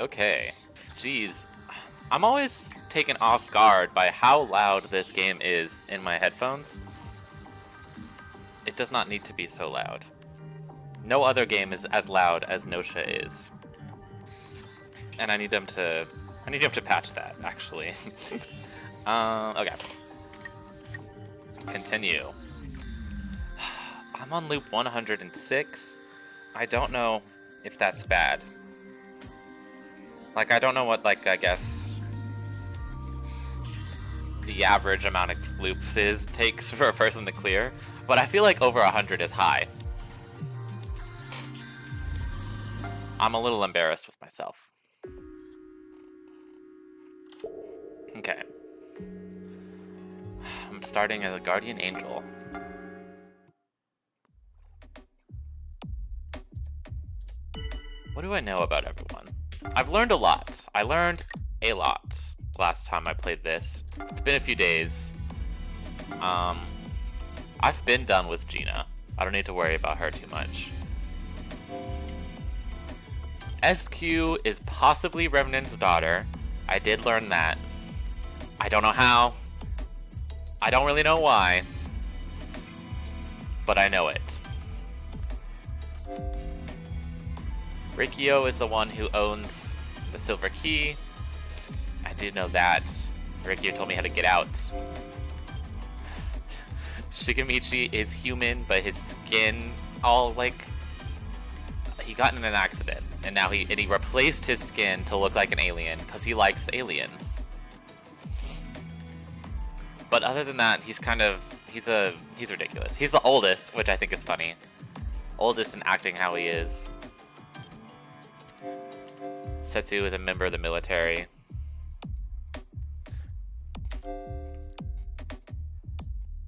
Okay. Jeez. I'm always taken off guard by how loud this game is in my headphones. It does not need to be so loud. No other game is as loud as Gnosia is. And I need them to patch that, actually. Okay. Continue. I'm on loop 106. I don't know if that's bad. Like, I don't know what, like, I guess the average amount of loops takes for a person to clear, but I feel like over 100 is high. I'm a little embarrassed with myself. Okay. I'm starting as a guardian angel. What do I know about everyone? I've learned a lot. I learned a lot last time I played this. It's been a few days. I've been done with Gina. I don't need to worry about her too much. SQ is possibly Remnant's daughter. I did learn that. I don't know how. I don't really know why. But I know it. Rikio is the one who owns the silver key. I did know that. Rikio told me how to get out. Shigemichi is human, but his skin all like... He got in an accident, and now he replaced his skin to look like an alien because he likes aliens. But other than that, he's kind of... He's ridiculous. He's the oldest, which I think is funny. Oldest in acting how he is. Setsu is a member of the military.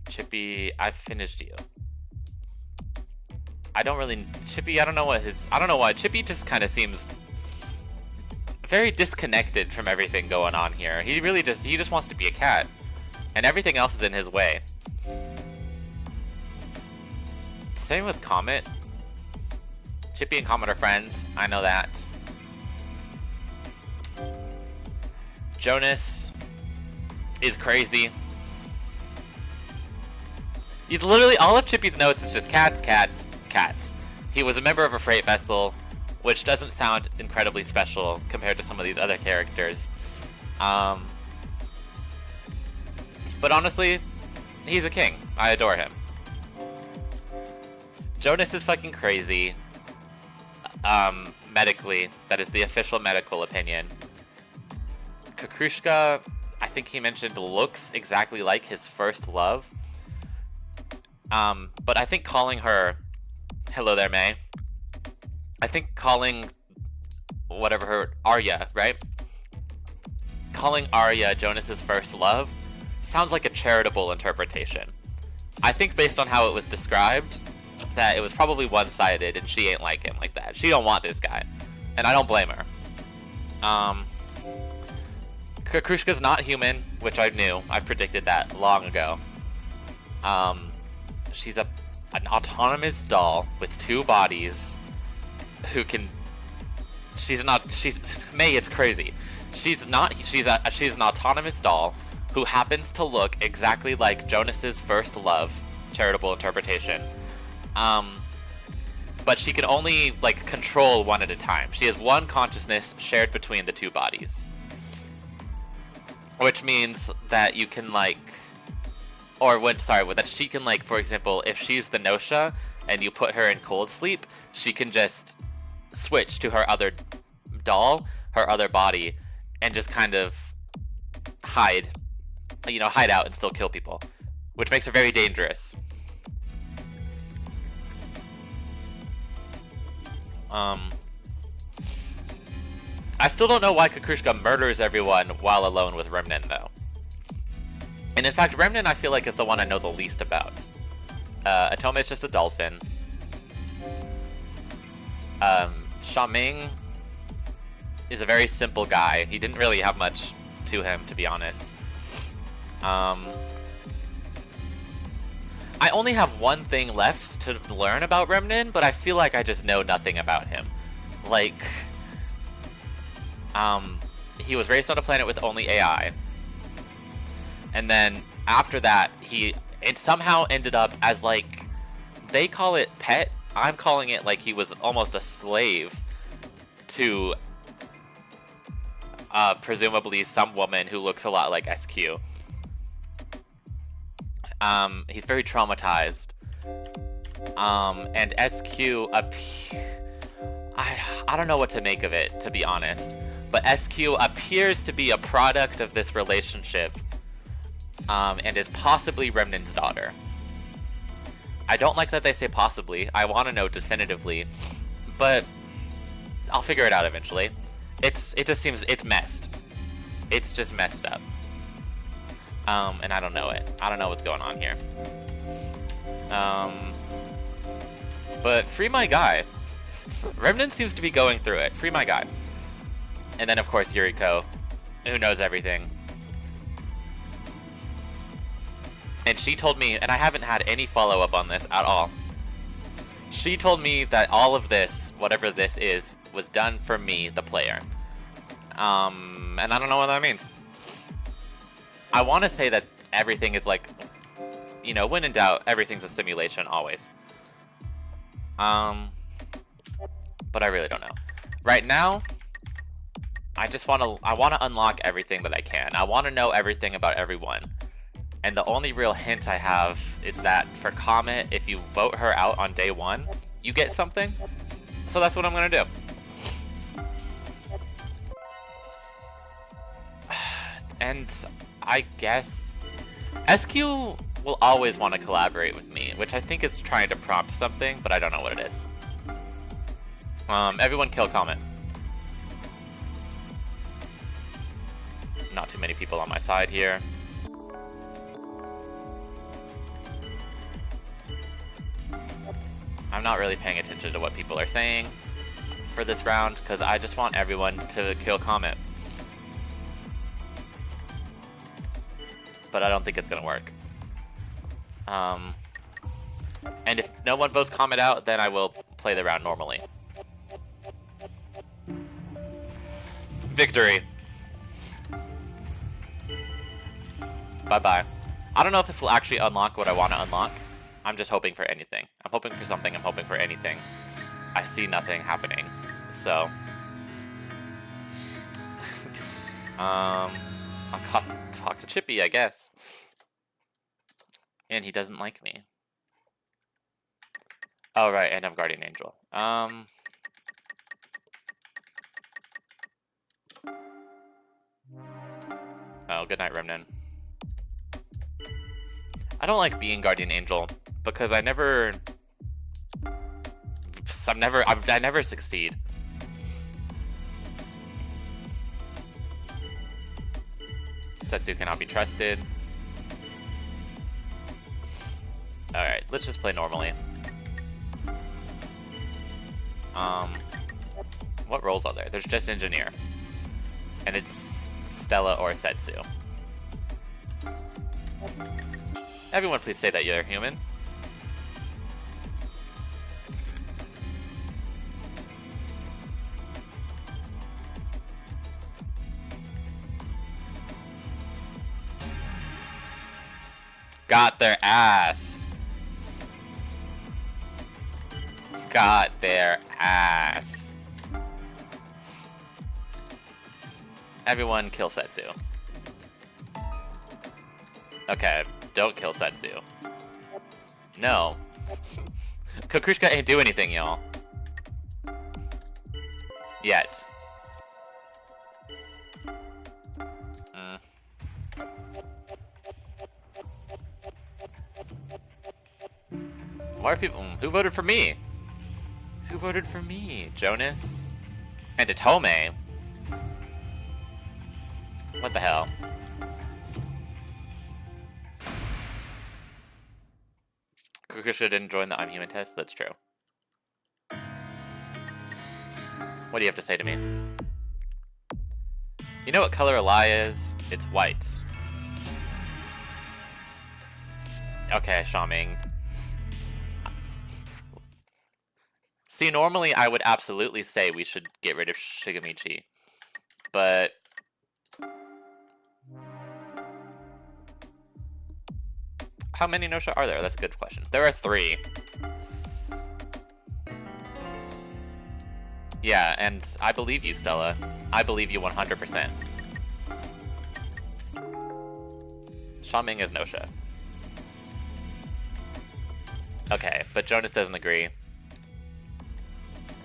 Chippy, I've finished you. Chippy, I don't know why. Chippy just kind of seems very disconnected from everything going on here. He just wants to be a cat. And everything else is in his way. Same with Comet. Chippy and Comet are friends. I know that. Jonas is crazy. He's literally, all of Chippy's notes is just cats, cats, cats. He was a member of a freight vessel, which doesn't sound incredibly special compared to some of these other characters. But honestly, he's a king. I adore him. Jonas is fucking crazy. Medically, that is the official medical opinion. Kakrushka, I think he mentioned, looks exactly like his first love. But I think calling her, hello there, May. I think calling whatever her, Arya, right? Calling Arya Jonas's first love sounds like a charitable interpretation. I think based on how it was described, that it was probably one-sided and she ain't like him like that. She don't want this guy. And I don't blame her. Kakrushka's not human, which I knew. I predicted that long ago. She's an autonomous doll with 2 bodies who can... May, it's crazy. She's an autonomous doll who happens to look exactly like Jonas's first love, charitable interpretation. But she can only, like, control one at a time. She has one consciousness shared between the 2 bodies. Which means that you can, like... that she can, like, for example, if she's the Gnosia and you put her in cold sleep, she can just switch to her other doll, her other body, and just kind of hide out and still kill people. Which makes her very dangerous. I still don't know why Kakrushka murders everyone while alone with Remnant, though. And in fact, Remnant I feel like is the one I know the least about. Atome is just a dolphin. Xiaoming is a very simple guy. He didn't really have much to him, to be honest. I only have one thing left to learn about Remnant, but I feel like I just know nothing about him. Like, He was raised on a planet with only AI. And then after that, it somehow ended up as, like, they call it pet. I'm calling it like he was almost a slave to presumably some woman who looks a lot like SQ. He's very traumatized. And SQ I don't know what to make of it, to be honest. But SQ appears to be a product of this relationship, and is possibly Remnant's daughter. I don't like that they say possibly. I want to know definitively, but I'll figure it out eventually. It just seems it's messed. It's just messed up. And I don't know it. I don't know what's going on here. But free my guy. Remnant seems to be going through it. Free my guy. And then, of course, Yuriko, who knows everything. And she told me, and I haven't had any follow-up on this at all. She told me that all of this, whatever this is, was done for me, the player. And I don't know what that means. I want to say that everything is like, you know, when in doubt, everything's a simulation, always. But I really don't know. Right now, I want to unlock everything that I can. I want to know everything about everyone. And the only real hint I have is that for Comet, if you vote her out on day 1, you get something. So that's what I'm going to do. And I guess SQ will always want to collaborate with me, which I think is trying to prompt something, but I don't know what it is. Everyone kill Comet. Not too many people on my side here. I'm not really paying attention to what people are saying for this round, because I just want everyone to kill Comet. But I don't think it's going to work. And if no one votes Comet out, then I will play the round normally. Victory. Bye-bye. I don't know if this will actually unlock what I want to unlock. I'm just hoping for anything. I'm hoping for something. I'm hoping for anything. I see nothing happening. So. I'll talk to Chippy, I guess. And he doesn't like me. Oh, right, and I'm Guardian Angel. Oh, good night, Remnant. I don't like being Guardian Angel because I never succeed. Setsu cannot be trusted. Alright, let's just play normally. What roles are there? There's just Engineer. And it's Stella or Setsu. Everyone please say that you're human. Got their ass. Got their ass. Everyone kill Setsu. Okay, don't kill Setsu. No. Kukushka ain't do anything, y'all. Yet. Why are people... Who voted for me? Who voted for me? Jonas? And Atome? What the hell? Kukusha didn't join the I'm Human test? That's true. What do you have to say to me? You know what color a lie is? It's white. Okay, Xiaoming. See, normally I would absolutely say we should get rid of Shigamichi. but how many Gnosia are there? That's a good question. There are 3. Yeah, and I believe you, Stella. I believe you 100%. Xiaoming is Gnosia. Okay, but Jonas doesn't agree.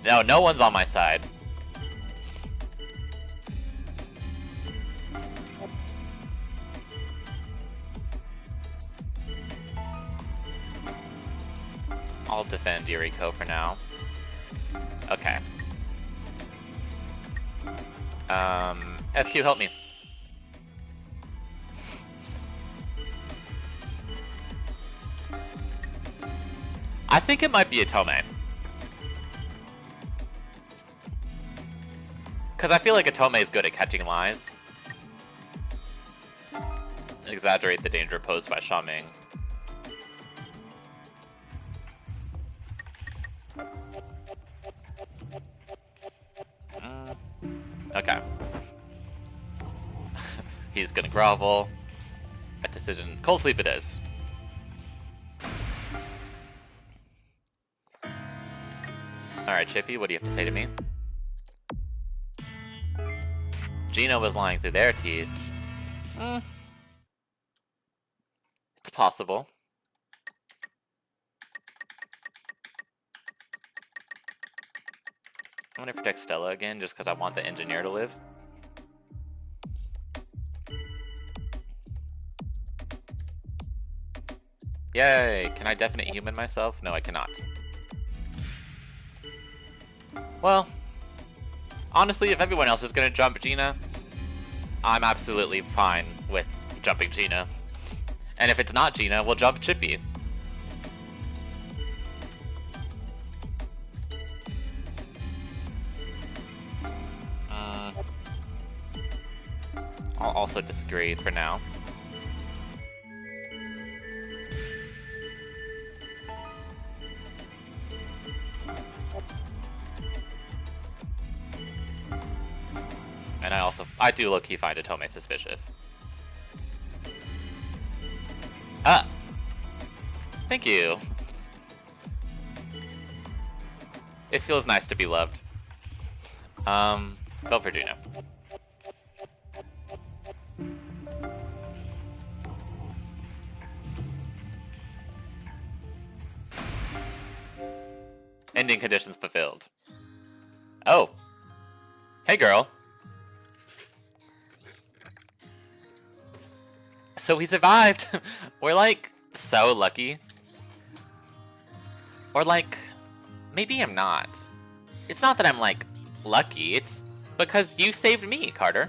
No, no one's on my side. I'll defend Yuriko for now. Okay. SQ, help me. I think it might be a Tome. Because I feel like Atome is good at catching lies. Exaggerate the danger posed by Xiaoming. Okay. He's gonna grovel. A decision. Cold sleep it is. Alright, Chippy, what do you have to say to me? Gino was lying through their teeth. It's possible. I'm gonna protect Stella again just because I want the engineer to live. Yay! Can I definite human myself? No, I cannot. Well, honestly, if everyone else is gonna jump Gina, I'm absolutely fine with jumping Gina. And if it's not Gina, we'll jump Chippy. I'll also disagree for now. And I do low-key find Atome suspicious. Ah! Thank you. It feels nice to be loved. Vote for Gina. Ending conditions fulfilled. Oh. Hey, girl. So we survived. We're like so lucky. Or like, maybe I'm not. It's not that I'm like lucky. It's because you saved me, Carter.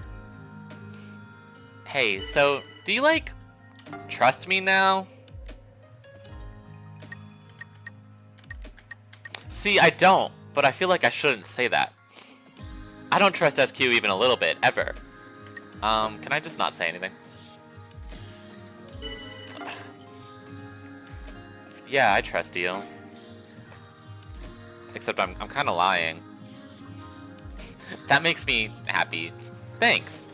Hey, so do you like trust me now? See, I don't, but I feel like I shouldn't say that. I don't trust SQ even a little bit, ever. Can I just not say anything? Yeah, I trust you. Except I'm kind of lying. That makes me happy. Thanks.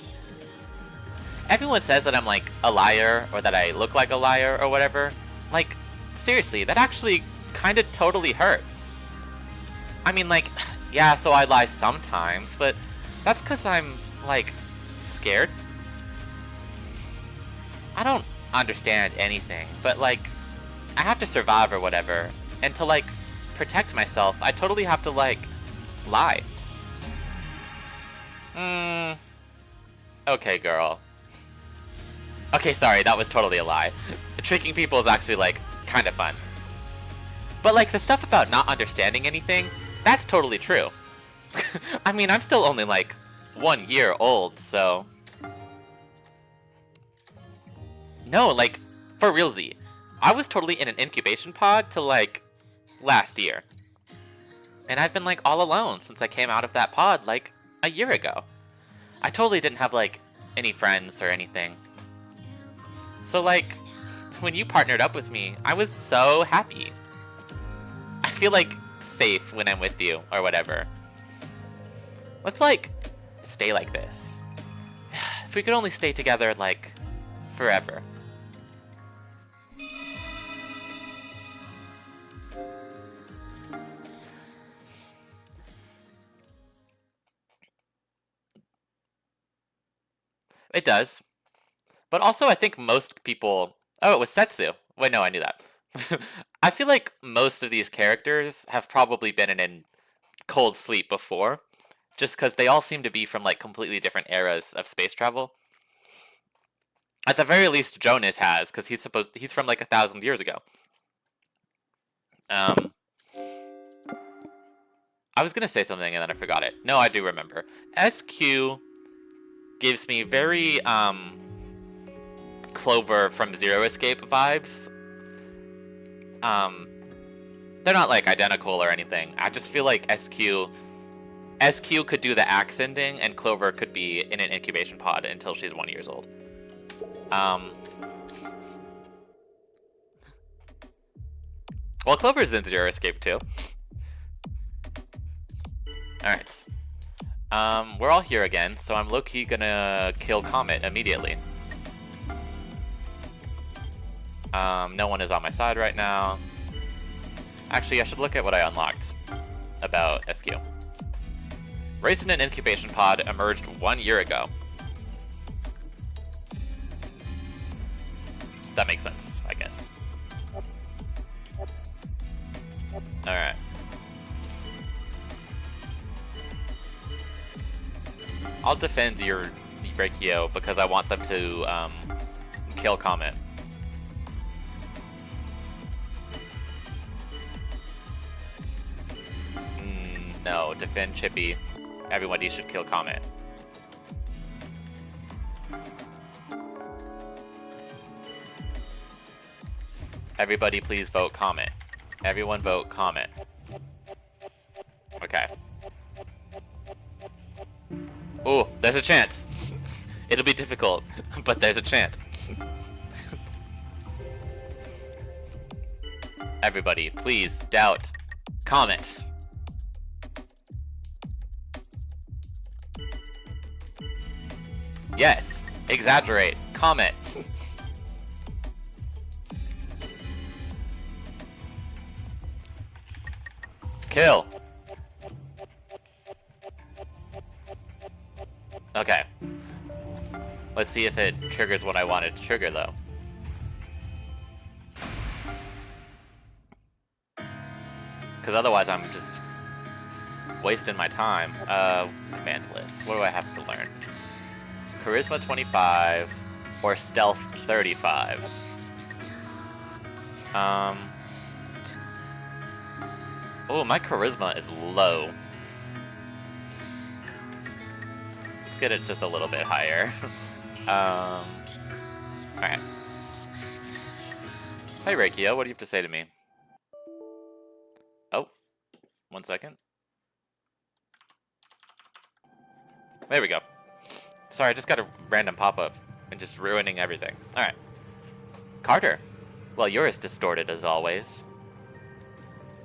Everyone says that I'm like a liar or that I look like a liar or whatever. Like, seriously, that actually kind of totally hurts. I mean, like, yeah, so I lie sometimes, but that's because I'm, like, scared. I don't understand anything, but, like, I have to survive or whatever, and to, like, protect myself, I totally have to, like, lie. Okay, girl. Okay, sorry, that was totally a lie. Tricking people is actually, like, kind of fun. But, like, the stuff about not understanding anything, that's totally true. I mean, I'm still only, like, 1 year old, so... No, like, for realsy. I was totally in an incubation pod till, like, last year. And I've been, like, all alone since I came out of that pod, like, a year ago. I totally didn't have, like, any friends or anything. So, like, when you partnered up with me, I was so happy. I feel, like, safe when I'm with you, or whatever. Let's, like, stay like this. If we could only stay together, like, forever. It does. But also, I think most people... Oh, it was Setsu. Wait, no, I knew that. I feel like most of these characters have probably been in cold sleep before, just because they all seem to be from, like, completely different eras of space travel. At the very least, Jonas has, because he's from, like, 1,000 years ago. I was gonna say something and then I forgot it. No, I do remember. SQ gives me very, Clover from Zero Escape vibes. They're not, like, identical or anything. I just feel like SQ could do the axe ending, and Clover could be in an incubation pod until she's 1 year old. Well, Clover's in Zero Escape too. Alright. We're all here again, so I'm low-key gonna kill Comet immediately. No one is on my side right now. Actually, I should look at what I unlocked about SQ. Raised in an incubation pod, emerged 1 year ago. That makes sense, I guess. Alright. I'll defend your Reikio because I want them to kill Comet. No, defend Chippy. Everybody should kill Comet. Everybody please vote Comet. Everyone vote Comet. Okay. Ooh, there's a chance. It'll be difficult, but there's a chance. Everybody, please doubt Comet. Yes, exaggerate. Comet. Kill. Okay. Let's see if it triggers what I wanted to trigger, though. Because otherwise I'm just wasting my time. Command list. What do I have to learn? Charisma 25 or Stealth 35. Oh, my charisma is low. Let's get it just a little bit higher. Alright. Hey, Reikio, what do you have to say to me? Oh, 1 second. There we go. Sorry, I just got a random pop-up and just ruining everything. Alright. Carter. Well, you're as distorted as always.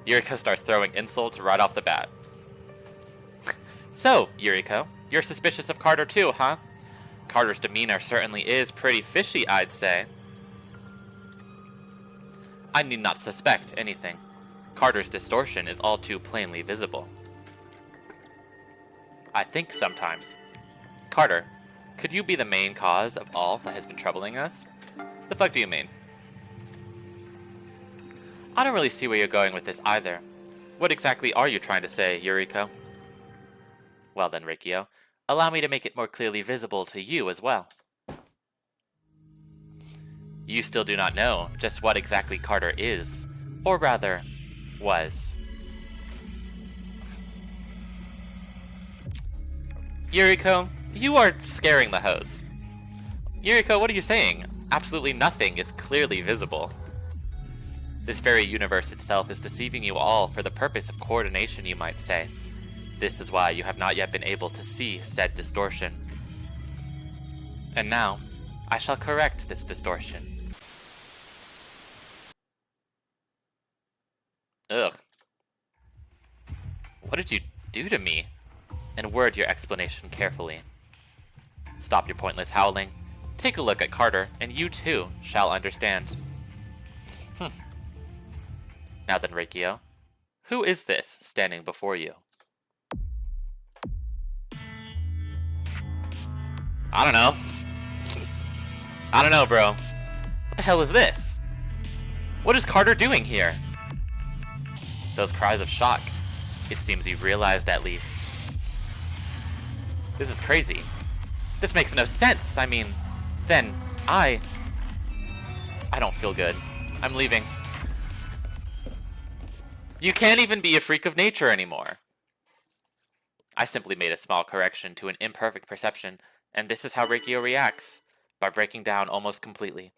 Yuriko starts throwing insults right off the bat. So, Yuriko, you're suspicious of Carter too, huh? Carter's demeanor certainly is pretty fishy, I'd say. I need not suspect anything. Carter's distortion is all too plainly visible. I think sometimes. Carter, could you be the main cause of all that has been troubling us? The fuck do you mean? I don't really see where you're going with this either. What exactly are you trying to say, Yuriko? Well then, Reikio, allow me to make it more clearly visible to you as well. You still do not know just what exactly Carter is, or rather, was. Yuriko, you are scaring the host. Yuriko, what are you saying? Absolutely nothing is clearly visible. This very universe itself is deceiving you all for the purpose of coordination, you might say. This is why you have not yet been able to see said distortion. And now, I shall correct this distortion. Ugh. What did you do to me? and word your explanation carefully. Stop your pointless howling. Take a look at Carter, and you too shall understand. Now then, Rikio, who is this standing before you? I don't know. I don't know, bro. What the hell is this? What is Carter doing here? Those cries of shock. It seems you've realized at least. This is crazy. This makes no sense. I mean, then I don't feel good. I'm leaving. You can't even be a freak of nature anymore. I simply made a small correction to an imperfect perception, and this is how Rikio reacts, by breaking down almost completely.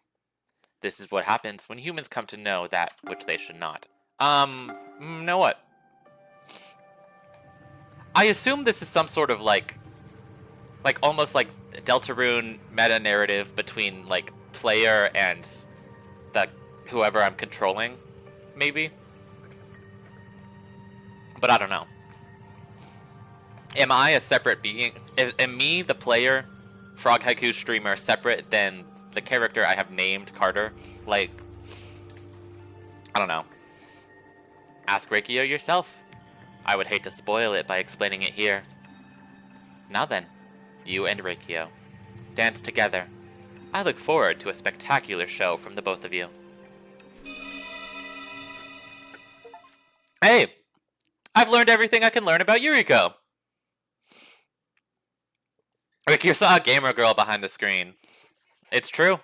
This is what happens when humans come to know that which they should not. Know what? I assume this is some sort of like almost like Deltarune meta-narrative between like player and the whoever I'm controlling, maybe? But I don't know. Am I a separate being? Am me, the player, Frog Haiku streamer, separate than the character I have named Carter? Like, I don't know. Ask Rikio yourself. I would hate to spoil it by explaining it here. Now then, you and Rikio, dance together. I look forward to a spectacular show from the both of you. Hey! I've learned everything I can learn about Yuriko! Rikio saw a gamer girl behind the screen. It's true.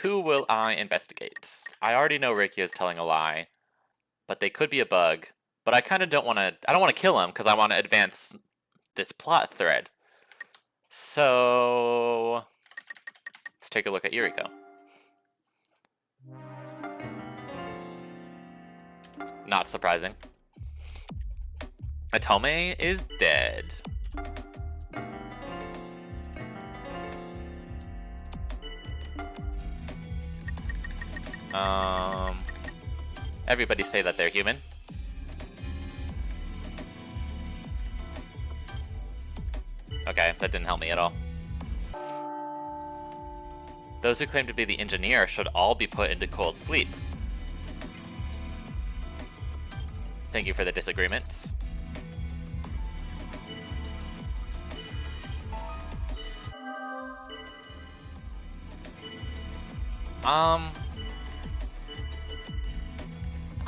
Who will I investigate? I already know Rikio's telling a lie, but they could be a bug. But I kind of don't want to. I don't want to kill him because I want to advance this plot thread. So let's take a look at Yuriko. Not surprising. Atome is dead. Everybody say that they're human. Okay, that didn't help me at all. Those who claim to be the engineer should all be put into cold sleep. Thank you for the disagreement.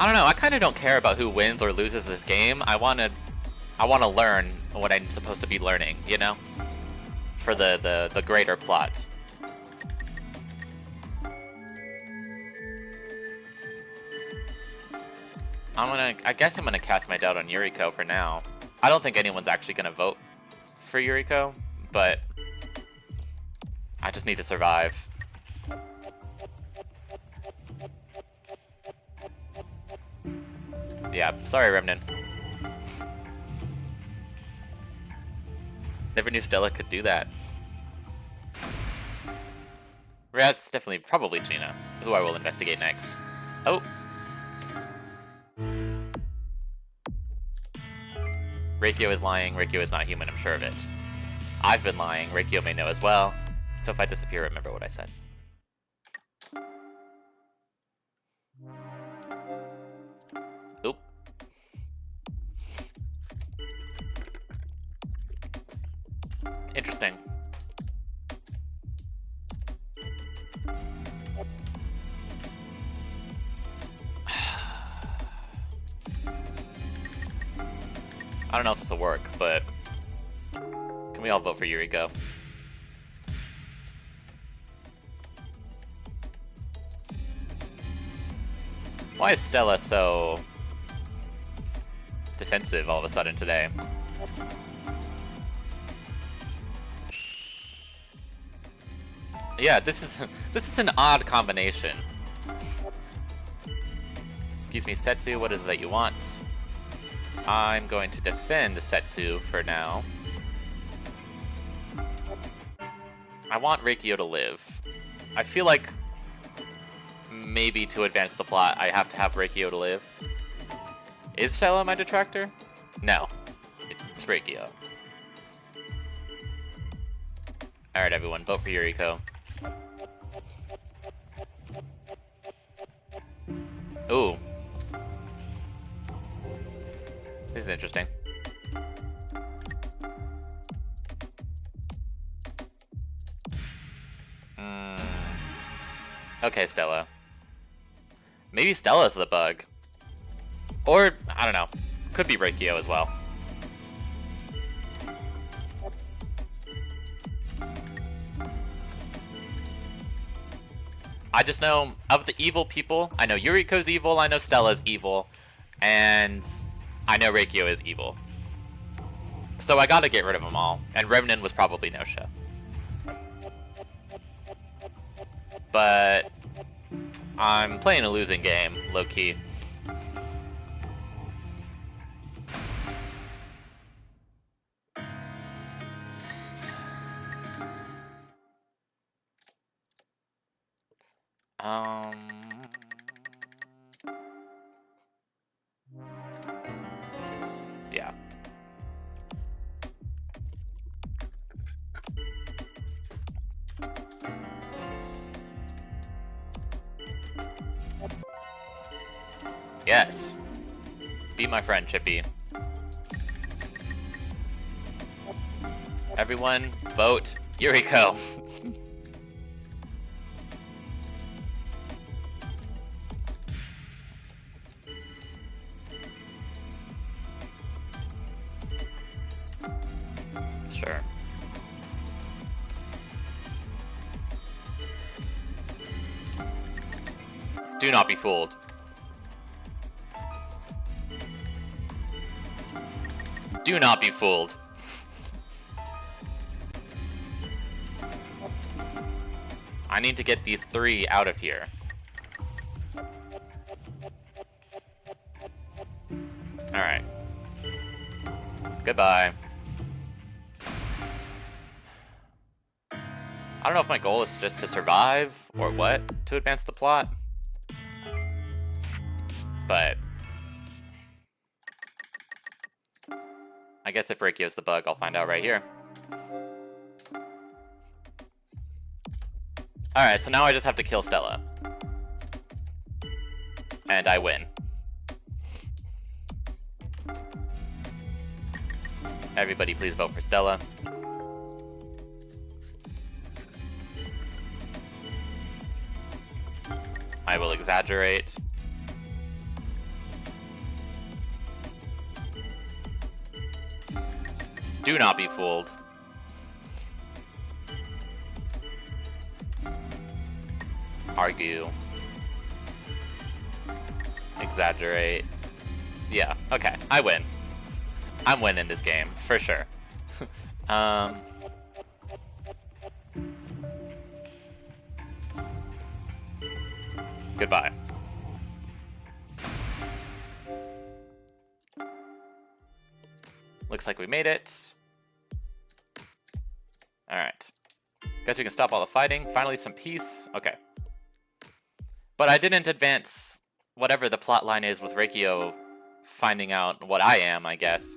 I don't know, I kind of don't care about who wins or loses this game. I want to learn what I'm supposed to be learning, you know? For the greater plot. I guess I'm gonna cast my doubt on Yuriko for now. I don't think anyone's actually gonna vote for Yuriko, but I just need to survive. Yeah, sorry, Remnant. Never knew Stella could do that. That's definitely, probably Gina, who I will investigate next. Oh! Rikio is lying, Rikio is not human, I'm sure of it. I've been lying, Rikio may know as well. So if I disappear, remember what I said. Oop. Interesting. I don't know if this will work, but can we all vote for Yuriko? Why is Stella so defensive all of a sudden today? Yeah, this is an odd combination. Excuse me, Setsu, what is it that you want? I'm going to defend Setsu for now. I want Rikio to live. I feel like maybe to advance the plot, I have to have Rikio to live. Is Stella my detractor? No. It's Reikio. Alright, everyone, vote for Yuriko. Ooh. This is interesting. Okay, Stella. Maybe Stella's the bug. Or, I don't know. Could be Reikio as well. I just know, of the evil people, I know Yuriko's evil, I know Stella's evil, and I know Reikio is evil. So I gotta get rid of them all, and Remnin was probably Gnosia. But I'm playing a losing game, low-key. Yeah. Yes. Be my friend, Chippy. Everyone, vote Yuriko. Sure. Do not be fooled. Do not be fooled. I need to get these 3 out of here. Alright. Goodbye. I don't know if my goal is just to survive, or what, to advance the plot. But I guess if Reikio's the bug, I'll find out right here. Alright, so now I just have to kill Stella. And I win. Everybody please vote for Stella. I will exaggerate. Do not be fooled. Argue. Exaggerate. Yeah, okay, I win. I'm winning this game, for sure. Goodbye. Looks like we made it. Alright. Guess we can stop all the fighting. Finally some peace. Okay. But I didn't advance whatever the plot line is with Reikio finding out what I am, I guess.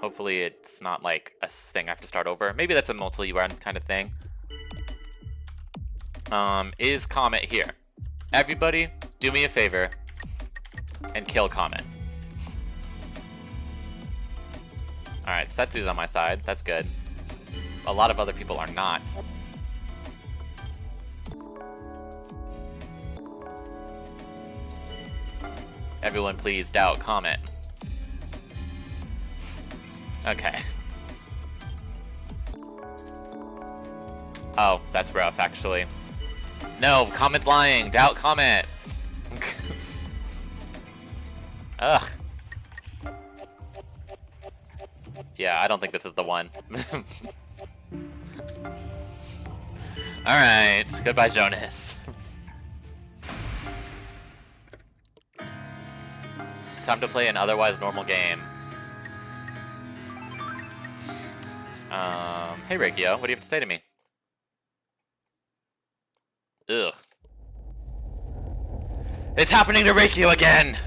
Hopefully it's not like a thing I have to start over. Maybe that's a multi-run kind of thing. Is Comet here? Everybody, do me a favor and kill Comet. Alright, Setsu's on my side. That's good. A lot of other people are not. Everyone please doubt Comet. Okay. Oh, that's rough, actually. No, Comet's lying. Doubt Comet. Ugh. Yeah, I don't think this is the one. Alright, goodbye, Jonas. Time to play an otherwise normal game. Hey Reikio, what do you have to say to me? Ugh. It's happening to Reikio again!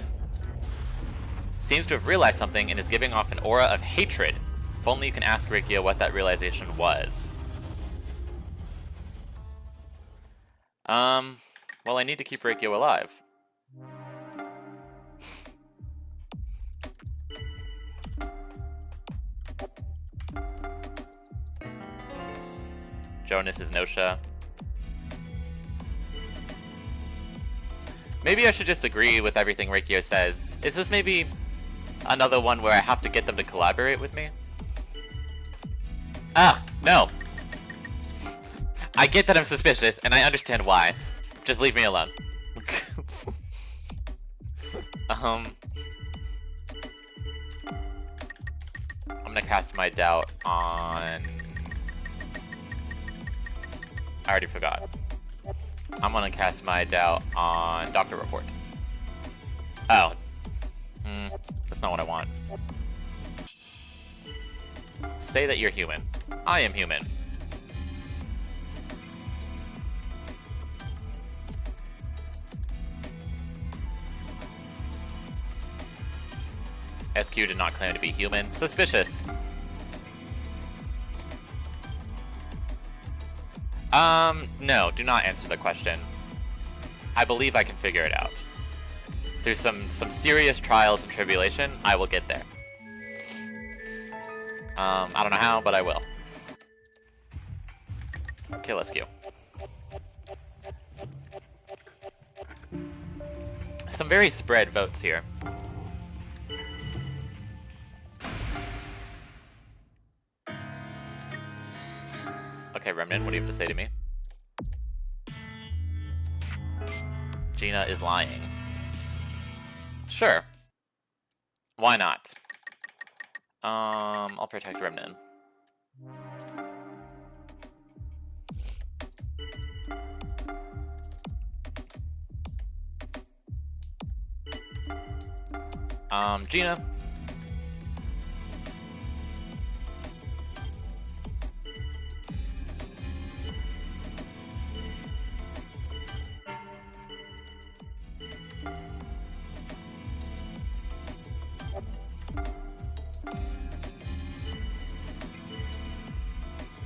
seems to have realized something and is giving off an aura of hatred. If only you can ask Rikio what that realization was. Well, I need to keep Rikio alive. Jonas is Gnosia. Maybe I should just agree with everything Rikio says. Is this maybe another one where I have to get them to collaborate with me? Ah, no. I get that I'm suspicious, and I understand why. Just leave me alone. I'm gonna cast my doubt on... I already forgot. I'm gonna cast my doubt on Doctor Report. Oh. That's not what I want. Say that you're human. I am human. SQ did not claim to be human. Suspicious. No, do not answer the question. I believe I can figure it out. Through some serious trials and tribulation, I will get there. I don't know how, but I will. Kill SQ. Some very spread votes here. Okay, Remnant, what do you have to say to me? Gina is lying. Sure. Why not? I'll protect Remnant. Gina.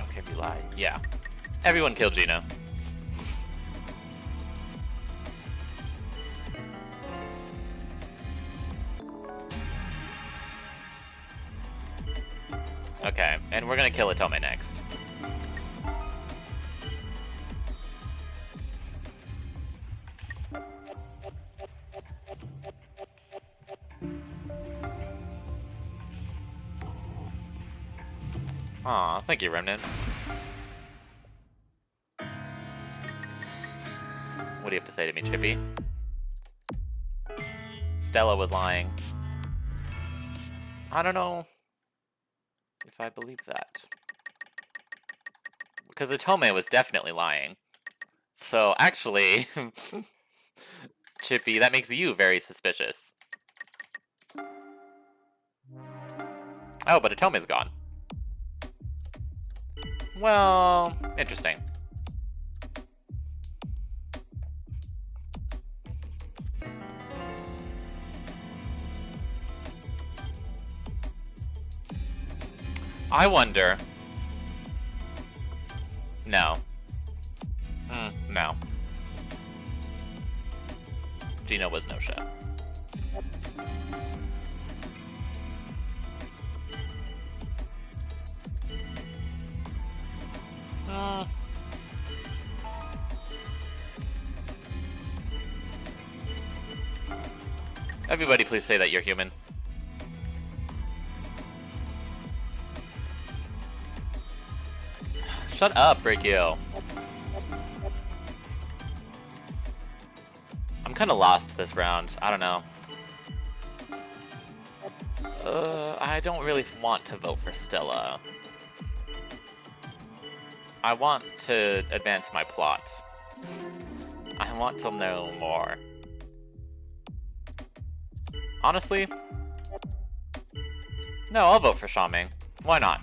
Okay, we lied. Yeah. Everyone killed Gina. Okay, and we're gonna kill Atome next. Aw, thank you, Remnant. What do you have to say to me, Chippy? Stella was lying. I don't know if I believe that. Because Atome was definitely lying. So, actually, Chippy, that makes you very suspicious. Oh, but Atome's gone. Well, interesting. I wonder... No. No. Gina was Gnosia. Everybody please say that you're human. Shut up, Rikio. I'm kinda lost this round. I don't know. I don't really want to vote for Stella. I want to advance my plot. I want to know more. Honestly? No, I'll vote for Xiaoming. Why not?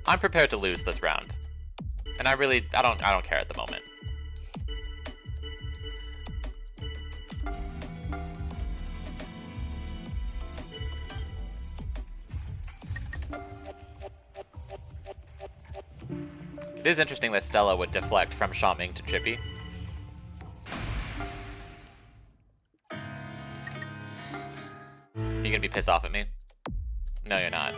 I'm prepared to lose this round. And I don't care at the moment. It is interesting that Stella would deflect from Xiaoming to Chippy. You gonna be pissed off at me? No, you're not.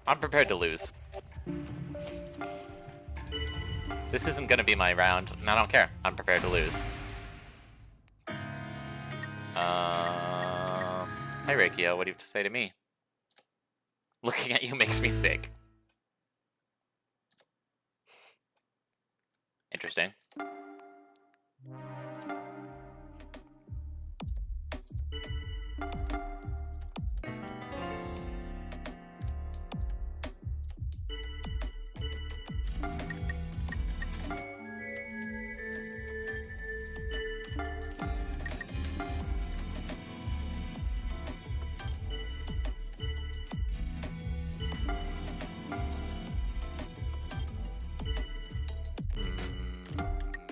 I'm prepared to lose. This isn't gonna be my round, and I don't care. I'm prepared to lose. Hi Reikio, what do you have to say to me? Looking at you makes me sick. Interesting.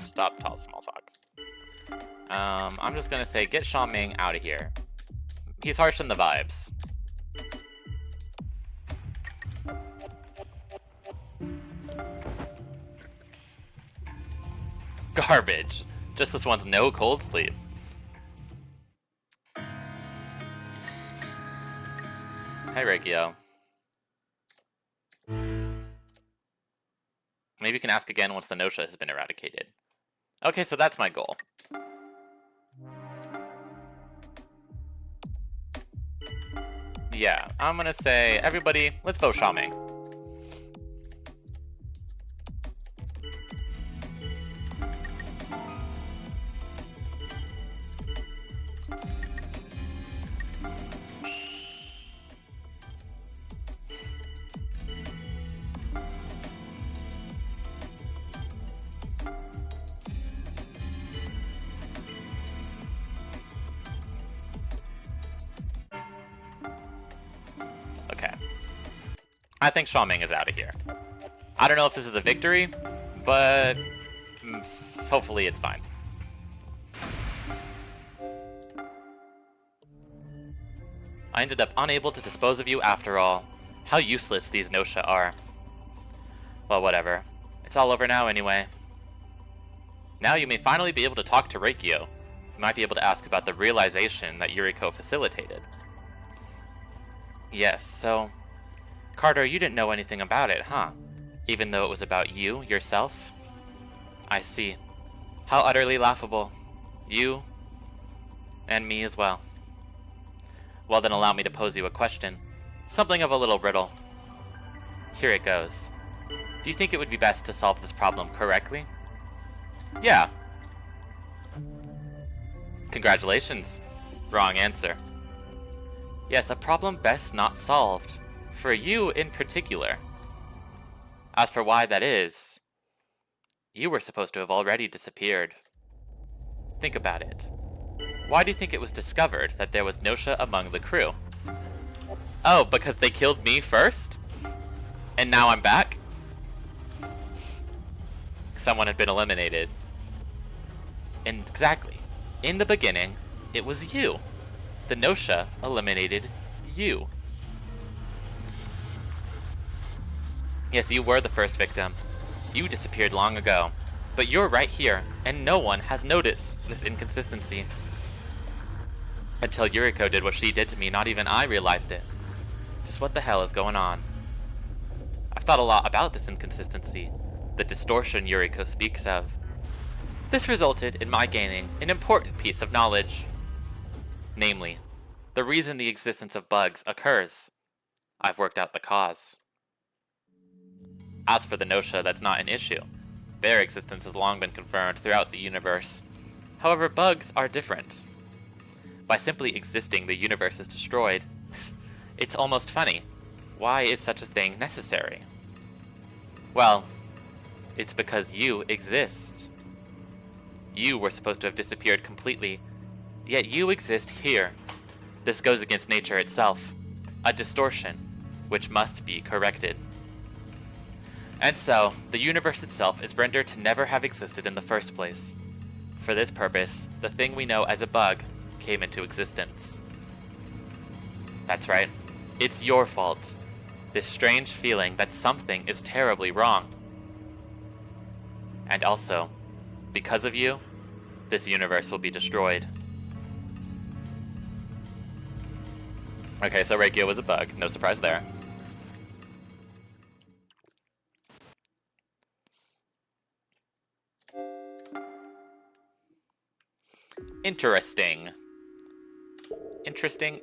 Stop small talk. I'm just gonna say, get Xiaoming out of here. He's harsh in the vibes. Garbage. Just this one's no cold sleep. Hi, Reikio. Maybe you can ask again once the Gnosia has been eradicated. Okay, so that's my goal. Yeah, I'm gonna say, everybody, let's vote Xiaoming. I think Xiaoming is out of here. I don't know if this is a victory, but hopefully it's fine. I ended up unable to dispose of you after all. How useless these Gnosia are. Well, whatever. It's all over now anyway. Now you may finally be able to talk to Reikio. You might be able to ask about the realization that Yuriko facilitated. Yes, so... Carter, you didn't know anything about it, huh? Even though it was about you, yourself? I see. How utterly laughable. You, and me as well. Well then allow me to pose you a question. Something of a little riddle. Here it goes. Do you think it would be best to solve this problem correctly? Yeah. Congratulations. Wrong answer. Yes, a problem best not solved. For you in particular. As for why that is, you were supposed to have already disappeared. Think about it. Why do you think it was discovered that there was Gnosia among the crew? Oh, because they killed me first? And now I'm back? Someone had been eliminated. And exactly. In the beginning, it was you. The Gnosia eliminated you. Yes, you were the first victim. You disappeared long ago. But you're right here, and no one has noticed this inconsistency. Until Yuriko did what she did to me, not even I realized it. Just what the hell is going on? I've thought a lot about this inconsistency, the distortion Yuriko speaks of. This resulted in my gaining an important piece of knowledge. Namely, the reason the existence of bugs occurs. I've worked out the cause. As for the Gnosia, that's not an issue. Their existence has long been confirmed throughout the universe. However, bugs are different. By simply existing, the universe is destroyed. It's almost funny. Why is such a thing necessary? Well, it's because you exist. You were supposed to have disappeared completely, yet you exist here. This goes against nature itself, a distortion, which must be corrected. And so, the universe itself is rendered to never have existed in the first place. For this purpose, the thing we know as a bug came into existence. That's right, it's your fault. This strange feeling that something is terribly wrong. And also, because of you, this universe will be destroyed. Okay, so Reikio was a bug, no surprise there. Interesting. Interesting.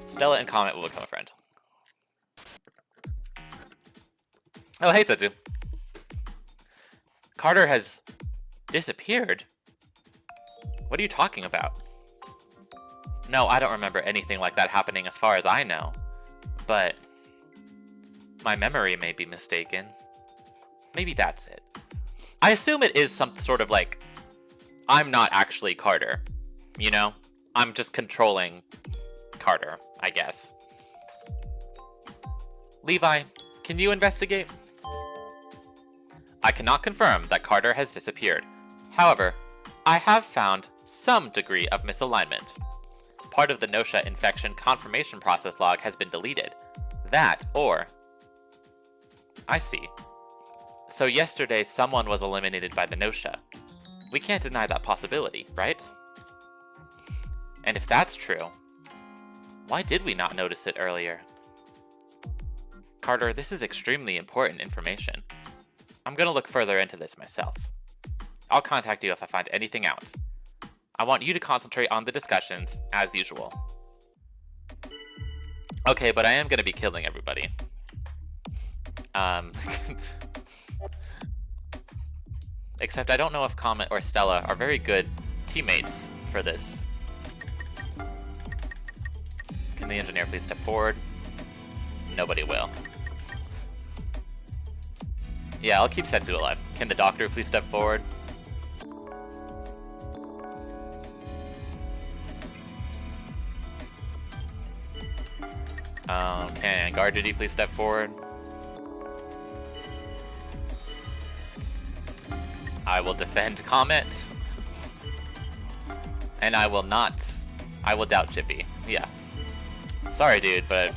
Stella and Comet will become a friend. Oh, hey, Setsu. Carter has disappeared. What are you talking about? No, I don't remember anything like that happening as far as I know. But my memory may be mistaken. Maybe that's it. I assume it is some sort of like, I'm not actually Carter, you know? I'm just controlling Carter, I guess. Levi, can you investigate? I cannot confirm that Carter has disappeared. However, I have found some degree of misalignment. Part of the Gnosia infection confirmation process log has been deleted. That, or... I see. So yesterday someone was eliminated by the Gnosia. We can't deny that possibility, right? And if that's true, why did we not notice it earlier? Carter, this is extremely important information. I'm gonna look further into this myself. I'll contact you if I find anything out. I want you to concentrate on the discussions, as usual. Okay, but I am gonna be killing everybody. Except I don't know if Comet or Stella are very good teammates for this. Can the engineer please step forward? Nobody will. Yeah, I'll keep Setsu alive. Can the doctor please step forward? Can guard duty please step forward? I will defend Comet. And I will not. I will doubt Chippy. Yeah. Sorry, dude, but...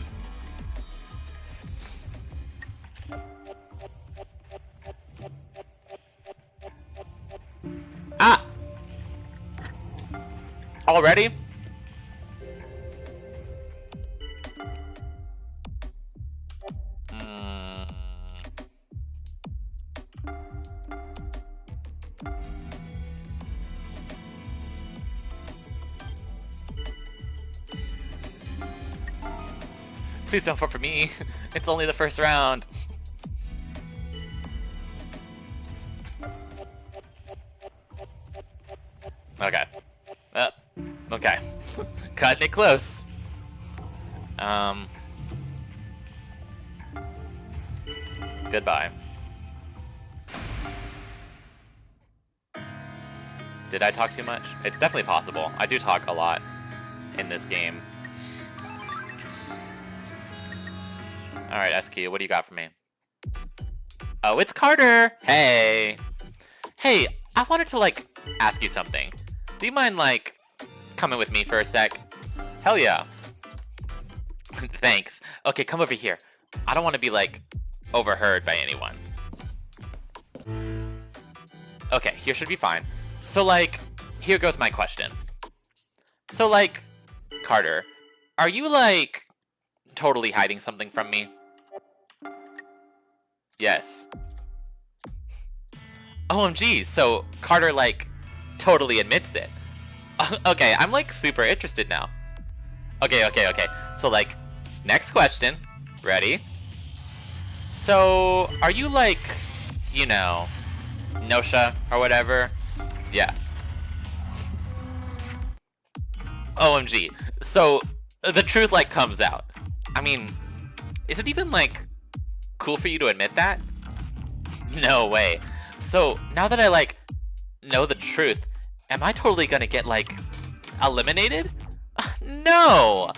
Ah! Already? Please don't vote for me. It's only the first round. Okay. Okay. Cutting it close. Goodbye. Did I talk too much? It's definitely possible. I do talk a lot in this game. Alright, SQ, what do you got for me? Oh, it's Carter! Hey! Hey, I wanted to, like, ask you something. Do you mind, like, coming with me for a sec? Hell yeah. Thanks. Okay, come over here. I don't want to be, like, overheard by anyone. Okay, here should be fine. So, like, here goes my question. So, like, Carter, are you, like, totally hiding something from me? Yes. OMG, so Carter, like, totally admits it. Okay, I'm, like, super interested now. Okay. So, like, next question. Ready? So, are you, like, you know, Gnosia or whatever? Yeah. OMG. So, the truth, like, comes out. I mean, is it even, like, cool for you to admit that? No way. So, now that I, like, know the truth, am I totally gonna get, like, eliminated? No!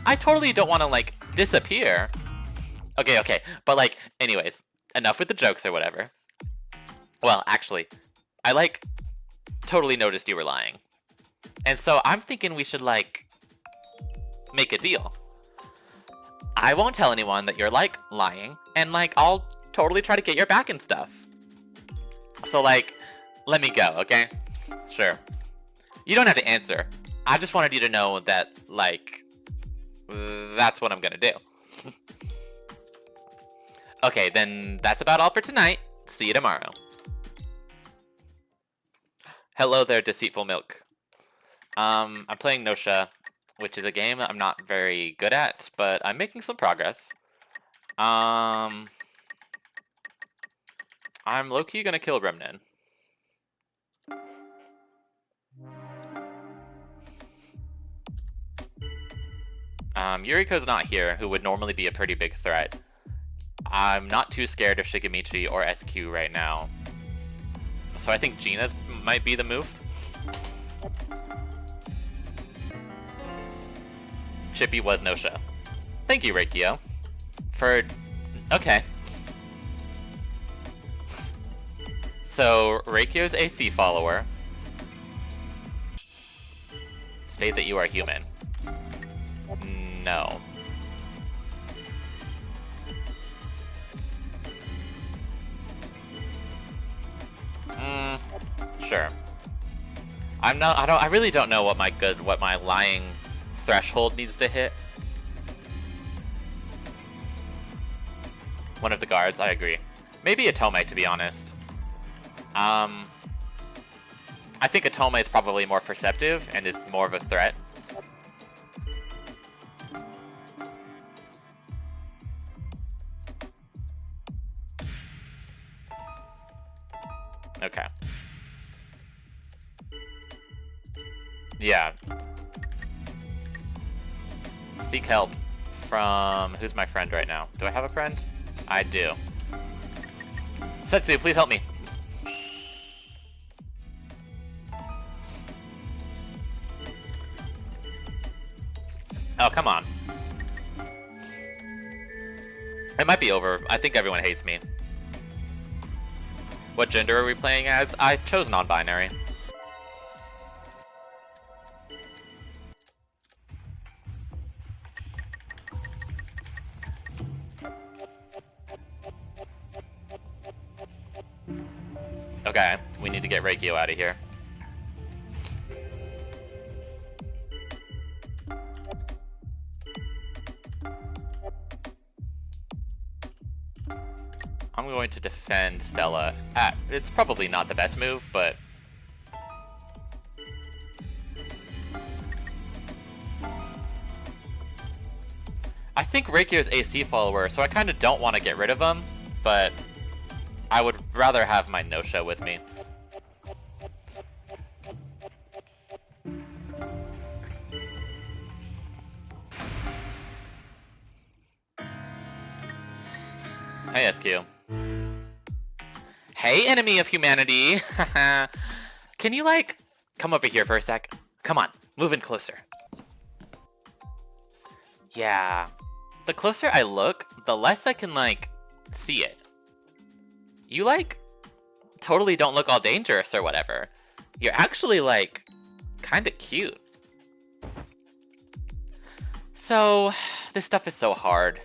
I totally don't want to, like, disappear. Okay, but, like, anyways, enough with the jokes or whatever. Well, actually, I, like, totally noticed you were lying. And so I'm thinking we should, like, make a deal. I won't tell anyone that you're, like, lying, and, like, I'll totally try to get your back and stuff. So, like, let me go, okay? Sure. You don't have to answer. I just wanted you to know that, like, that's what I'm gonna do. Okay, then that's about all for tonight. See you tomorrow. Hello there, Deceitful Milk. I'm playing Gnosia, which is a game that I'm not very good at, but I'm making some progress. I'm low-key gonna kill Remnan. Yuriko's not here, who would normally be a pretty big threat. I'm not too scared of Shigemichi or SQ right now. So I think Gina's might be the move. Chippy was Gnosia. Thank you, Reikio. Okay. So, Reikio's AC follower. State that you are human. No. Sure. I really don't know what my lying threshold needs to hit. One of the guards, I agree. Maybe Atome, to be honest. I think Atome is probably more perceptive and is more of a threat. Okay. Yeah. Seek help from... Who's my friend right now? Do I have a friend? I do. Setsu, please help me. Oh, come on. It might be over. I think everyone hates me. What gender are we playing as? I chose non-binary. Okay, we need to get Reikio out of here. I'm going to defend Stella. It's probably not the best move, but... I think Reikio's AC follower, so I kind of don't want to get rid of him, but I would rather have my Gnosia with me. Hey, SQ. Hey, enemy of humanity! Can you, like, come over here for a sec? Come on, move in closer. Yeah. The closer I look, the less I can, like, see it. You, like, totally don't look all dangerous or whatever. You're actually, like, kinda cute. So, this stuff is so hard.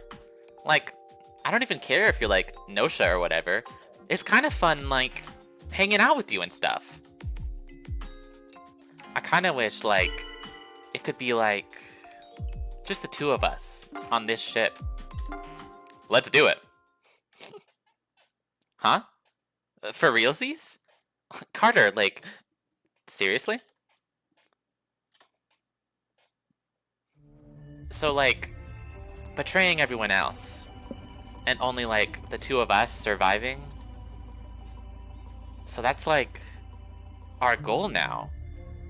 Like, I don't even care if you're, like, Gnosia or whatever. It's kind of fun, like, hanging out with you and stuff. I kind of wish, like, it could be, like, just the two of us on this ship. Let's do it. Huh? For realsies? Carter, like, seriously? So, like, betraying everyone else, and only, like, the two of us surviving? So that's, like, our goal now.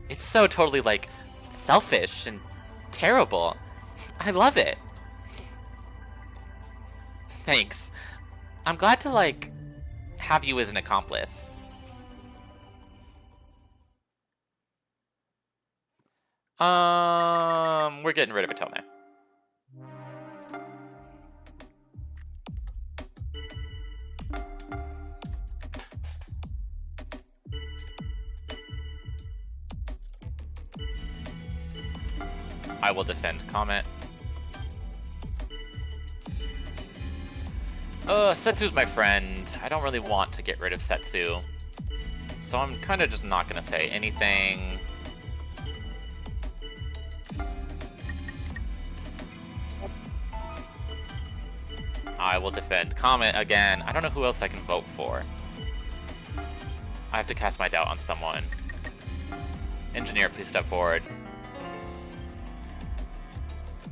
It's so totally, like, selfish and terrible. I love it. Thanks. I'm glad to, like, have you as an accomplice. We're getting rid of Atome. I will defend Comet. Setsu's my friend. I don't really want to get rid of Setsu. So I'm kind of just not gonna say anything. I will defend Comet again. I don't know who else I can vote for. I have to cast my doubt on someone. Engineer, please step forward.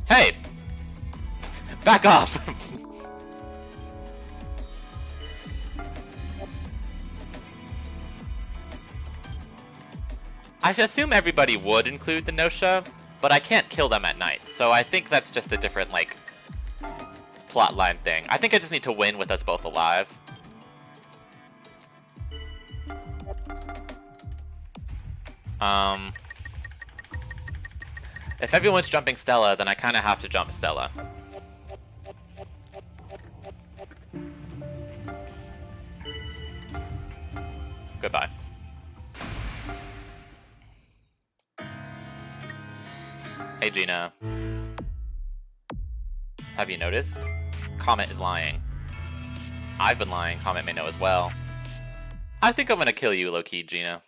Hey! Back off! I assume everybody would include the Gnosia, but I can't kill them at night, so I think that's just a different, like, plotline thing. I think I just need to win with us both alive. If everyone's jumping Stella, then I kind of have to jump Stella. Goodbye. Hey, Gina. Have you noticed? Comet is lying. I've been lying. Comet may know as well. I think I'm gonna kill you, low-key, Gina.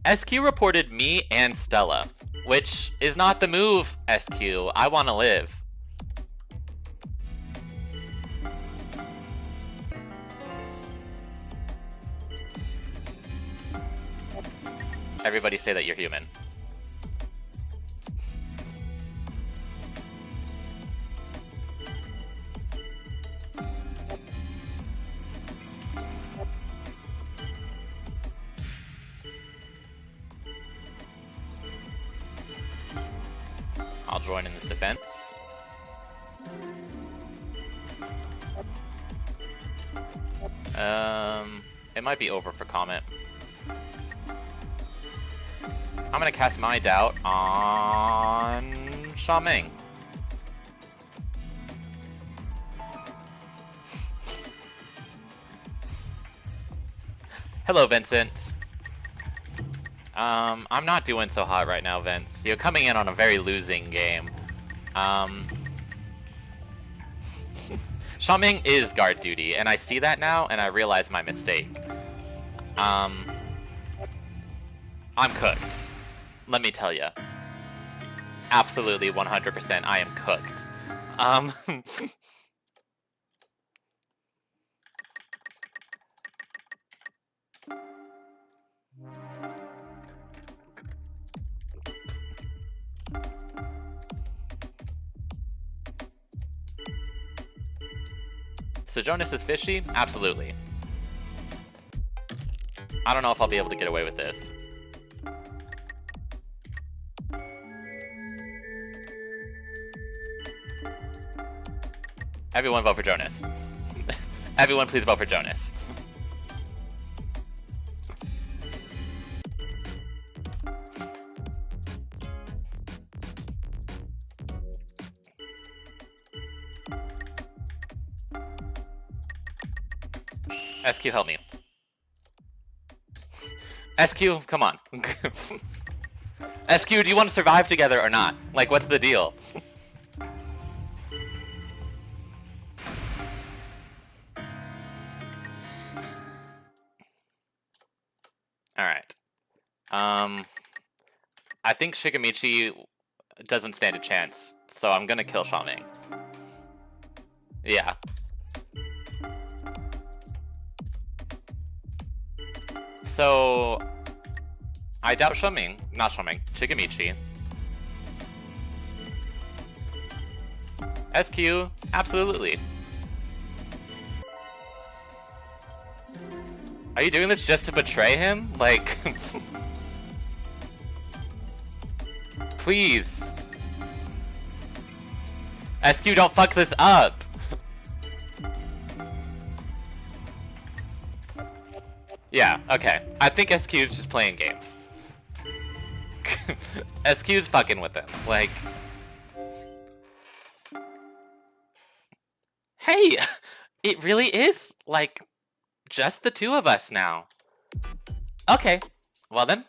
SQ reported me and Stella, which is not the move, SQ. I want to live. Everybody say that you're human. I'll join in this defense. It might be over for Comet. I'm gonna cast my doubt on Xiaoming. Hello, Vincent. I'm not doing so hot right now, Vince. You're coming in on a very losing game. Xiaoming is guard duty, and I see that now, and I realize my mistake. I'm cooked. Let me tell you. Absolutely 100% I am cooked. So Jonas is fishy? Absolutely. I don't know if I'll be able to get away with this. Everyone vote for Jonas. Everyone please vote for Jonas. SQ, help me. SQ, come on. SQ, do you want to survive together or not? Like, what's the deal? Alright. I think Shigamichi doesn't stand a chance, so I'm gonna kill Xiaoming. Yeah. So, I doubt Xiaoming. Not Xiaoming. Shigamichi. SQ, absolutely. Are you doing this just to betray him? Like... Please. SQ, don't fuck this up! Yeah, okay. I think SQ is just playing games. SQ's fucking with him. Like... Hey! It really is, like, just the two of us now. Okay. Well then,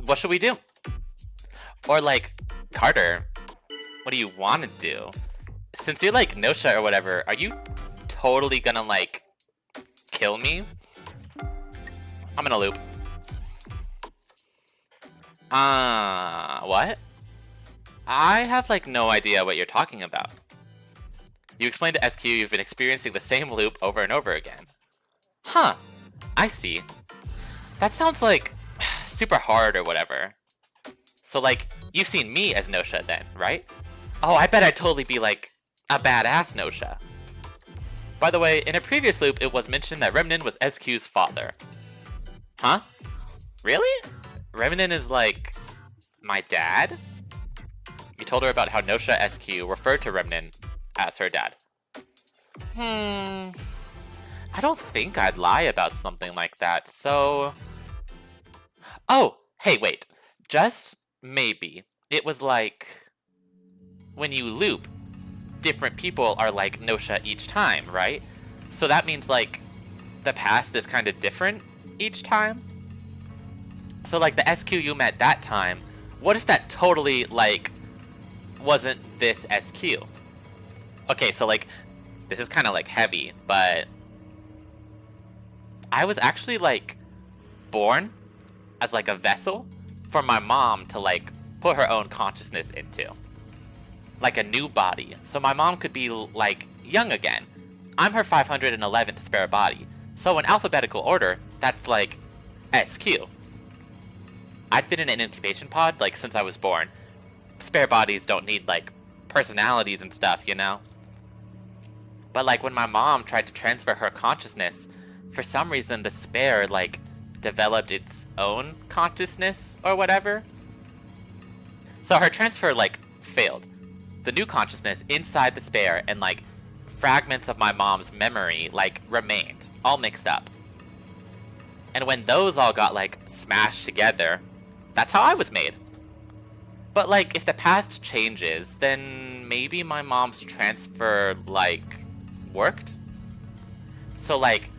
what should we do? Or like, Carter, what do you want to do? Since you're like Gnosia or whatever, are you totally gonna like kill me? I'm gonna loop. What? I have like no idea what you're talking about. You explained to SQ you've been experiencing the same loop over and over again. Huh, I see. That sounds like super hard or whatever. So like, you've seen me as Gnosia then, right? Oh, I bet I'd totally be like a badass Gnosia. By the way, in a previous loop, it was mentioned that Remnin was SQ's father. Huh? Really? Remnin is like my dad? You told her about how Gnosia SQ referred to Remnin as her dad. I don't think I'd lie about something like that, so... Oh, hey, wait. Just maybe. It was like... When you loop, different people are like Gnosia each time, right? So that means like the past is kind of different each time? So like the SQ you met that time, what if that totally like wasn't this SQ? Okay, so like this is kind of like heavy, but I was actually like born as like a vessel for my mom to like put her own consciousness into. Like a new body, so my mom could be like young again. I'm her 511th spare body, so in alphabetical order, that's like SQ. I've been in an incubation pod like since I was born. Spare bodies don't need like personalities and stuff, you know? But like when my mom tried to transfer her consciousness, for some reason the spare like developed its own consciousness or whatever. So her transfer like failed. The new consciousness inside the spare and like fragments of my mom's memory like remained, all mixed up. And when those all got like smashed together, that's how I was made. But like if the past changes, then maybe my mom's transfer like worked? So like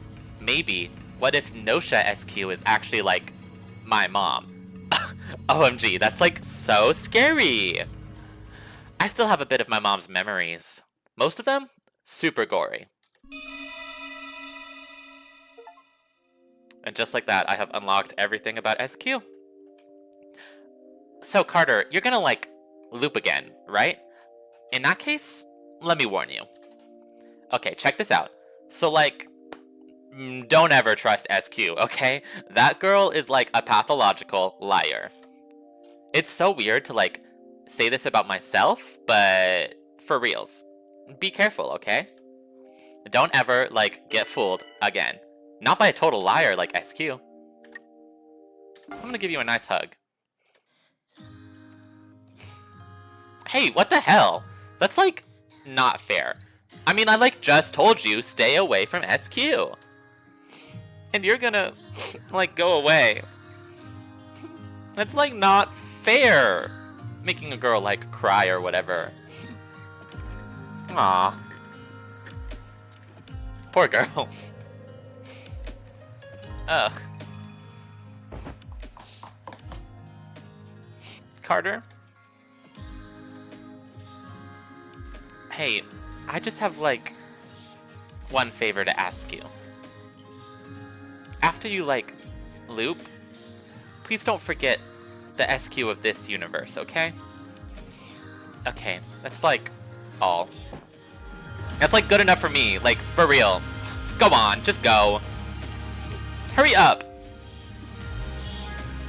maybe what if Gnosia SQ is actually like my mom? OMG, that's like so scary. I still have a bit of my mom's memories. Most of them, super gory. And just like that, I have unlocked everything about SQ. So Carter, you're gonna like loop again, right? In that case, let me warn you. Okay, check this out. So like, don't ever trust SQ, okay? That girl is like a pathological liar. It's so weird to like say this about myself, but for reals. Be careful, okay? Don't ever, like, get fooled again. Not by a total liar like SQ. I'm gonna give you a nice hug. Hey, what the hell? That's, like, not fair. I mean, I, like, just told you, stay away from SQ. And you're gonna, like, go away. That's, like, not fair. Making a girl, like, cry or whatever. Aw. Poor girl. Ugh. Carter? Hey, I just have, like, one favor to ask you. after you, like, loop, please don't forget the SQ of this universe, okay? Okay, that's, like, all. That's, like, good enough for me, like, for real. Go on, just go. Hurry up!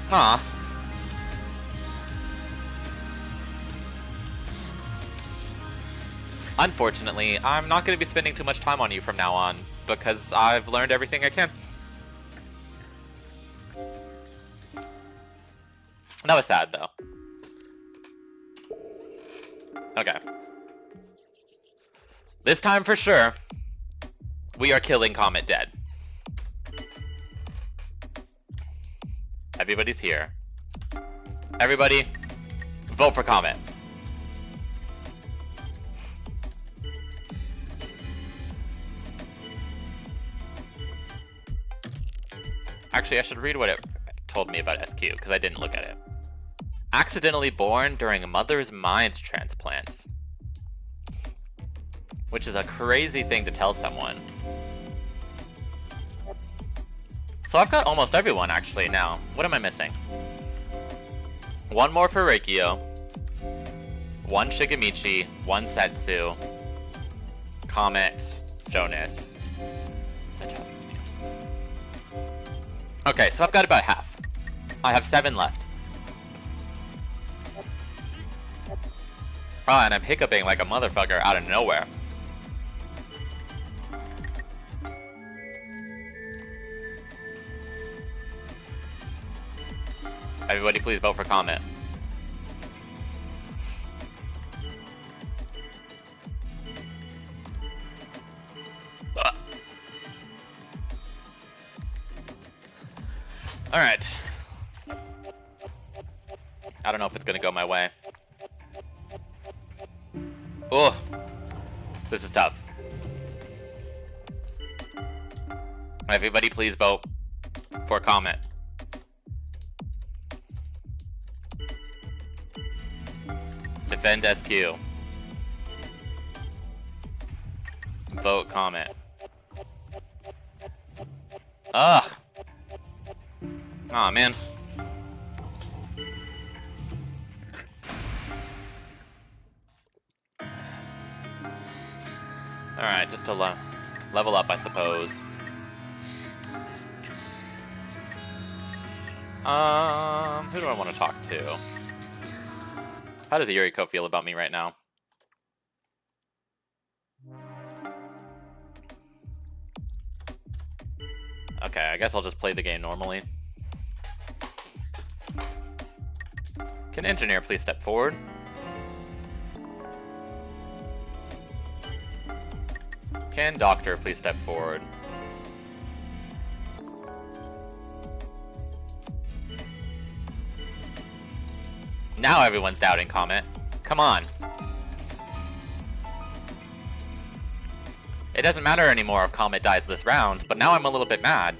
Huh. Unfortunately, I'm not going to be spending too much time on you from now on, because I've learned everything I can. That was sad, though. Okay. This time for sure, we are killing Comet dead. Everybody's here. Everybody, vote for Comet. Actually, I should read what it told me about SQ, because I didn't look at it. Accidentally born during a mother's mind transplant. Which is a crazy thing to tell someone. So I've got almost everyone, actually, now. What am I missing? One more for Reikio. One Shigemichi. One Setsu. Comet. Jonas. Okay, so I've got about half. I have 7 left. Oh, and I'm hiccuping like a motherfucker out of nowhere. Everybody please vote for Comet. Alright. I don't know if it's gonna go my way. Oh, this is tough. Everybody please vote for Comet. Defend SQ. Vote Comet. Ugh. Aw, man. Alright, just to level up, I suppose. Who do I want to talk to? How does Yuriko feel about me right now? Okay, I guess I'll just play the game normally. Can Engineer please step forward? Can Doctor please step forward? Now everyone's doubting Comet. Come on. It doesn't matter anymore if Comet dies this round, but now I'm a little bit mad.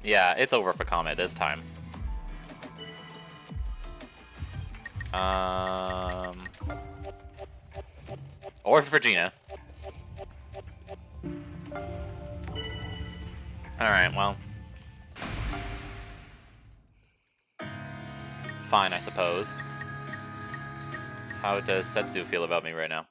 Yeah, it's over for Comet this time. Or for Gina. Alright, well. Fine, I suppose. How does Setsu feel about me right now?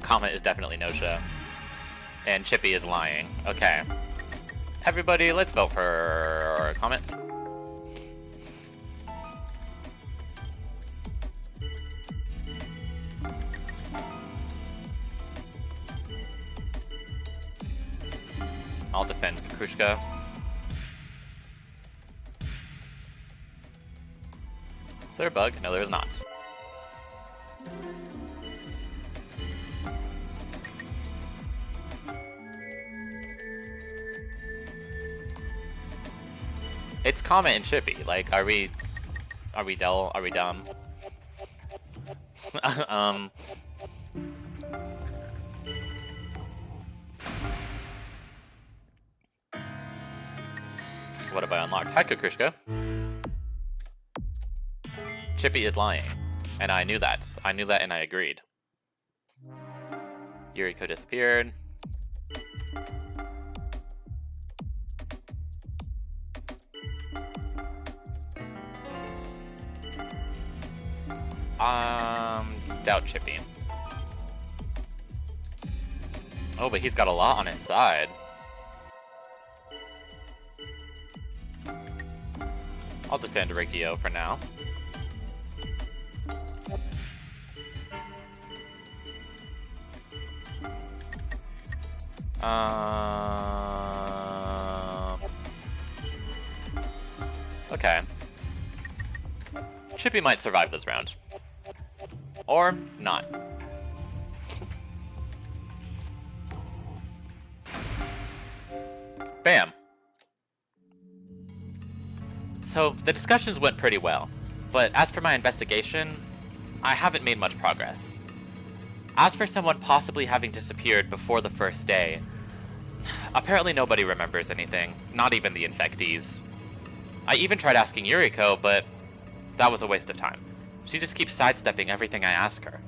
Comet is definitely no-show. And Chippy is lying. Okay. Everybody, let's vote for Comet. I'll defend Kukushka. Is there a bug? No, there is not. It's Comet and Chippy. Like, are we dull? Are we dumb? What have I unlocked? Hi, Kukrishka. Chippy is lying. And I knew that. I knew that and I agreed. Yuriko disappeared. Doubt Chippy. Oh, but he's got a lot on his side. I'll defend Rikio for now. Okay. Chippy might survive this round. Or not. Bam. So, the discussions went pretty well, but as for my investigation, I haven't made much progress. As for someone possibly having disappeared before the first day, apparently nobody remembers anything, not even the infectees. I even tried asking Yuriko, but that was a waste of time. She just keeps sidestepping everything I ask her.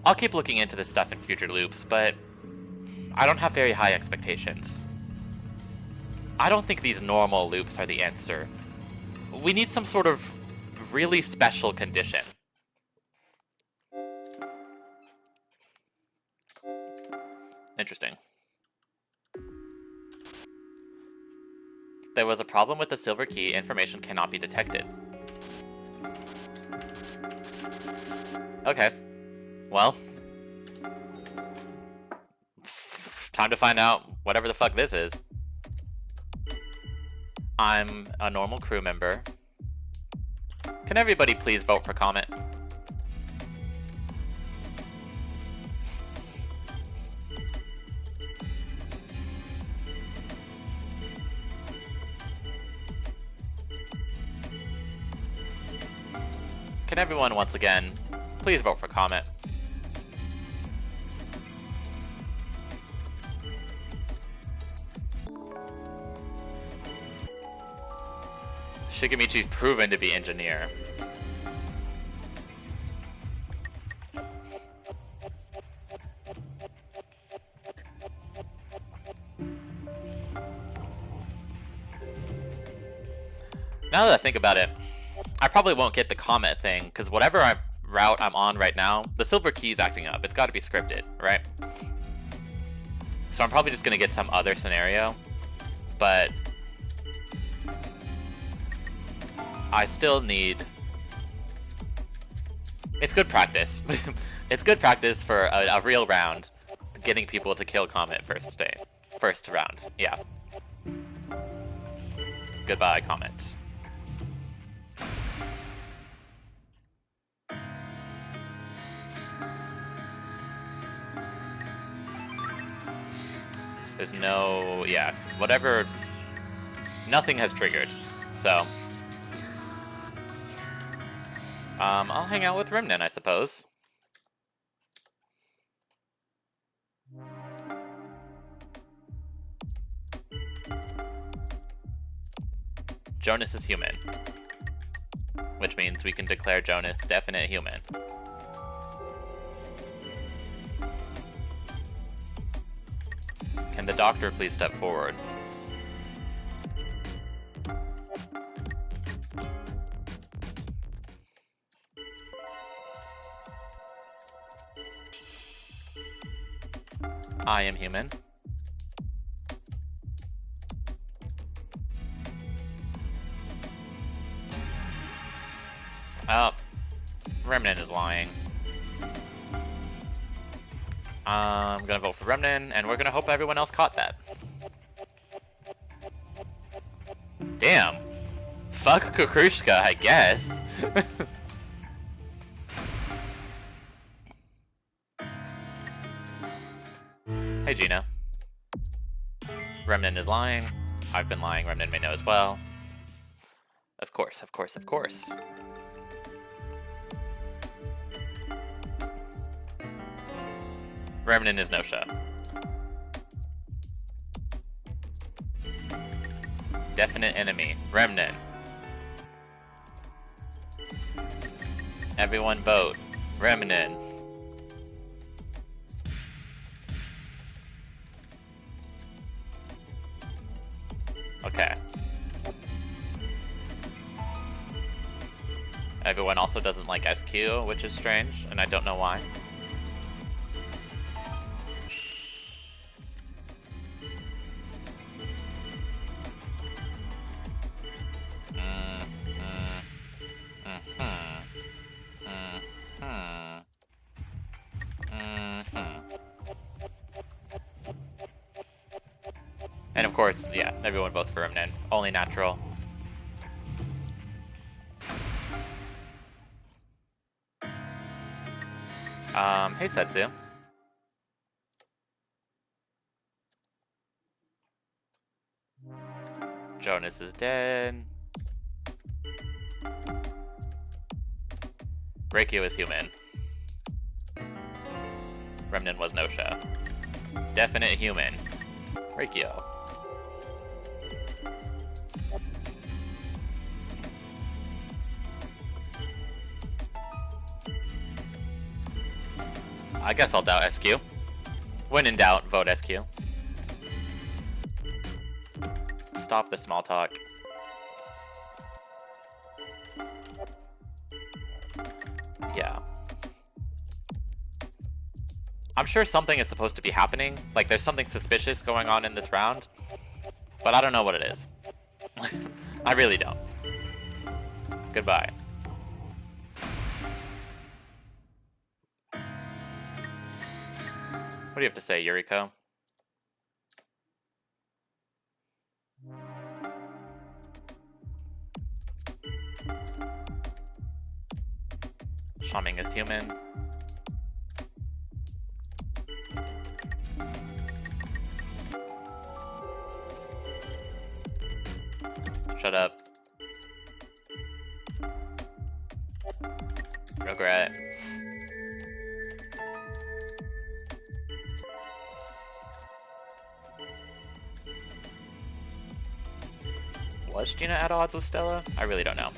I'll keep looking into this stuff in future loops, but I don't have very high expectations. I don't think these normal loops are the answer. We need some sort of really special condition. Interesting. There was a problem with the silver key. Information cannot be detected. Okay. Well. Time to find out whatever the fuck this is. I'm a normal crew member. Can everybody please vote for Comet? Can everyone, once again, please vote for Comet? Shigemichi's proven to be engineer. Now that I think about it, I probably won't get the Comet thing, because whatever route I'm on right now, the silver key's acting up. It's got to be scripted, right? So I'm probably just going to get some other scenario, but I still need... It's good practice. It's good practice for a real round, getting people to kill Comet first round. Yeah. Goodbye, Comet. There's no... yeah, whatever... Nothing has triggered, so... I'll hang out with Remnant, I suppose. Jonas is human. Which means we can declare Jonas definite human. Can the doctor please step forward? I am human. Oh, Remnant is lying. I'm gonna vote for Remnant, and we're gonna hope everyone else caught that. Damn. Fuck Kukrushka, I guess. Hey, Gina. Remnant is lying. I've been lying. Remnant may know as well. Of course, of course, of course. Remnant is Gnosia. Definite enemy. Remnant. Everyone vote. Remnant. Okay. Everyone also doesn't like SQ, which is strange, and I don't know why. And of course, yeah, everyone votes for Remnant. Only natural. Hey Setsu. Jonas is dead. Reikio is human. Remnant was Gnosia. Definite human. Reikio. I guess I'll doubt SQ. When in doubt, vote SQ. Stop the small talk. Yeah. I'm sure something is supposed to be happening. Like, there's something suspicious going on in this round. But I don't know what it is. I really don't. Goodbye. What do you have to say, Yuriko? Shaming is human. Shut up. Regret. Was Gina at odds with Stella? I really don't know.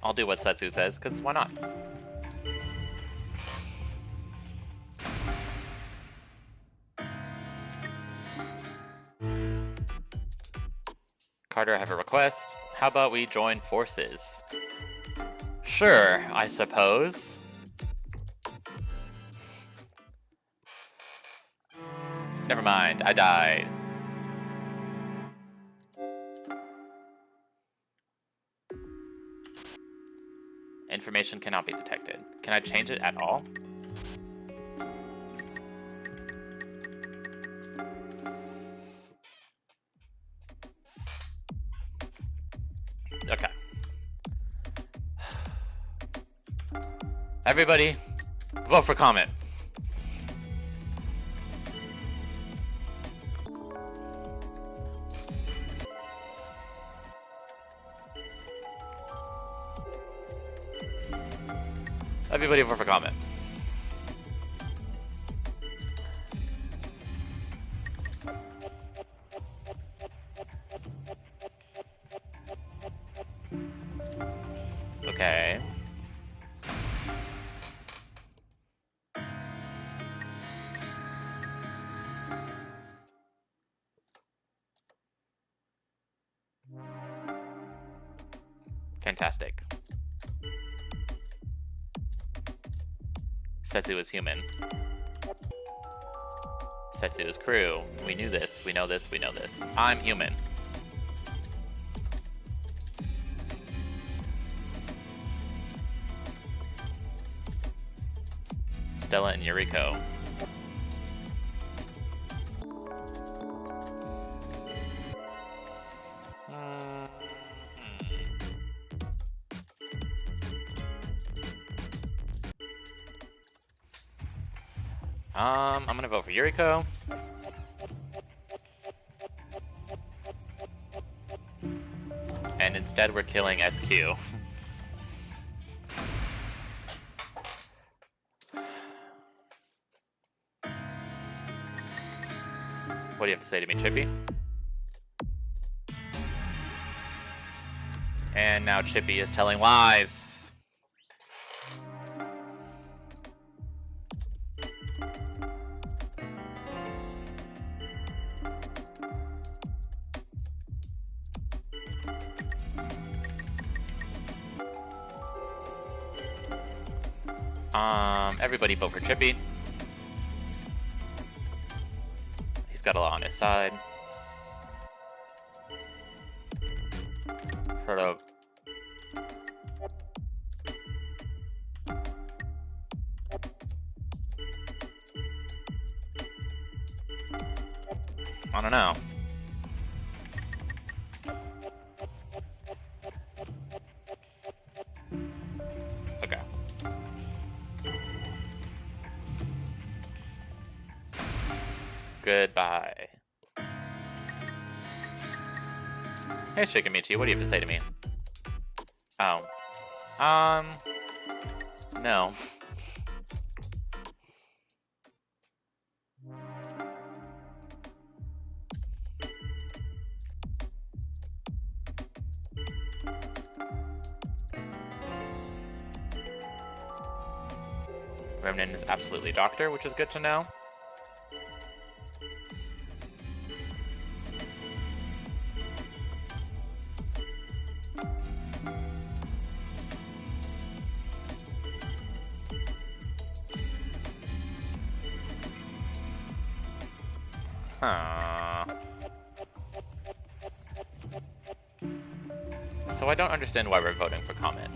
I'll do what Setsu says, because why not? Carter, I have a request. How about we join forces? Sure, I suppose. Never mind, I died. Information cannot be detected. Can I change it at all? Okay. Everybody, vote for comment. Everybody vote for comment. Okay. Fantastic. Setsu is human. Setsu is crew. We knew this. We know this. We know this. I'm human. Stella and Yuriko. I'm gonna vote for Yuriko. and instead we're killing SQ. What do you have to say to me, Chippy? And now Chippy is telling lies. Everybody vote for Chippy. He's got a lot on his side. Frodo. I don't know. Okay. Goodbye. Hey, Shikamichi, what do you have to say to me? Oh. No. Remnant is absolutely Doctor, which is good to know. So I don't understand why we're voting for Comet.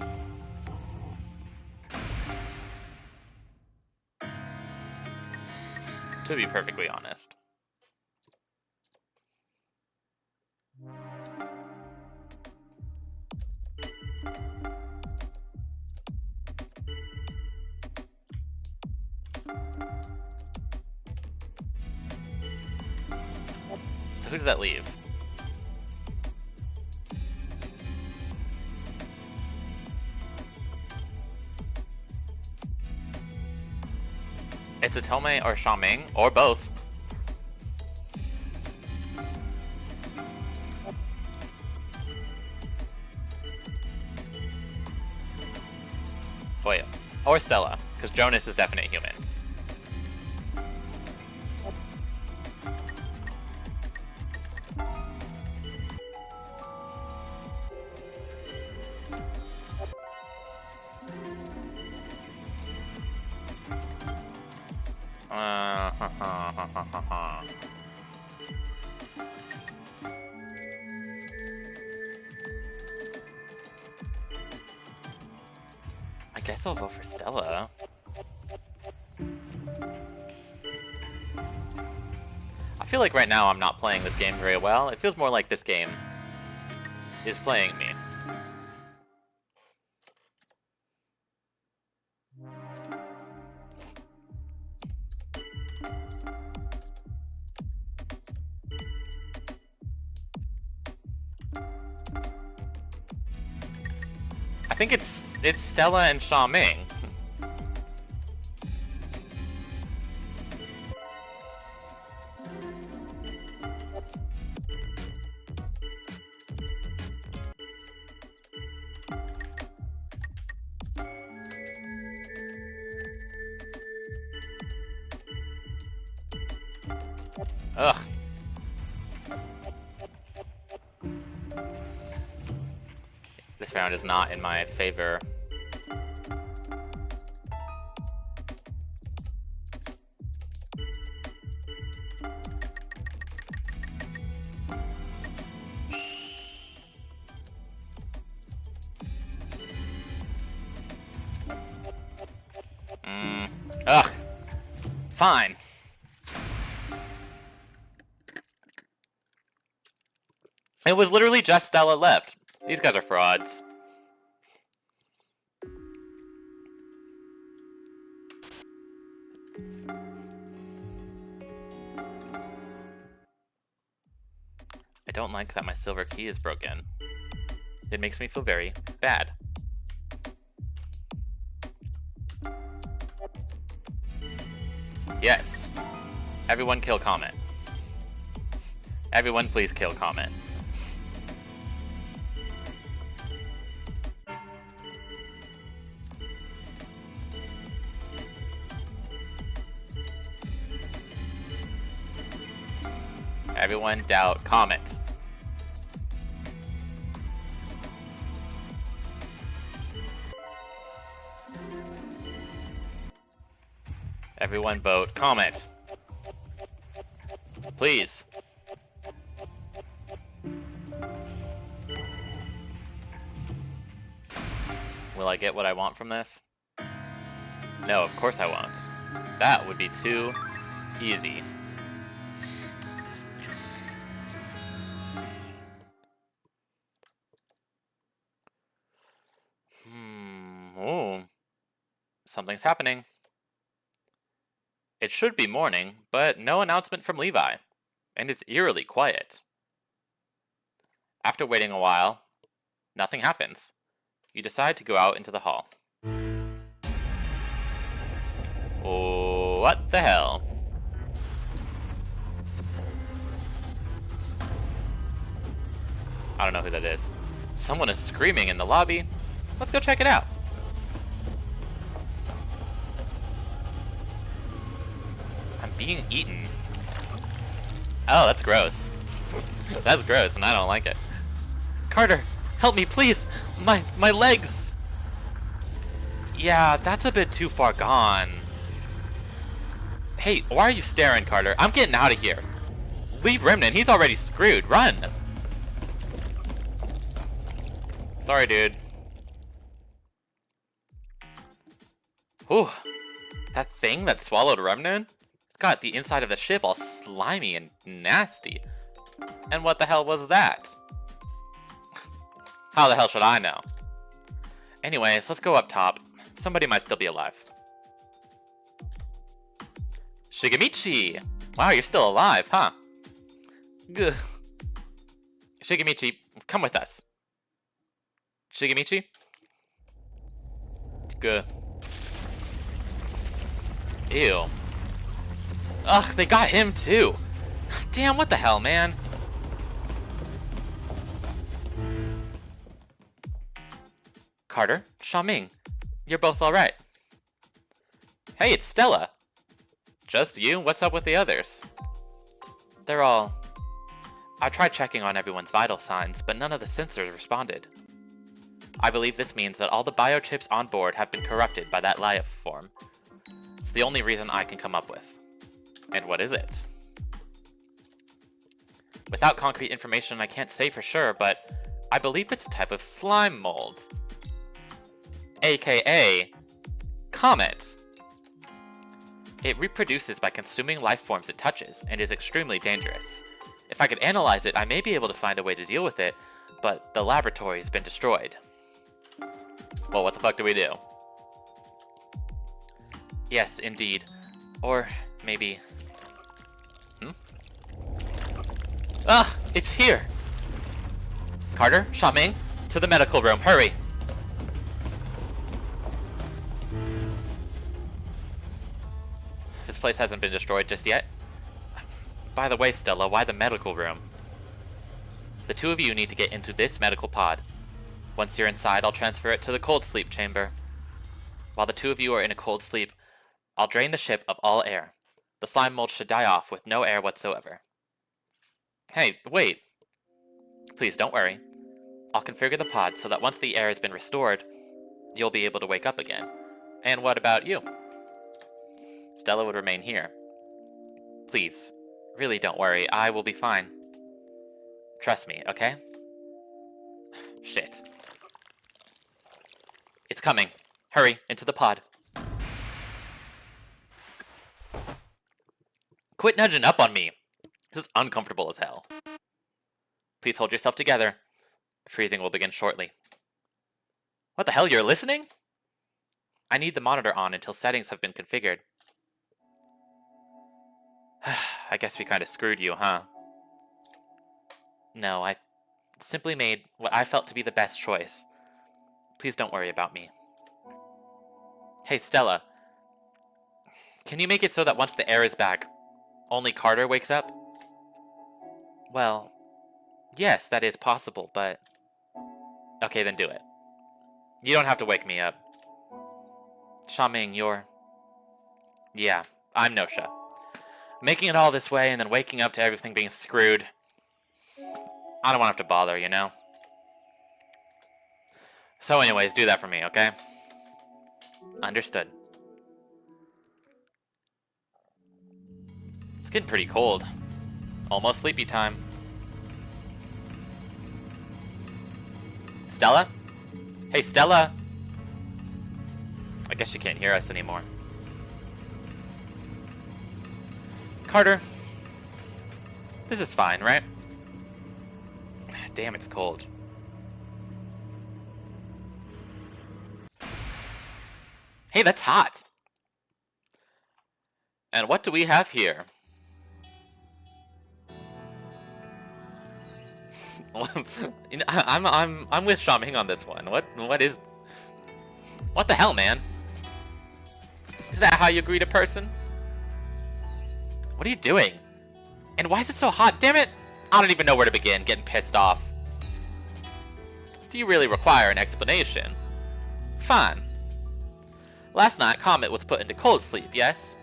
To be perfectly honest. So who does that leave? It's Atome or Xiaoming, or both. Wait, or Stella, because Jonas is definite human. I guess I'll vote for Stella. I feel like right now I'm not playing this game very well. It feels more like this game is playing me. I think it's Stella and Xiaoming. Ugh. This round is not in my favor. Ugh. Fine. It was literally just Stella left. These guys are frauds. I don't like that my silver key is broken. It makes me feel very bad. Yes. Everyone kill Comet. Everyone please kill Comet. Everyone doubt Comet. Everyone vote Comet. Please. Will I get what I want from this? No, of course I won't. That would be too easy. Ooh. Something's happening. It should be morning, but no announcement from Levi. And it's eerily quiet. After waiting a while, nothing happens. You decide to go out into the hall. What the hell? I don't know who that is. Someone is screaming in the lobby. Let's go check it out. I'm being eaten. Oh, that's gross. That's gross, and I don't like it. Carter, help me, please! My legs! Yeah, that's a bit too far gone. Hey, why are you staring, Carter? I'm getting out of here. Leave Remnant, he's already screwed. Run! Sorry, dude. Whew. That thing that swallowed Remnant? It's got the inside of the ship all slimy and nasty. And what the hell was that? How the hell should I know? Anyways, let's go up top. Somebody might still be alive. Shigemichi! Wow, you're still alive, huh? Gah. Shigemichi, come with us. Shigemichi? Good. Ew. Ugh, they got him too. Damn, what the hell, man? Carter, Xiaoming, you're both alright. Hey, it's Stella. Just you? What's up with the others? They're all... I tried checking on everyone's vital signs, but none of the sensors responded. I believe this means that all the biochips on board have been corrupted by that life form. It's the only reason I can come up with. And what is it? Without concrete information, I can't say for sure, but I believe it's a type of slime mold. AKA Comet. It reproduces by consuming life forms it touches, and is extremely dangerous. If I could analyze it, I may be able to find a way to deal with it, but the laboratory has been destroyed. Well, what the fuck do we do? Yes, indeed. Or maybe... Ah! It's here! Carter, Xiaoming, to the medical room, hurry! This place hasn't been destroyed just yet. By the way, Stella, why the medical room? The two of you need to get into this medical pod. Once you're inside, I'll transfer it to the cold sleep chamber. While the two of you are in a cold sleep, I'll drain the ship of all air. The slime mold should die off with no air whatsoever. Hey, wait. Please, don't worry. I'll configure the pod so that once the air has been restored, you'll be able to wake up again. And what about you? Stella would remain here. Please, really don't worry, I will be fine. Trust me, okay? Shit. It's coming. Hurry, into the pod. Quit nudging up on me. This is uncomfortable as hell. Please hold yourself together. Freezing will begin shortly. What the hell, you're listening? I need the monitor on until settings have been configured. I guess we kind of screwed you, huh? No, I Simply made what I felt to be the best choice. Please don't worry about me. Hey, Stella. Can you make it so that once the air is back, only Carter wakes up? Well, yes, that is possible, but... Okay, then do it. You don't have to wake me up. Xiaming, you're... Yeah, I'm Gnosia. Making it all this way and then waking up to everything being screwed. I don't want to have to bother, you know? So anyways, do that for me, okay? Understood. It's getting pretty cold. Almost sleepy time. Stella? Hey, Stella! I guess she can't hear us anymore. Carter. This is fine, right? Damn, it's cold. Hey, that's hot! And what do we have here? You know, I'm with Xiaming on this one. What the hell, man? Is that how you greet a person? What are you doing? And why is it so hot? Damn it! I don't even know where to begin, getting pissed off. Do you really require an explanation? Fine. Last night, Comet was put into cold sleep, yes?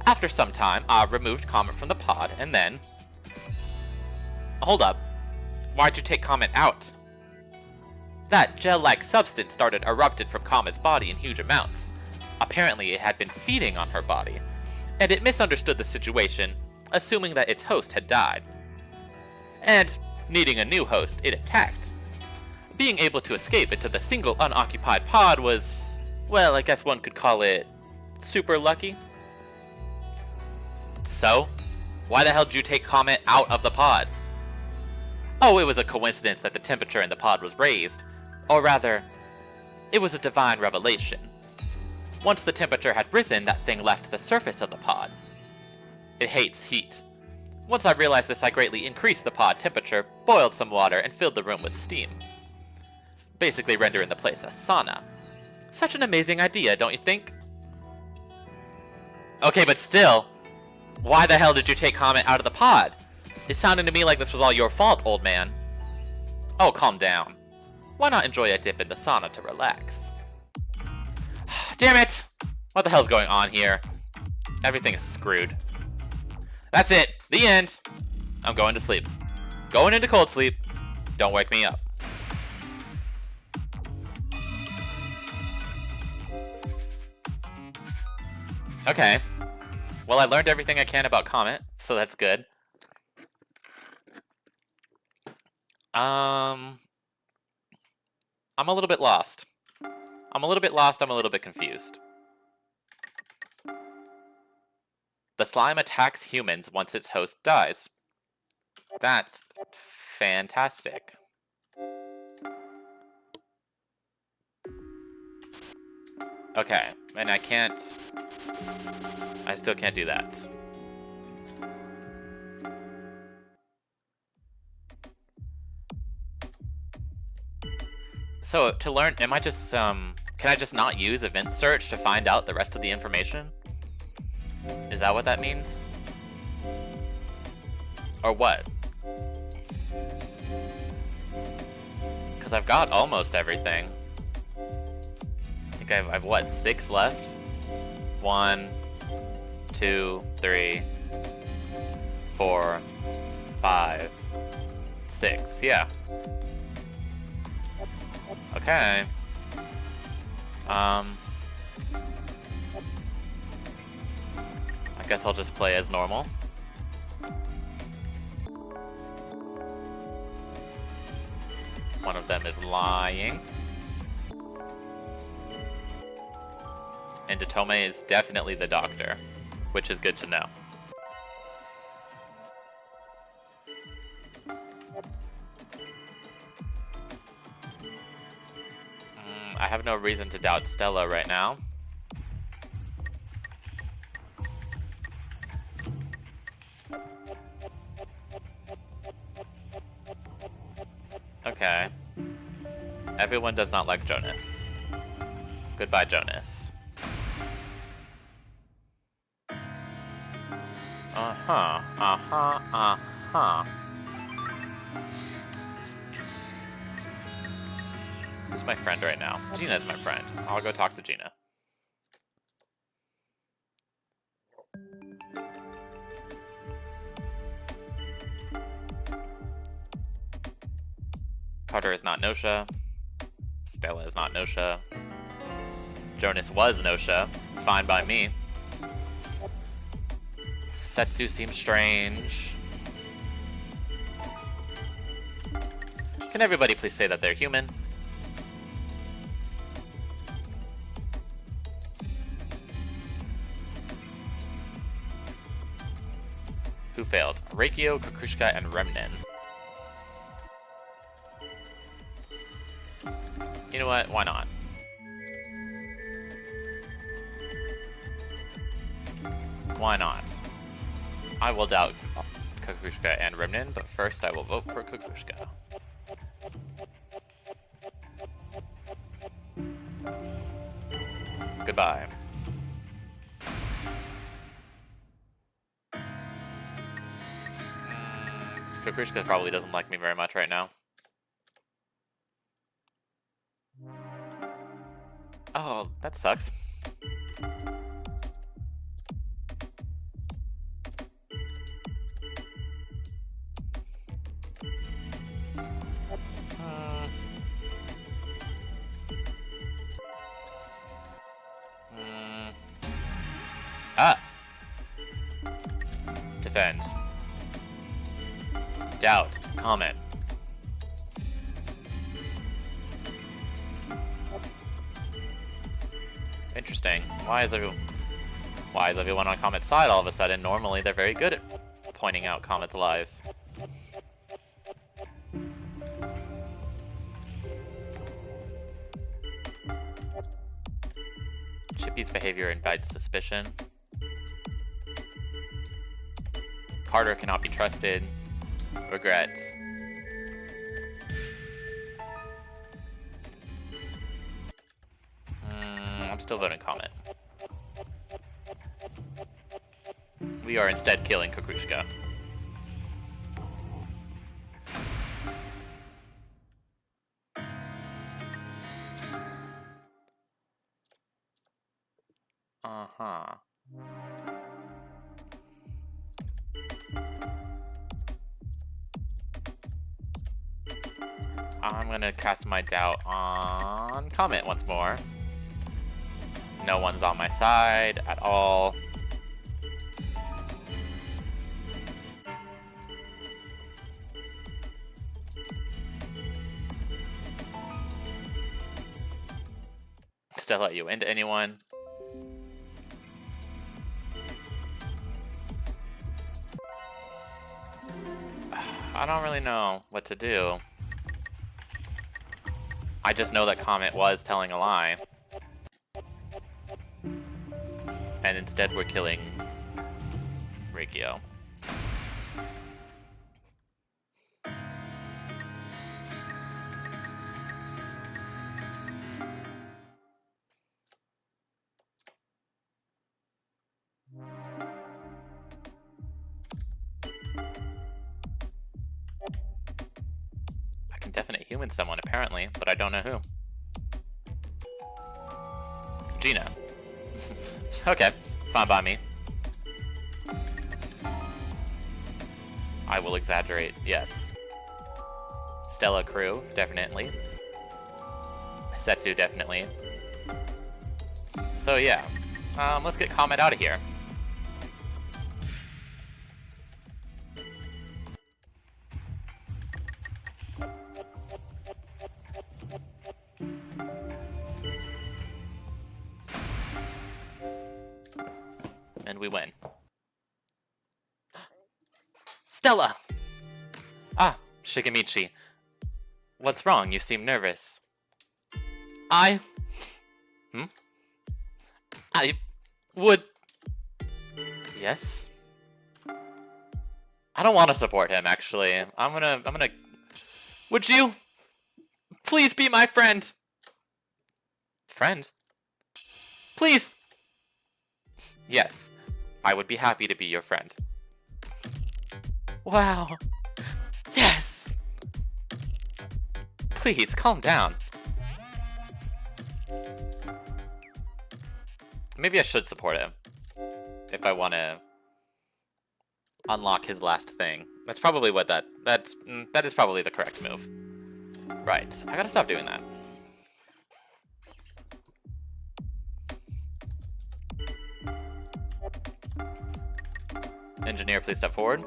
After some time, I removed Comet from the pod, and then... Hold up. Why'd you take Comet out? That gel-like substance started erupted from Comet's body in huge amounts. Apparently, it had been feeding on her body, and it misunderstood the situation, assuming that its host had died. And, needing a new host, it attacked. Being able to escape into the single unoccupied pod was, well, I guess one could call it super lucky. So, why the hell did you take Comet out of the pod? Oh, it was a coincidence that the temperature in the pod was raised. Or rather, it was a divine revelation. Once the temperature had risen, that thing left the surface of the pod. It hates heat. Once I realized this, I greatly increased the pod temperature, boiled some water, and filled the room with steam. Basically rendering the place a sauna. Such an amazing idea, don't you think? Okay, but still, why the hell did you take Comet out of the pod? It sounded to me like this was all your fault, old man. Oh, calm down. Why not enjoy a dip in the sauna to relax? Damn it! What the hell's going on here? Everything is screwed. That's it! The end! I'm going to sleep. Going into cold sleep. Don't wake me up. Okay. Well, I learned everything I can about Comet, so that's good. I'm a little bit lost. I'm a little bit confused. The slime attacks humans once its host dies. That's fantastic. Okay, and I still can't do that. So, to learn, can I just not use event search to find out the rest of the information? Is that what that means? Or what? Because I've got almost everything. I think I've what, 6 left? 1, 2, 3, 4, 5, 6, yeah. Okay. I guess I'll just play as normal. One of them is lying. And Datome is definitely the doctor, which is good to know. I have no reason to doubt Stella right now. Okay. Everyone does not like Jonas. Goodbye, Jonas. Uh-huh. Uh-huh. Uh-huh. Who's my friend right now? Gina's my friend. I'll go talk to Gina. Carter is not Gnosia. Stella is not Gnosia. Jonas was Gnosia. Fine by me. Setsu seems strange. Can everybody please say that they're human? Who failed? Reikio, Kukushka, and Remnin. You know what? Why not? Why not? I will doubt Kukushka and Remnin, but first I will vote for Kukushka. Goodbye. Kukushka probably doesn't like me very much right now. Oh, that sucks. Ah! Defend. Doubt. Comment. Interesting. Why is everyone on Comet's side all of a sudden? Normally they're very good at pointing out Comet's lies. Chippy's behavior invites suspicion. Carter cannot be trusted. Regret. I'm still voting Comet. We are instead killing Kukushka. Uh-huh. I'm gonna cast my doubt on Comet once more. No one's on my side at all. Still let you into anyone? I don't really know what to do. I just know that Comet was telling a lie. And instead we're killing Reikio. I can definite human someone apparently, but I don't know who. Gina. Okay, fine by me. I will exaggerate, yes. Stella crew, definitely. Setsu, definitely. So yeah, let's get Comet out of here. And we win. Stella! Ah, Shigemichi. What's wrong? You seem nervous. I would... Yes? I don't want to support him, actually. I'm gonna... Would you Please be my friend! Friend? Please! Yes, I would be happy to be your friend. Wow. Yes! Please, calm down. Maybe I should support him. If I want to unlock his last thing. That's probably what that is probably the correct move. Right, I gotta stop doing that. Engineer, please step forward.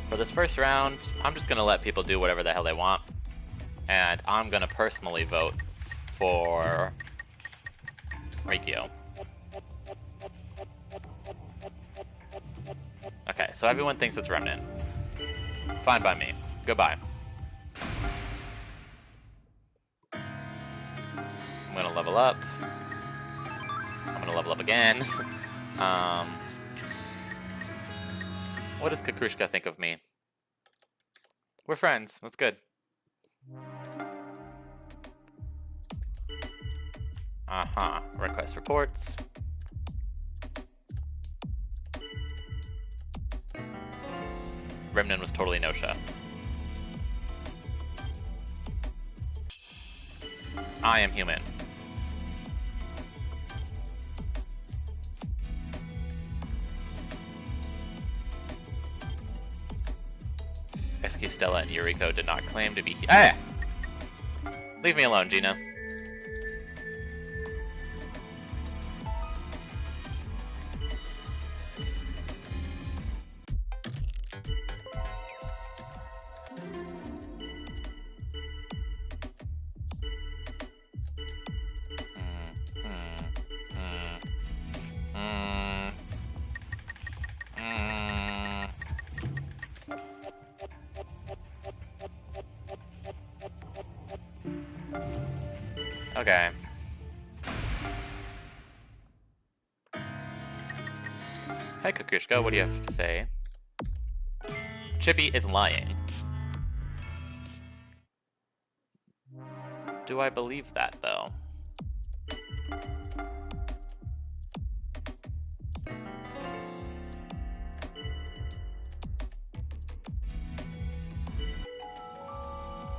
For this first round, I'm just gonna let people do whatever the hell they want. And I'm gonna personally vote for Rikio. Okay, so everyone thinks it's Remnant. Fine by me. Goodbye. I'm gonna level up. I'm gonna level up again. What does Kakrushka think of me? We're friends. That's good. Request reports. Remnant was totally Gnosia. I am human. SQ Stella and Yuriko did not claim to be Leave me alone, Gina. Okay. Hi, Kukushka, what do you have to say? Chippy is lying. Do I believe that, though?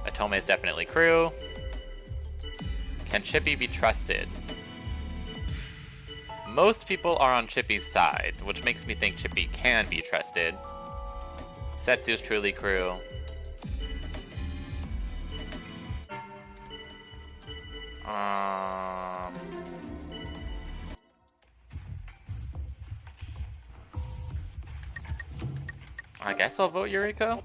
Atome is definitely crew. Can Chippy be trusted? Most people are on Chippy's side, which makes me think Chippy can be trusted. Setsu's truly crew. I guess I'll vote Yuriko.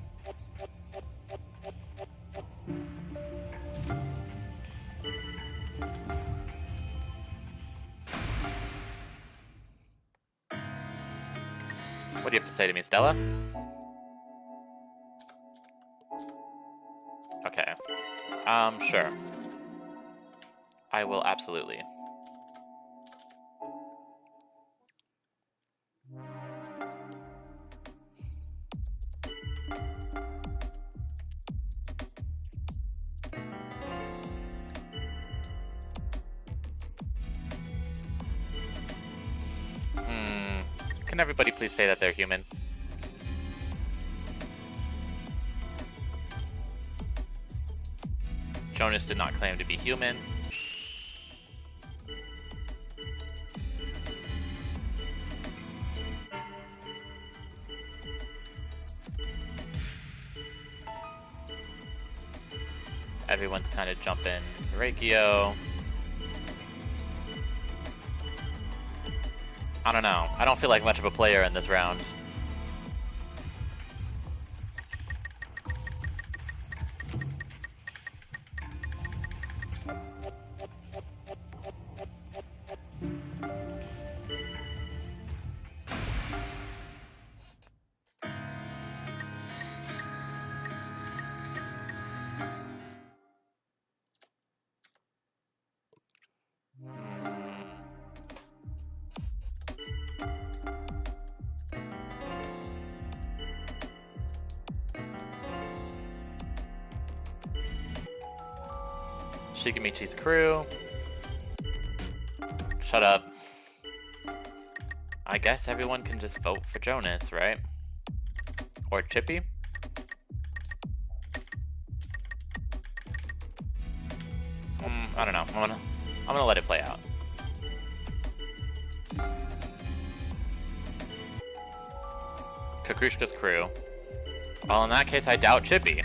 What do you have to say to me, Stella? Okay. Sure. I will absolutely. Can everybody please say that they're human? Jonas did not claim to be human. Everyone's kind of jumping Reikio. I don't know. I don't feel like much of a player in this round. Shikamichi's crew. Shut up. I guess everyone can just vote for Jonas, right? Or Chippy? I don't know. I'm gonna let it play out. Kakrushka's crew. Well, in that case, I doubt Chippy.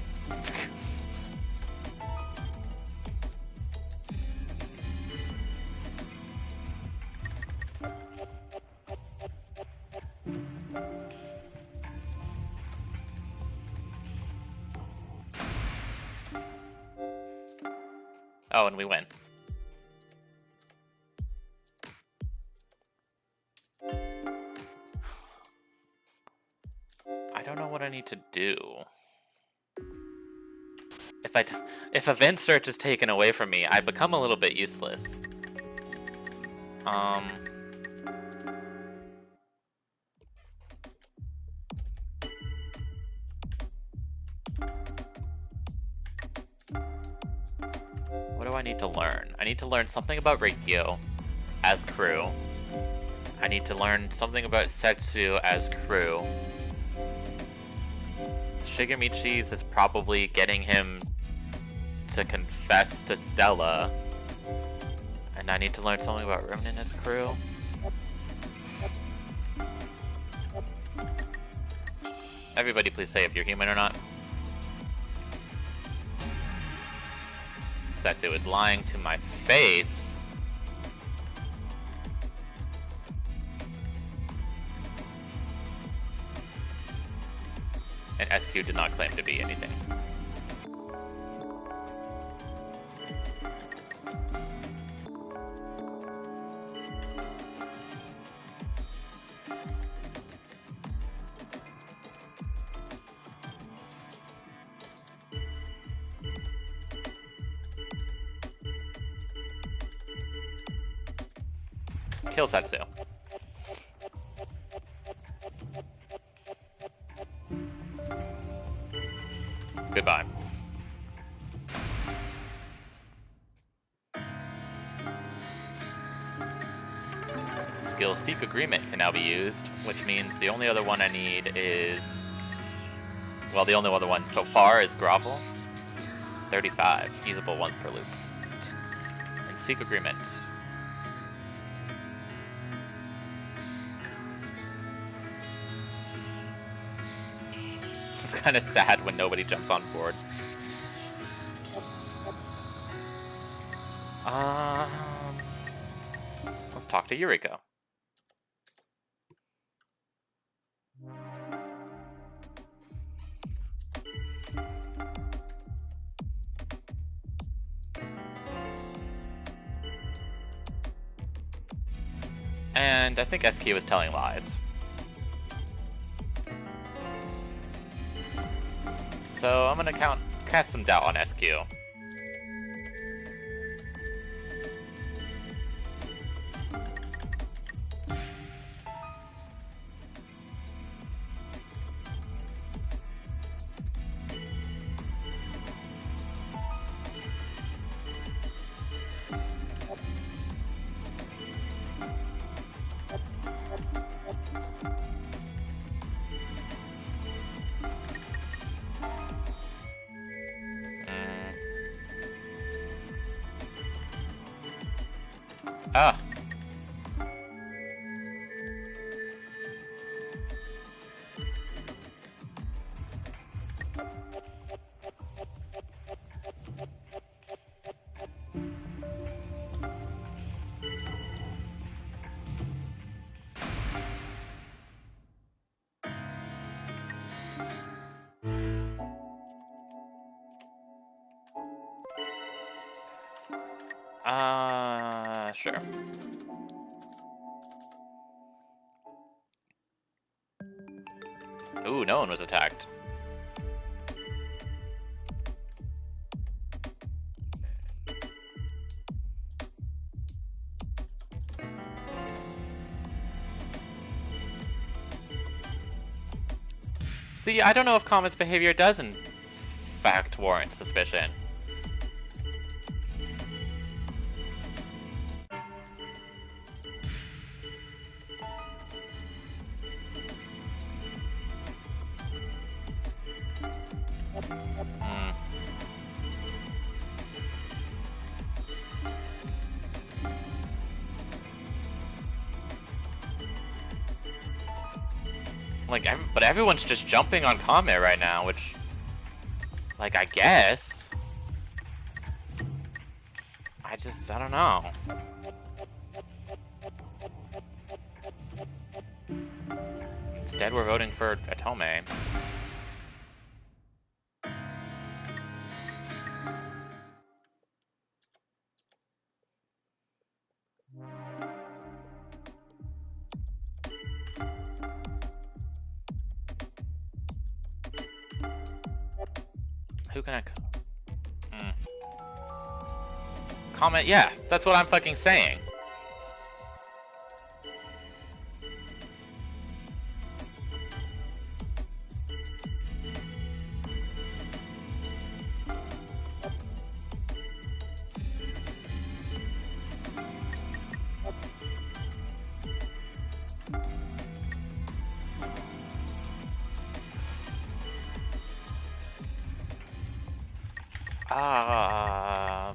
Oh, and we win. I don't know what I need to do. If event search is taken away from me, I become a little bit useless. What do I need to learn? I need to learn something about Reikyo as crew. I need to learn something about Setsu as crew. Shigamichi's is probably getting him to confess to Stella. And I need to learn something about Ronin as crew. Everybody please say if you're human or not. Setsu is lying to my face. And SQ did not claim to be anything. Kill Setsu. Goodbye. Skill Steak Agreement can now be used, which means the only other one I need is... Well, the only other one so far is Grovel. 35, usable once per loop. And Seek Agreement. It's kind of sad when nobody jumps on board. Let's talk to Yuriko. And I think SQ is telling lies. So I'm gonna cast some doubt on SQ. Ah. Sure. Ooh, no one was attacked. See, I don't know if Comet's behavior does in fact warrant suspicion. Like, but everyone's just jumping on Kame right now, which, like, I guess. I don't know. Instead, we're voting for Atome. Who can I... Comment, yeah, that's what I'm fucking saying.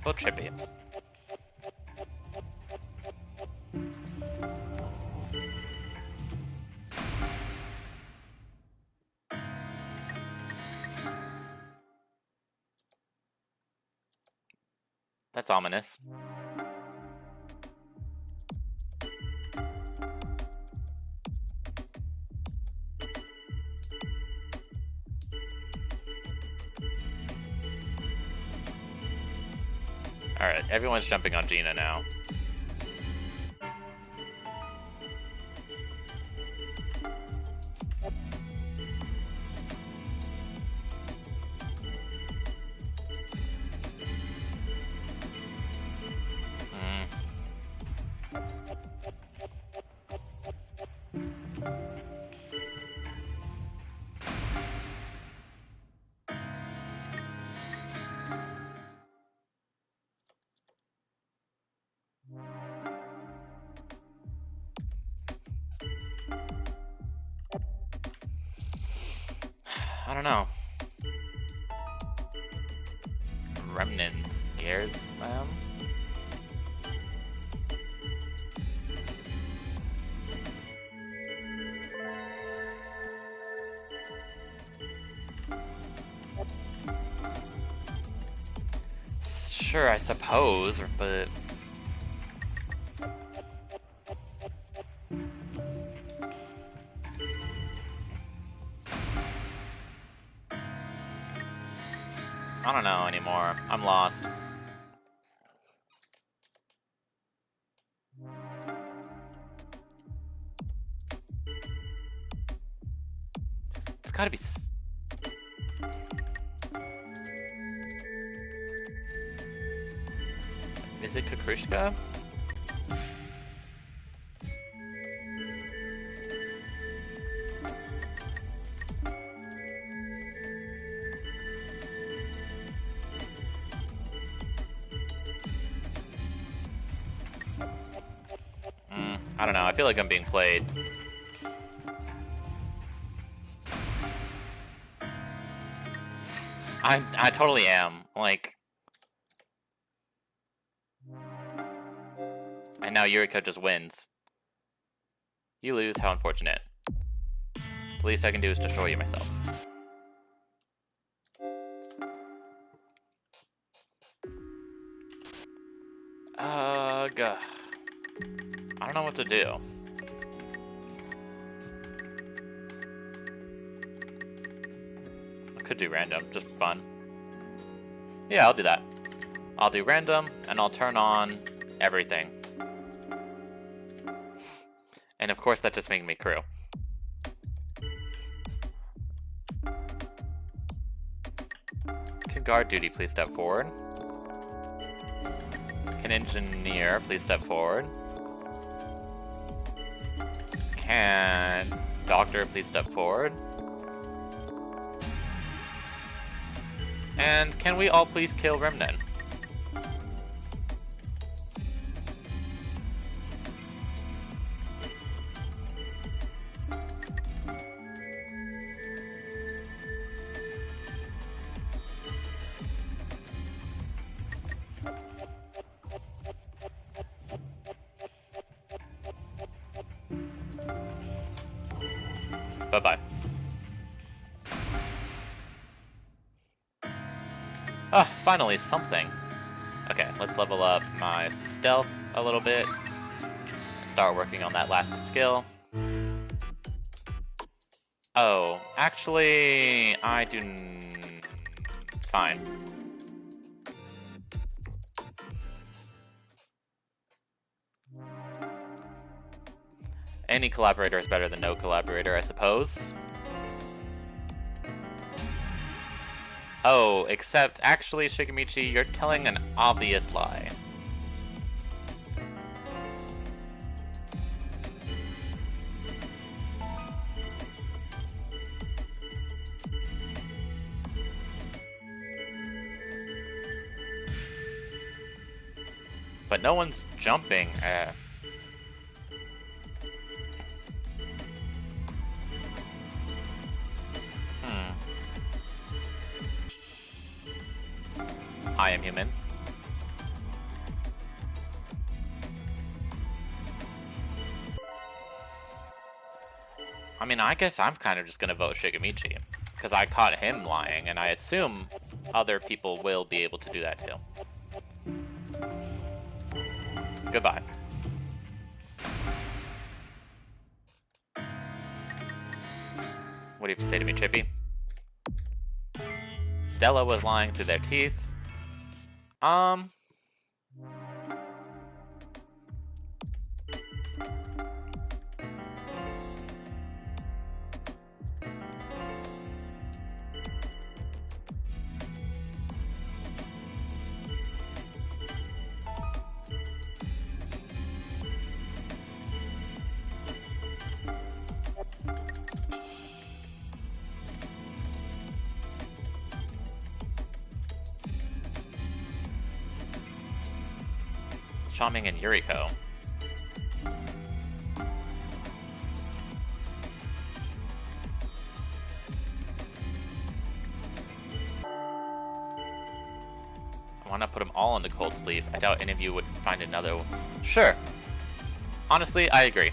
Vote Chippy. That's ominous. Alright, everyone's jumping on Gina now. I don't know. Remnant scares them? Sure, I suppose, but... I don't know anymore. I'm lost. It's gotta be... Is it Kakrushka? I don't know, I feel like I'm being played. I totally am. Like... And now Yurika just wins. You lose, how unfortunate. The least I can do is destroy you myself. Ugh. I don't know what to do. I could do random, just for fun. Yeah, I'll do that. I'll do random, and I'll turn on everything. And of course, that just made me crew. Can guard duty please step forward? Can engineer please step forward? Can doctor please step forward? And can we all please kill Remnant? bye-bye. Ah, finally something. Okay, let's level up my stealth a little bit. And start working on that last skill. Oh, actually, I do... Fine. Any collaborator is better than no collaborator, I suppose. Oh, except, actually, Shigemichi, you're telling an obvious lie. But no one's jumping. I am human. I mean, I guess I'm kind of just gonna vote Shigemichi, because I caught him lying, and I assume other people will be able to do that too. Goodbye. What do you have to say to me, Chippy? Stella was lying through their teeth. Charming and Yuriko. I want to put them all into cold sleep. I doubt any of you would find another one. Sure. Honestly, I agree.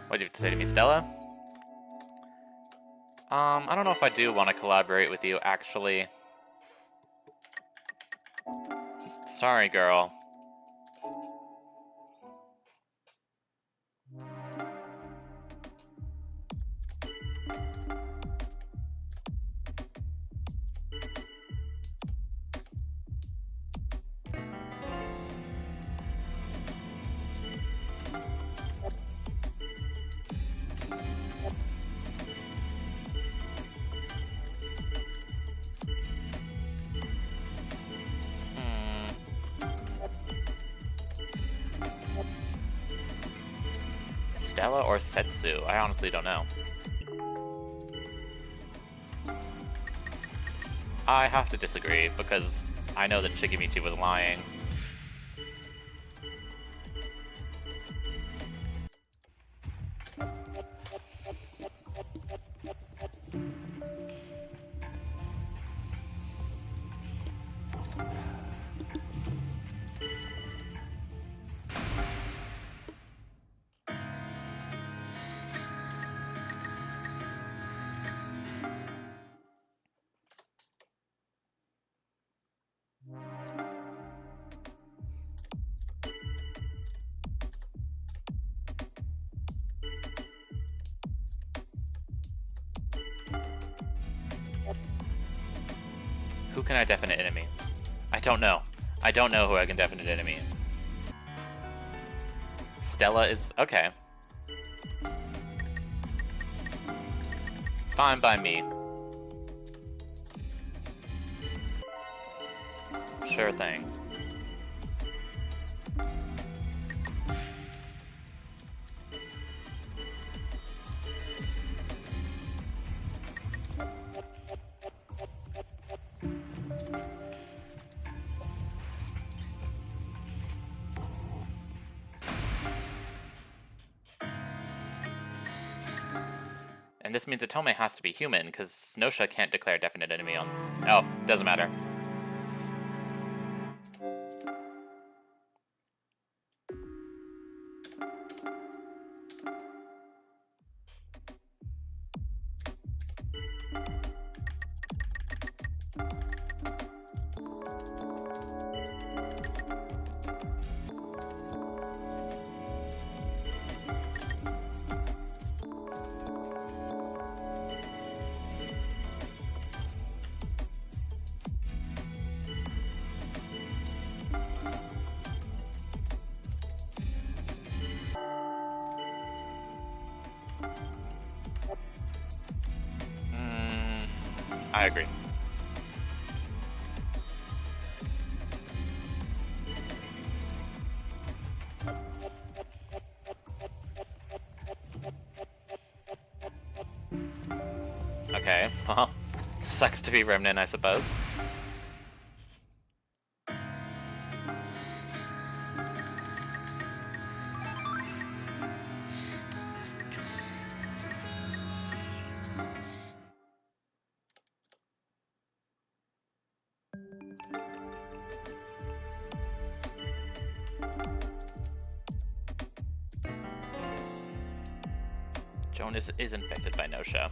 What do you have to say to me, Stella? I don't know if I do want to collaborate with you, actually. Sorry, girl. Stella or Setsu? I honestly don't know. I have to disagree, because I know that Shigemichi was lying. Who can I definite enemy? I don't know. I don't know who I can definite enemy. Stella is... okay. Fine by me. Sure thing. And this means Atome has to be human, because Gnosia can't declare definite enemy on... Oh, doesn't matter. I agree. Okay, well, sucks to be Remnant, I suppose. Jonas is infected by Gnosia.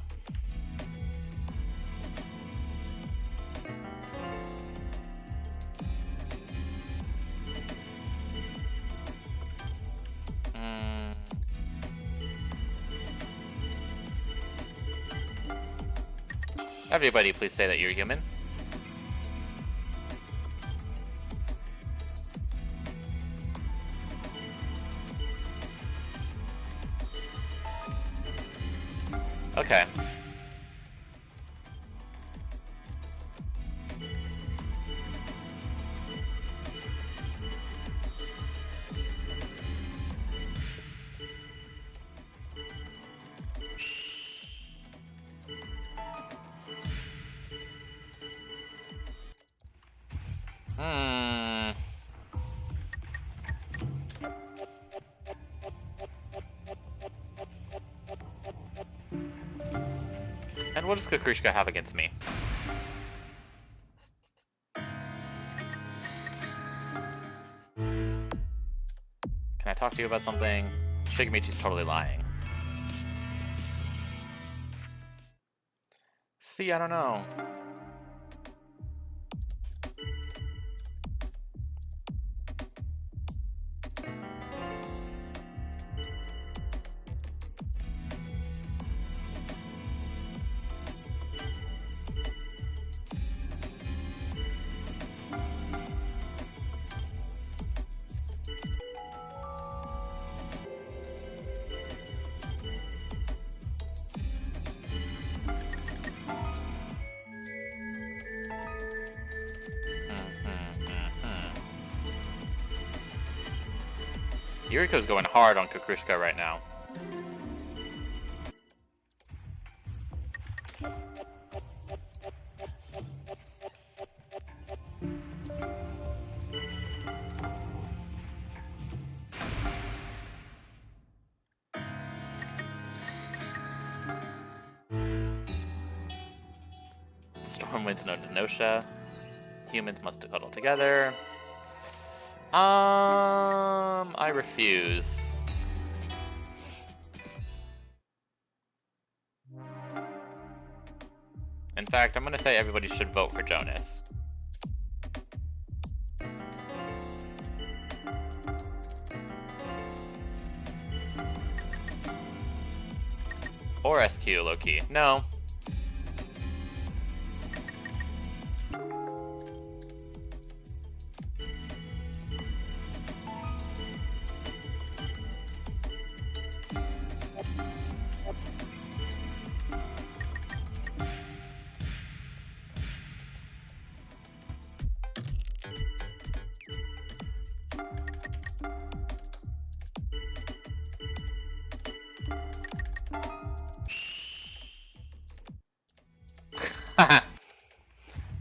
Everybody, please say that you're human. Okay. And what does Kukrushka have against me? Can I talk to you about something? Shigemichi's totally lying. See, I don't know. Yuriko's going hard on Kukrushka right now. Stormwind's known as Gnosia. Humans must huddle together. I refuse. In fact, I'm gonna say everybody should vote for Jonas. Or SQ, low-key. No.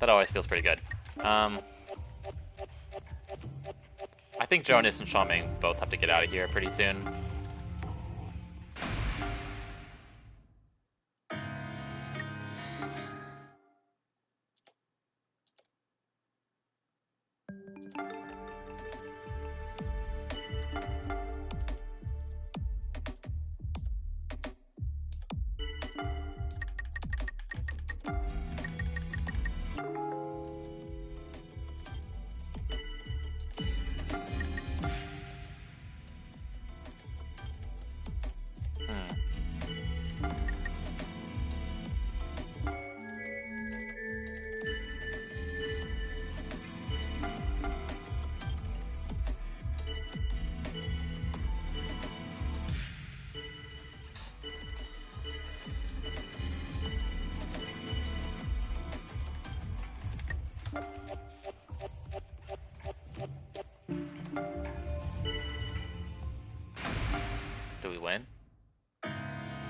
That always feels pretty good. I think Jonas and Xiaoming both have to get out of here pretty soon.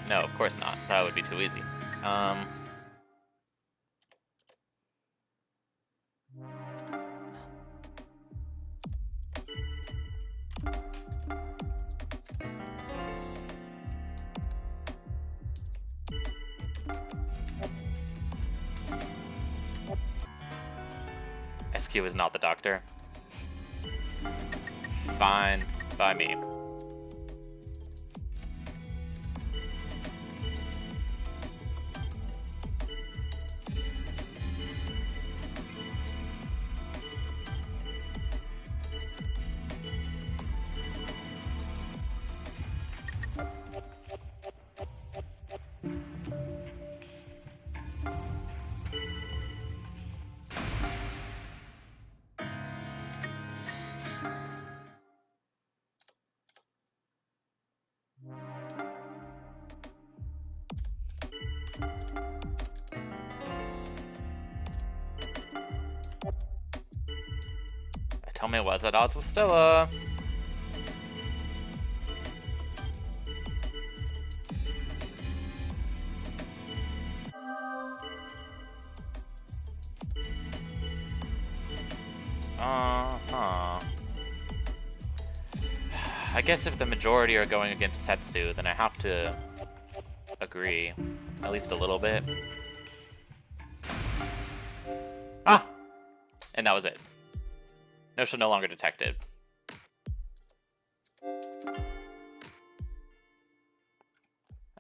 No, of course not. That would be too easy. SQ is not the doctor. Fine by me. Tell me it was at odds with Stella. I guess if the majority are going against Setsu, then I have to agree. At least a little bit. Ah! And that was it. Gnosia no longer detected.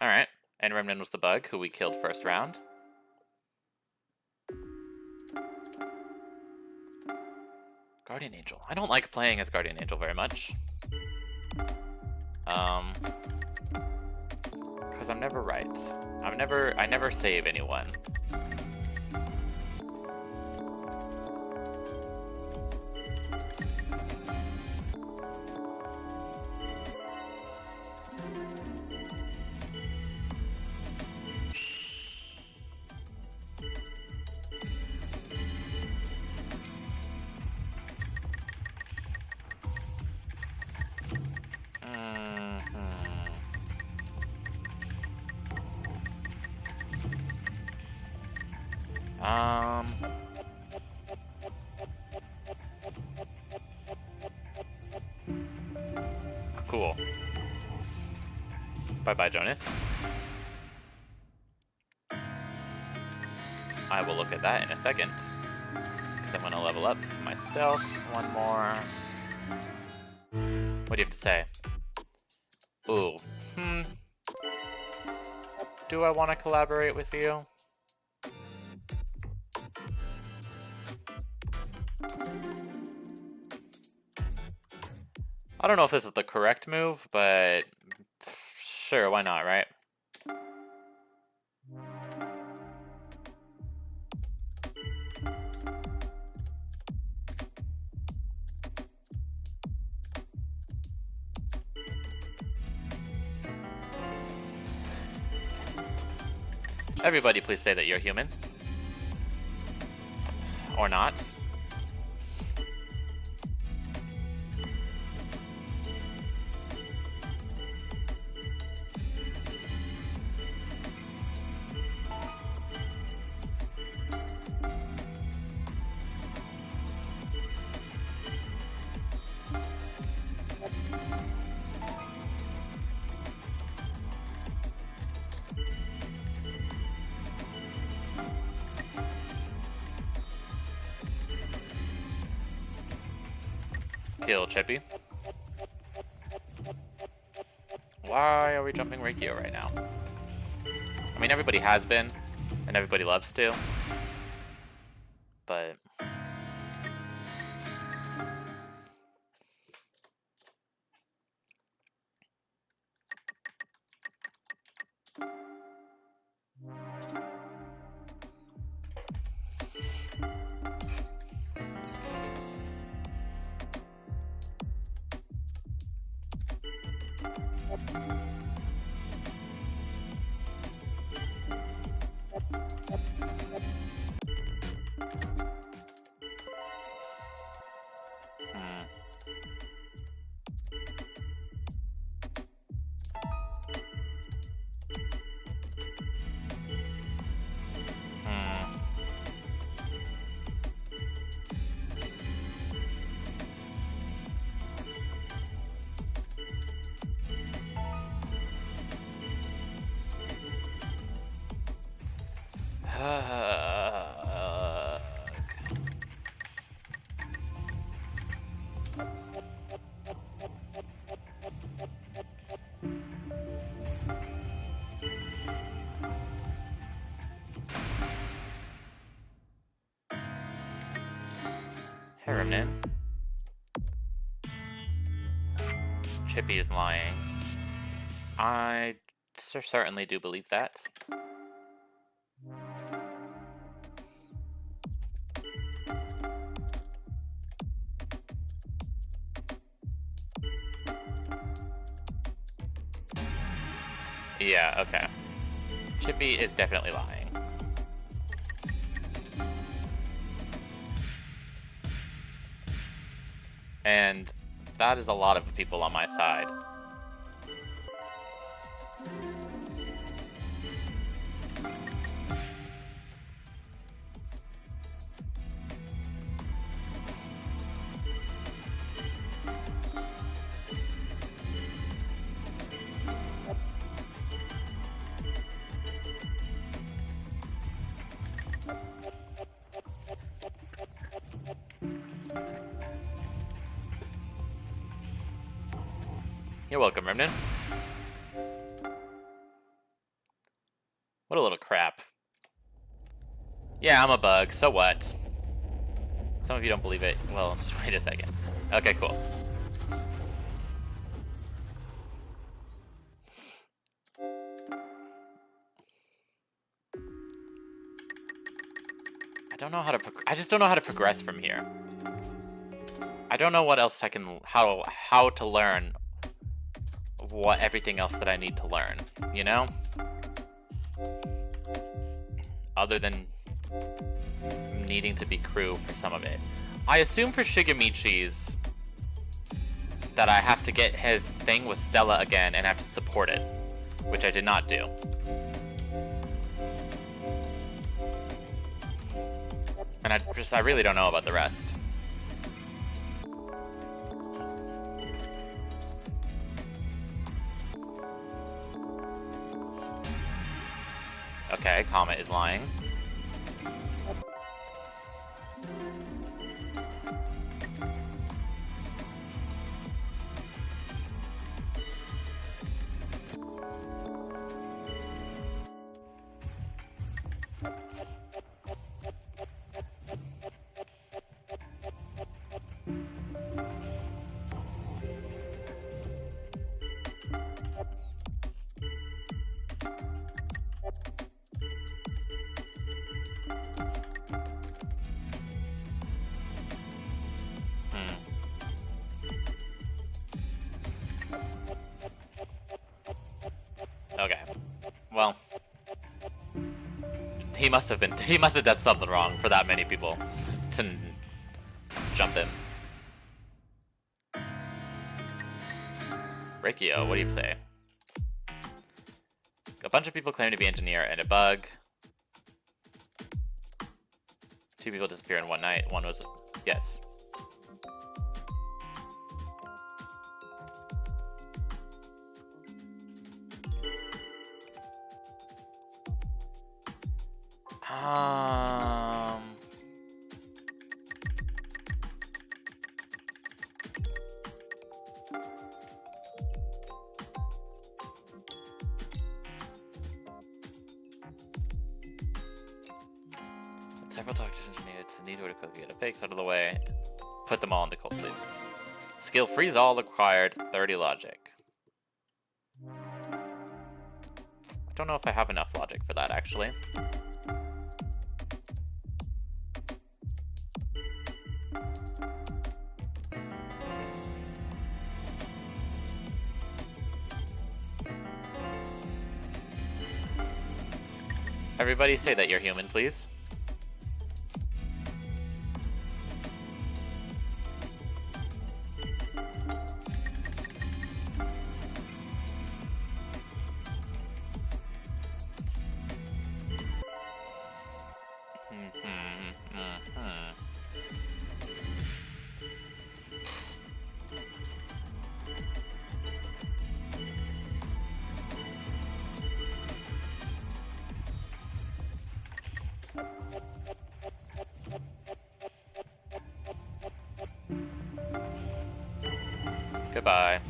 Alright. And Remnant was the bug, who we killed first round. Guardian Angel. I don't like playing as Guardian Angel very much. Because I'm never right. I never save anyone. Cool. Bye-bye, Jonas. I will look at that in a second. Because I'm going to level up my stealth. One more. What do you have to say? Ooh. Do I want to collaborate with you? I don't know if this is the correct move, but sure, why not, right? Everybody please say that you're human. Or not. Kill Chippy. Why are we jumping Reikio right now? I mean, everybody has been, and everybody loves to. But... Remnant. Chippy is lying. I certainly do believe that. Yeah, okay. Chippy is definitely lying. And that is a lot of people on my side. You're welcome, Remnant. What a little crap. Yeah, I'm a bug, so what? Some of you don't believe it. Well, just wait a second. Okay, cool. I don't know how to I just don't know how to progress from here. I don't know what else I can how to learn what everything else that I need to learn, you know? Other than needing to be crew for some of it. I assume for Shigamichi's that I have to get his thing with Stella again and have to support it, which I did not do. And I really don't know about the rest. Okay, Comet is lying. Okay. Well, he must have done something wrong for that many people to jump in. Rikio, what do you say? A bunch of people claim to be engineer and a bug. 2 people disappear in one night. One was... Yes. Several doctors engineered. It's the need to quickly get a fakes out of the way. Put them all into cold sleep. Skill freeze all required. 30 logic. I don't know if I have enough logic for that, actually. Everybody say that you're human, please. Goodbye.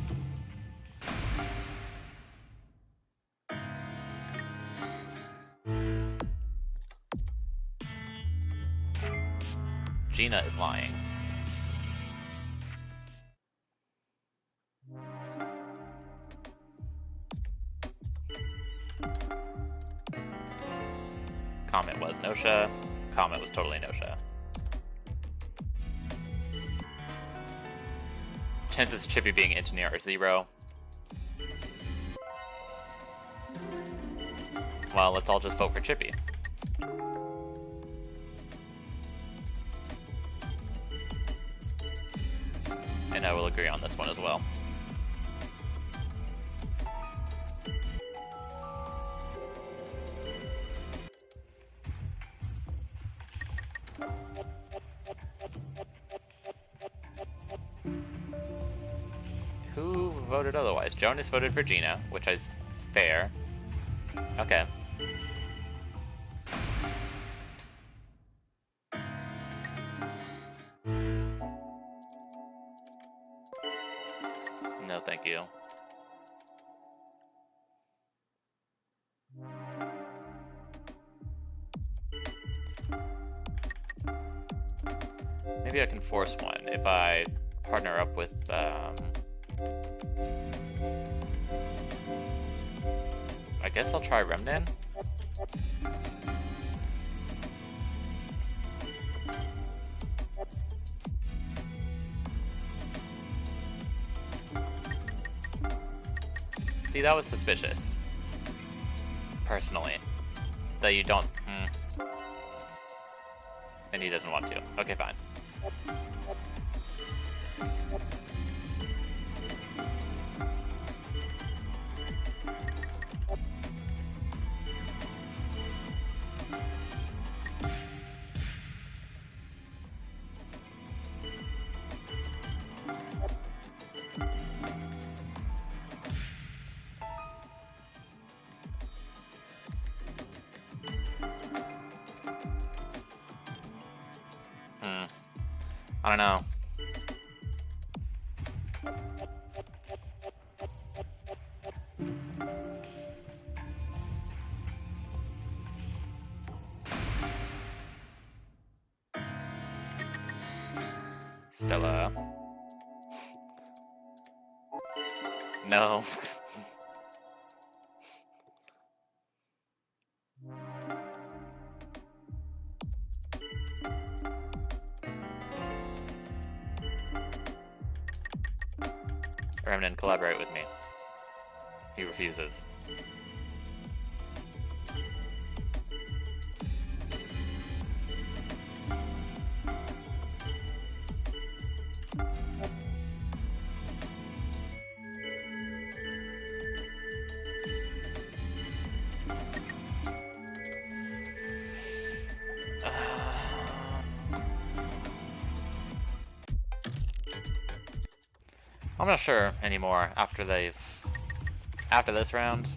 Gina is lying. Comet was Gnosia. Comet was totally Gnosia. Chances of Chippy being engineer are 0. Well, let's all just vote for Chippy. And I will agree on this one as well. Who voted otherwise? Jonas voted for Gina, which is fair. Okay. No, thank you. Maybe I can force one if I partner up with, I guess I'll try Remnan. See, that was suspicious. Personally. That you don't... And he doesn't want to. Okay, fine. I don't know. Stella. No. Remnant, collaborate with me. He refuses. I'm not sure anymore after this round.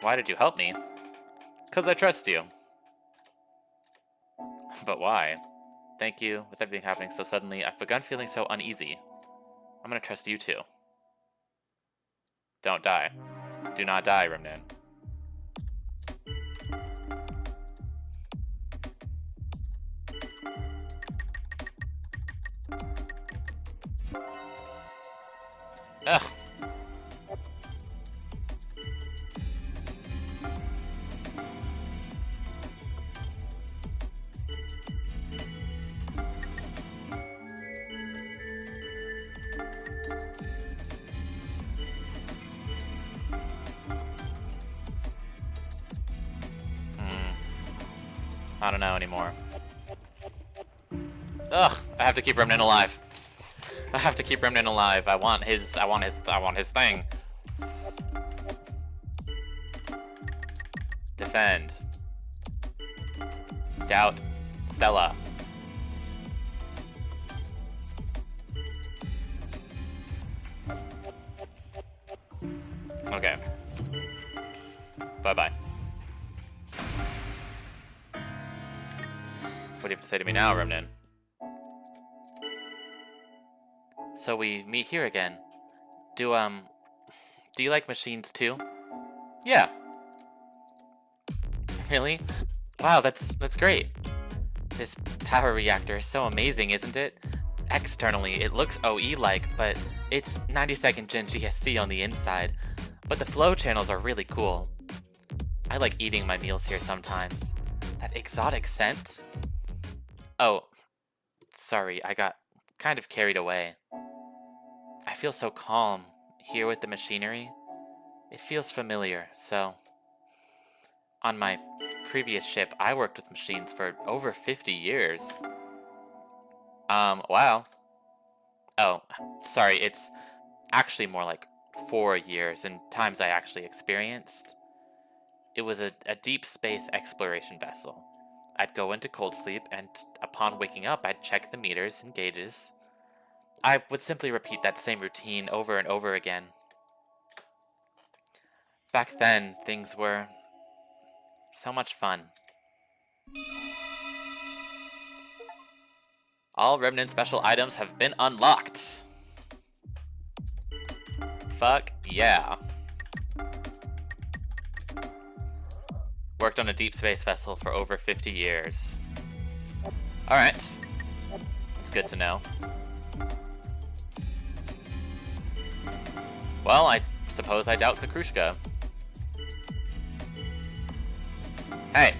Why did you help me? 'Cause I trust you. But why? Thank you. With everything happening so suddenly, I've begun feeling so uneasy. I'm gonna trust you too. Don't die. Do not die, Remnan. Ugh. I don't know anymore. Ugh, I have to keep Remnant alive. I have to keep Remnant alive. I want his thing. Defend. Doubt. Stella. Okay. Bye-bye. What do you have to say to me now, Remnan? So we meet here again. Do you like machines too? Yeah. Really? Wow, that's great. This power reactor is so amazing, isn't it? Externally, it looks OE-like, but it's 92nd gen GSC on the inside. But the flow channels are really cool. I like eating my meals here sometimes. That exotic scent? Oh, sorry, I got kind of carried away. I feel so calm here with the machinery. It feels familiar, so... On my previous ship, I worked with machines for over 50 years. Wow. Oh, sorry, it's actually more like 4 years in times I actually experienced. It was a deep space exploration vessel. I'd go into cold sleep, and upon waking up, I'd check the meters and gauges. I would simply repeat that same routine over and over again. Back then, things were so much fun. All Remnant special items have been unlocked. Fuck yeah. Worked on a deep space vessel for over 50 years. Alright. That's good to know. Well, I suppose I doubt Kakrushka. Hey!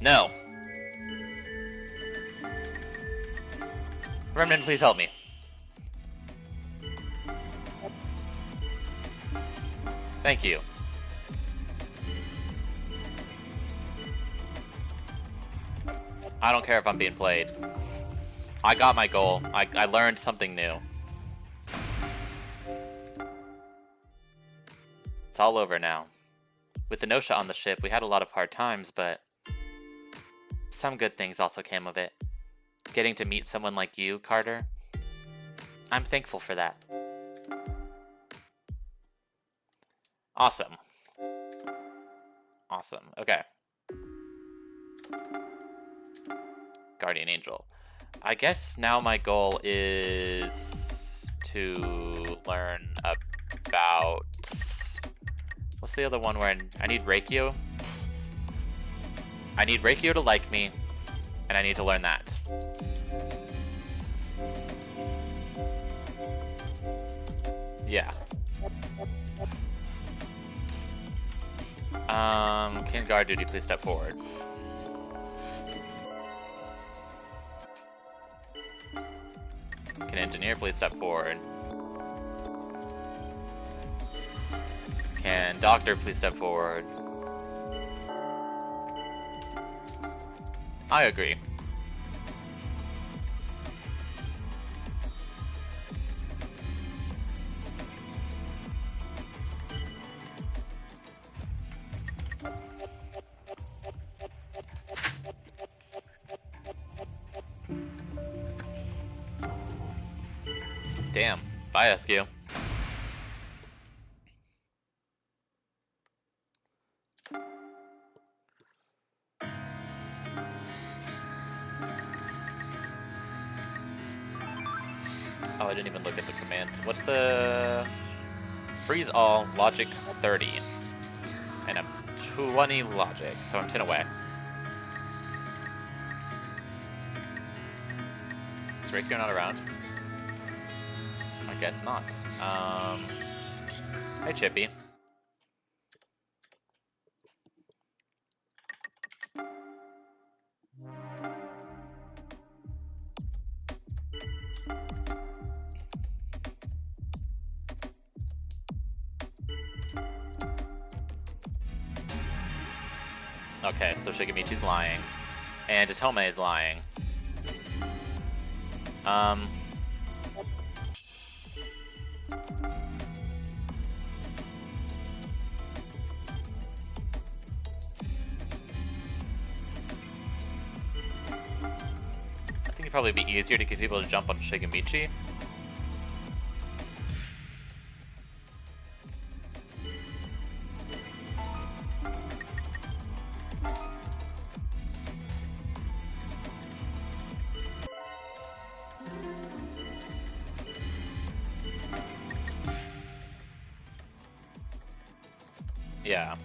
No! Remnant, please help me. Thank you. I don't care if I'm being played. I got my goal. I learned something new. It's all over now. With the Gnosia on the ship, we had a lot of hard times, but some good things also came of it. Getting to meet someone like you, Carter, I'm thankful for that. Awesome. Awesome. Okay. Guardian Angel. I guess now my goal is to learn about... What's the other one where I need Reikio? I need Reikio to like me, and I need to learn that. Yeah. Can guard duty please step forward? Can engineer please step forward? Can doctor please step forward? I agree. Damn. Bye, SQ. Oh, I didn't even look at the command. What's the... Freeze all, logic 30. And I'm 20 logic, so I'm 10 away. Is Reikio not around? I guess not. Hi, Chippy. Okay, so Shigemichi's lying. And Totome is lying. I think it'd probably be easier to get people to jump on Shigemichi. Yeah.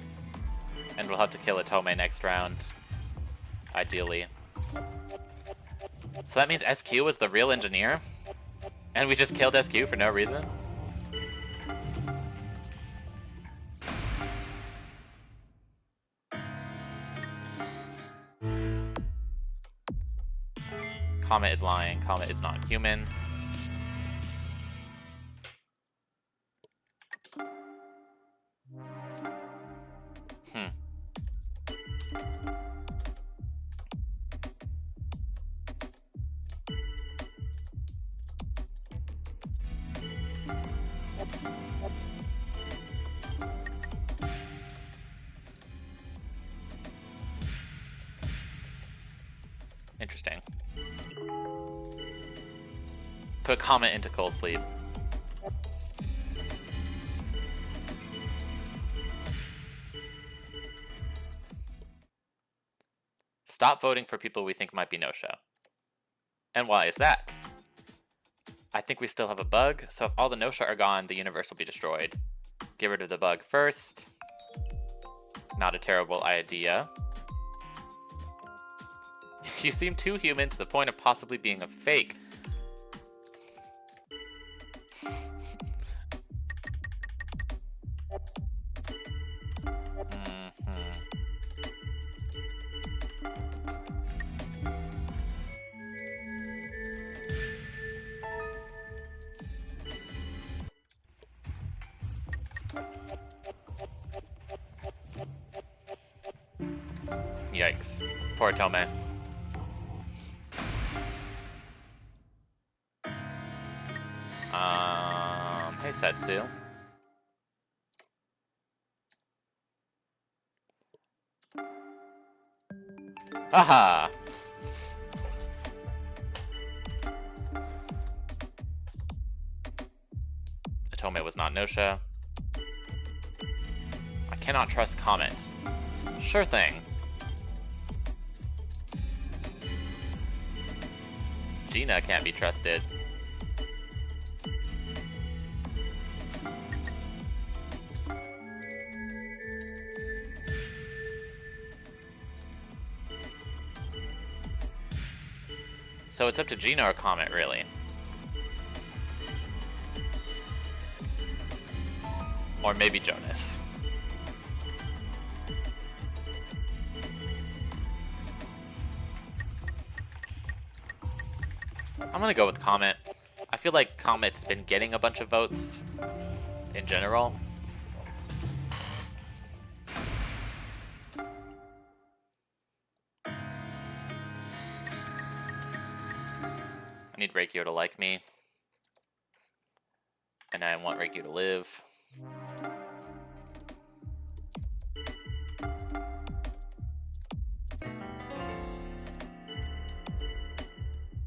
And we'll have to kill Totome next round. ideally. So that means SQ was the real engineer? And we just killed SQ for no reason? Comet is lying. Comet is not human. Interesting. Put Comet into cold sleep. Stop voting for people we think might be no-show. And why is that? I think we still have a bug, so if all the no-show are gone, the universe will be destroyed. Get rid of the bug first. Not a terrible idea. You seem too human to the point of possibly being a fake. Yikes. Poor Tome. Hey Setsu. Haha! Atome was not no-show. I cannot trust Comet. Sure thing. Gina can't be trusted. So it's up to Gina or Comet, really. Or maybe Jonas. I'm gonna go with Comet. I feel like Comet's been getting a bunch of votes in general. I need Reikyo to like me. And I want Reikyo to live.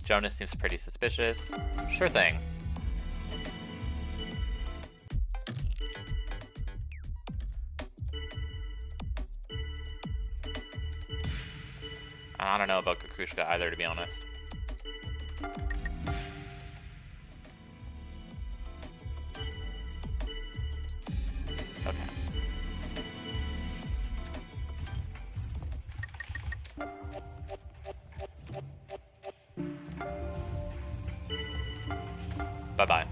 Jonas seems pretty suspicious. Sure thing. I don't know about Kukushka either, to be honest. Okay. Bye-bye.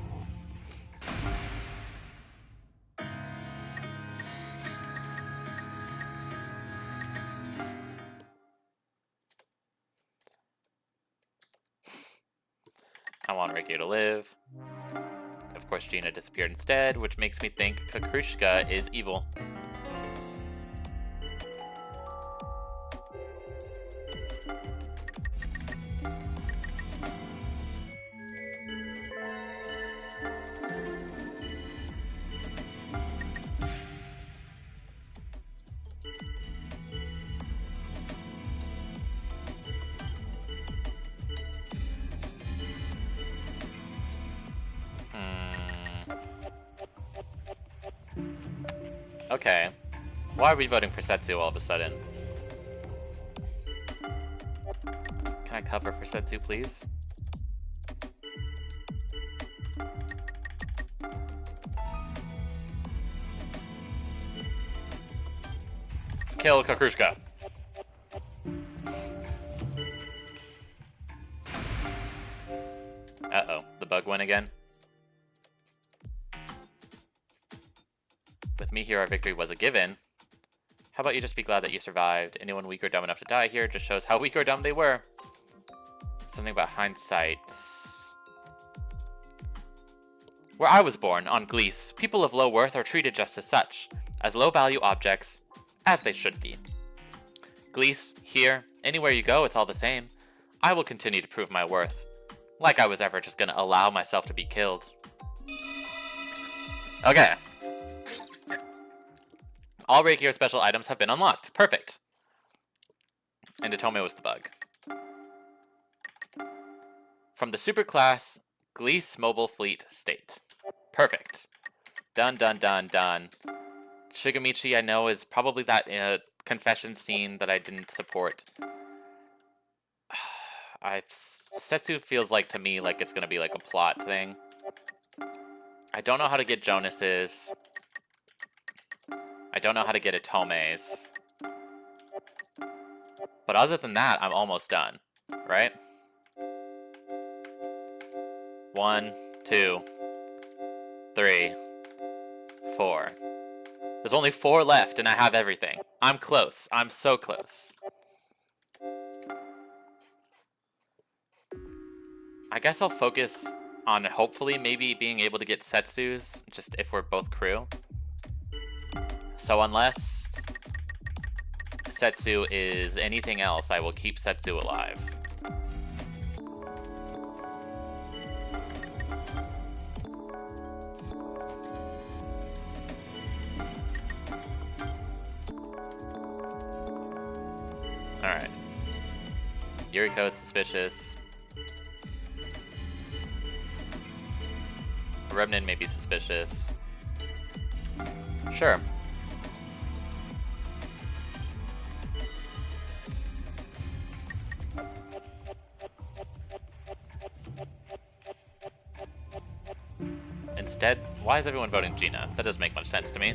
I want Reikyo to live. Of course, Gina disappeared instead, which makes me think Kakrushka is evil. Okay. Why are we voting for Setsu all of a sudden? Can I cover for Setsu, please? Kill Kakrushka. again. With me here, our victory was a given. How about you just be glad that you survived? Anyone weak or dumb enough to die here just shows how weak or dumb they were. Something about hindsight. Where I was born, on Glees, people of low worth are treated just as such, as low-value objects, as they should be. Glees, here, anywhere you go, it's all the same. I will continue to prove my worth. Like I was ever just gonna allow myself to be killed. Okay. All Reiki special items have been unlocked. Perfect. And Atome was the bug. From the superclass Glees Mobile Fleet State. Perfect. Done, done, done, done. Shigamichi, I know, is probably that confession scene that I didn't support. Setsu feels like to me like it's gonna be like a plot thing. I don't know how to get Jonas's. I don't know how to get Atome's. But other than that, I'm almost done. Right? 1, 2, 3, 4. There's only 4 left and I have everything. I'm close. I'm so close. I guess I'll focus on hopefully maybe being able to get Setsu's, just if we're both crew. So unless Setsu is anything else, I will keep Setsu alive. Alright. Yuriko is suspicious. Remnant may be suspicious. Sure. Instead, why is everyone voting Gina? That doesn't make much sense to me.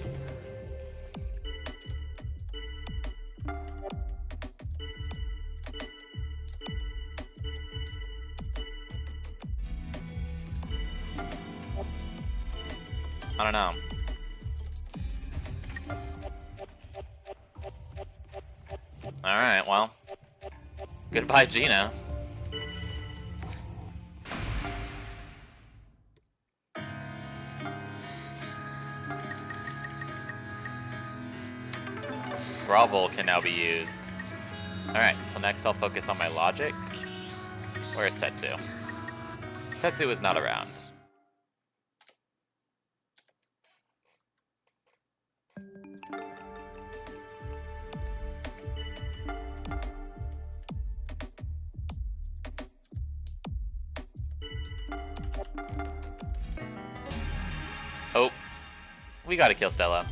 I don't know. Alright, well. Goodbye, Gina. Grovel can now be used. Alright, so next I'll focus on my logic. Where is Setsu? Setsu is not around. Oh, we gotta kill Stella.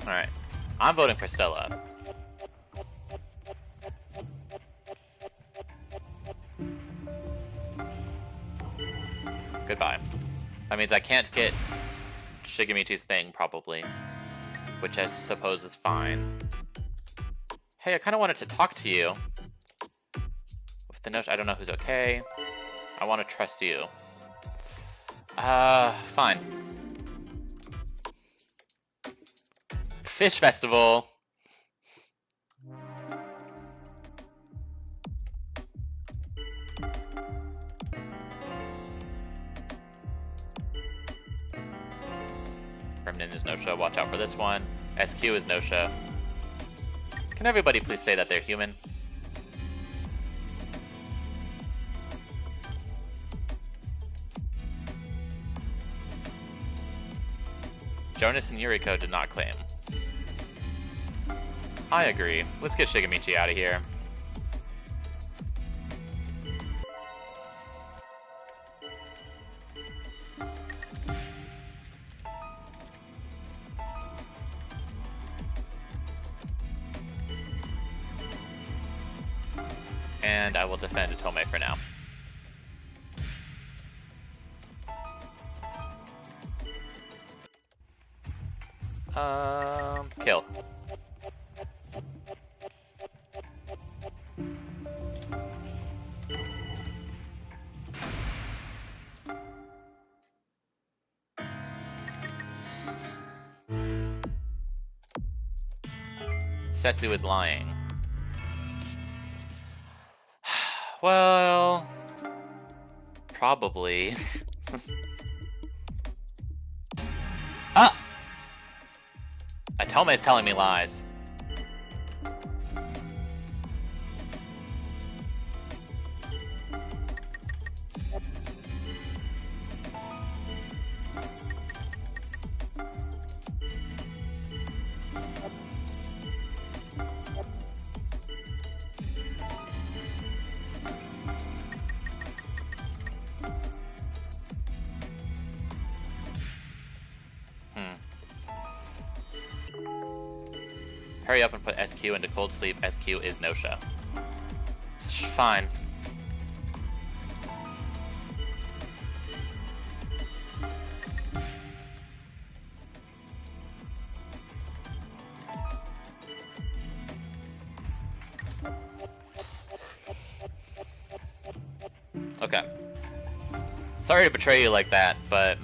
Alright. I'm voting for Stella. Goodbye. That means I can't get Shigamichi's thing, probably. Which I suppose is fine. Hey, I kind of wanted to talk to you. With the notion, I don't know who's okay. I want to trust you. Fine. Fish Festival. Remnant is no-show. Watch out for this one. SQ is no-show. Can everybody please say that they're human? Jonas and Yuriko did not claim. I agree. Let's get Shigemichi out of here. And I will defend Otome for now. Kill. Setsu is lying. Well, probably. Ah! Atome is telling me lies. Hurry up and put SQ into cold sleep. SQ is Gnosia. Fine. Okay. Sorry to betray you like that, but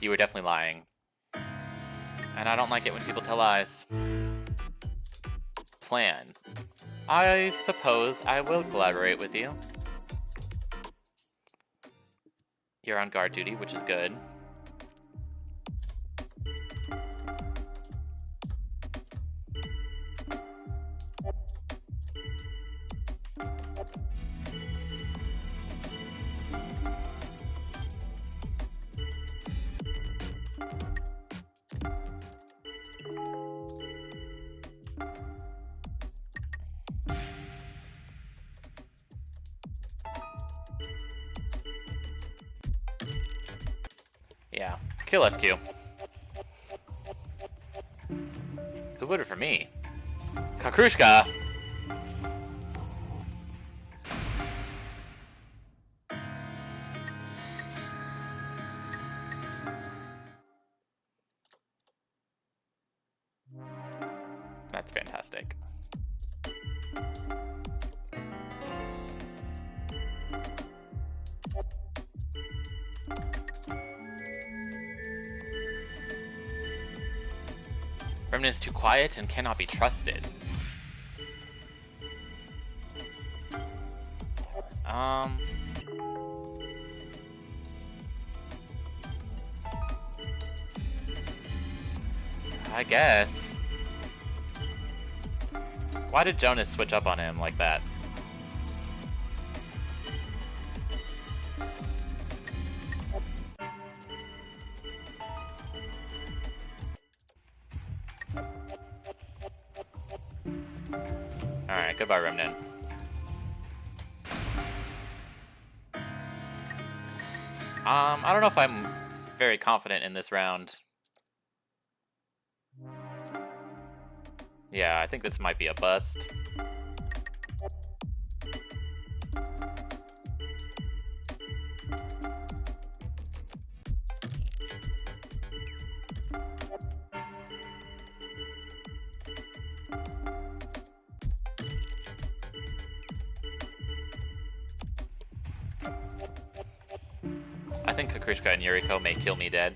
you were definitely lying. And I don't like it when people tell lies. Plan. I suppose I will collaborate with you. You're on guard duty, which is good. Yeah, kill SQ. Who voted for me? Kakrushka! That's fantastic. Remnant is too quiet and cannot be trusted. I guess. Why did Jonas switch up on him like that? Alright, goodbye, Remnant. I don't know if I'm very confident in this round. Yeah, I think this might be a bust. I think Kakrishka and Yuriko may kill me dead.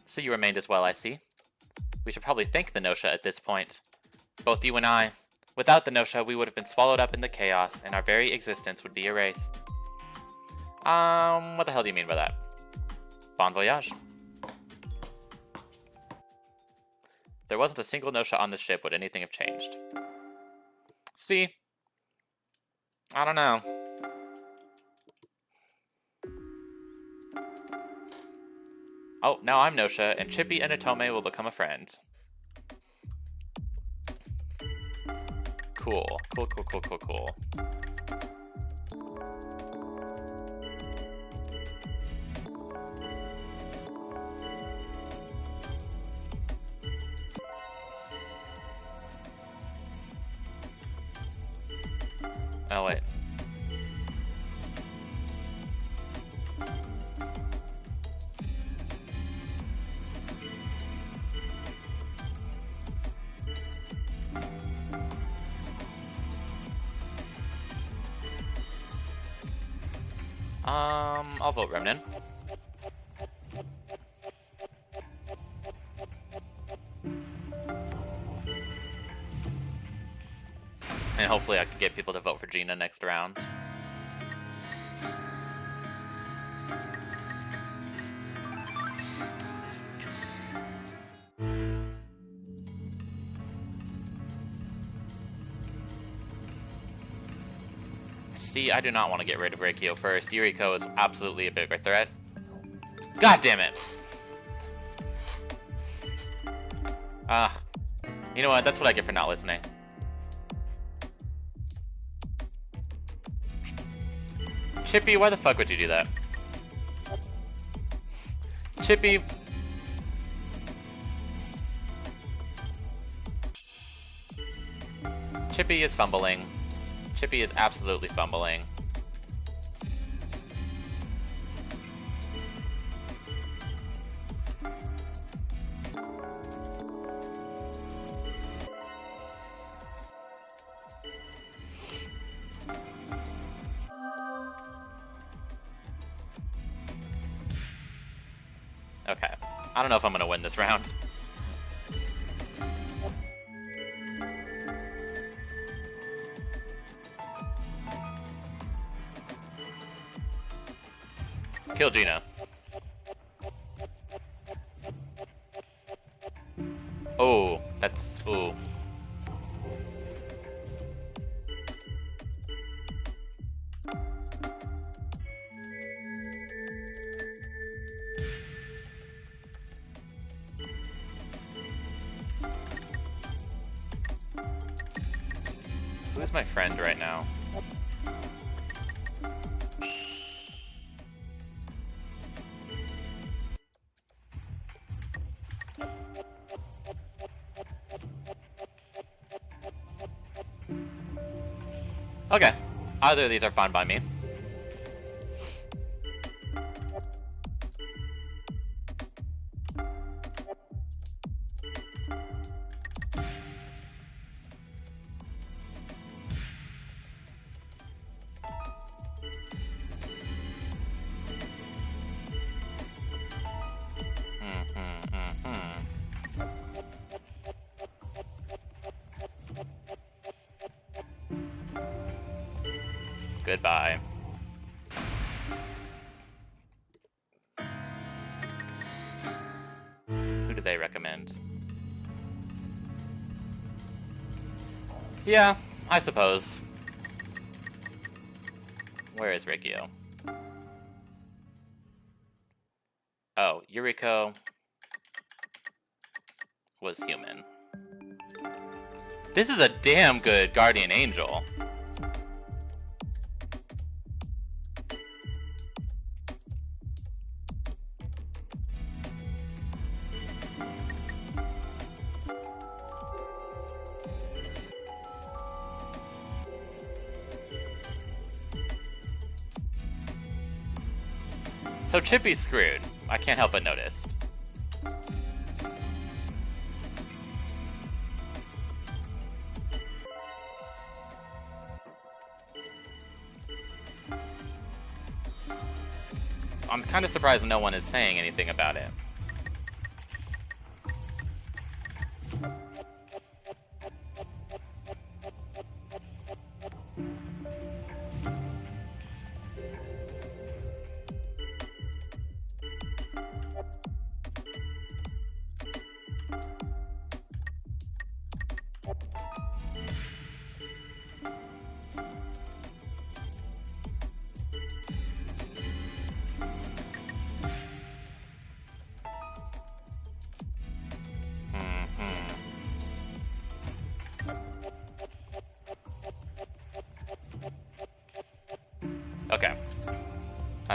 So you remained as well, I see. We should probably thank the Gnosia at this point. Both you and I. Without the Gnosia, we would have been swallowed up in the chaos, and our very existence would be erased. What the hell do you mean by that? Bon voyage. If there wasn't a single Gnosia on the ship, would anything have changed? See? I don't know. Oh, now I'm Gnosia, and Chippy and Atome will become a friend. Cool. Cool, cool, cool, cool, cool. Oh, wait. I'll vote Remnin. And hopefully I can get people to vote for Gina next round. See, I do not want to get rid of Reikio first. Yuriko is absolutely a bigger threat. God damn it! You know what? That's what I get for not listening. Chippy, why the fuck would you do that? Chippy. Chippy is fumbling. Chippy is absolutely fumbling. Okay. I don't know if I'm gonna win this round. Kill Gina. Oh, that's... ooh. Who's my friend right now? Okay. Either of these are fine by me. Goodbye. Who do they recommend? Yeah, I suppose. Where is Rikio? Oh, Yuriko was human. This is a damn good guardian angel. So Chippy's screwed. I can't help but notice. I'm kind of surprised no one is saying anything about it.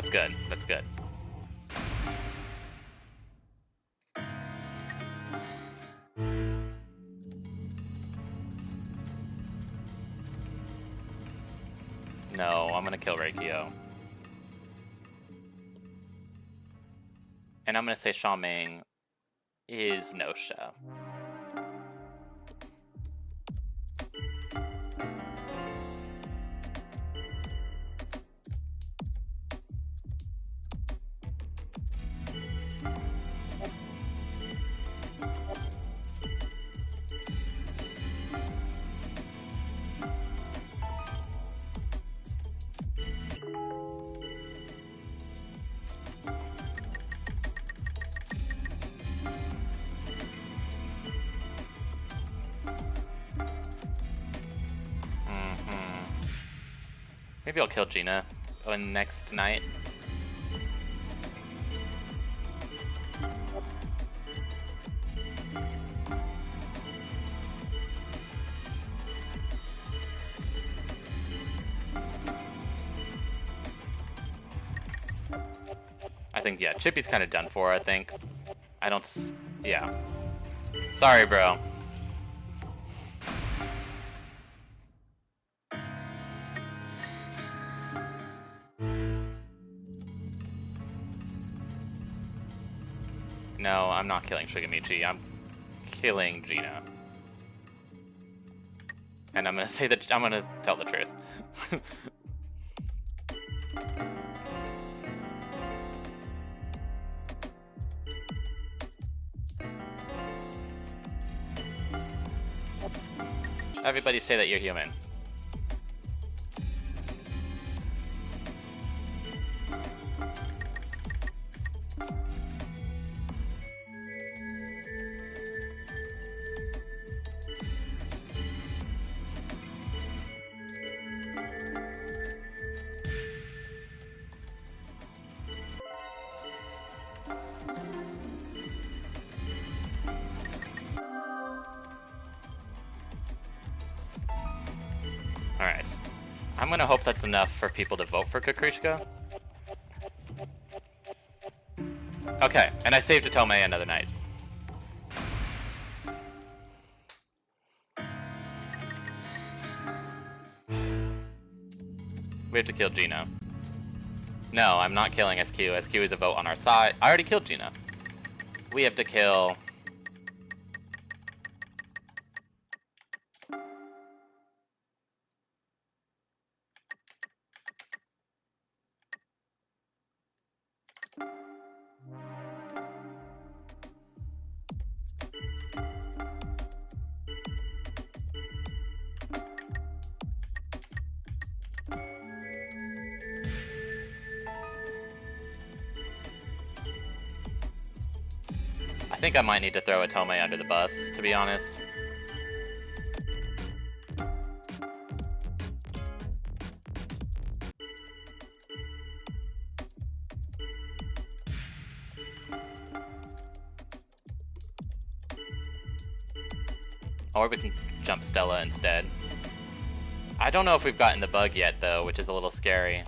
That's good. That's good. No, I'm gonna kill Reikio. And I'm gonna say Xiaoming is Gnosia. Maybe I'll kill Gina on next night. I think, yeah, Chippy's kind of done for, I think. I don't... Yeah. Sorry, bro. No, I'm not killing Shigemichi. I'm killing Gina. And I'm gonna say that I'm gonna tell the truth. Everybody say that you're human. Alright. I'm gonna hope that's enough for people to vote for Kakrishka. Okay, and I saved Atome another night. We have to kill Gina. No, I'm not killing SQ. SQ is a vote on our side. I already killed Gina. We have to kill... I think I might need to throw Atome under the bus, to be honest. Or we can jump Stella instead. I don't know if we've gotten the bug yet, though, which is a little scary.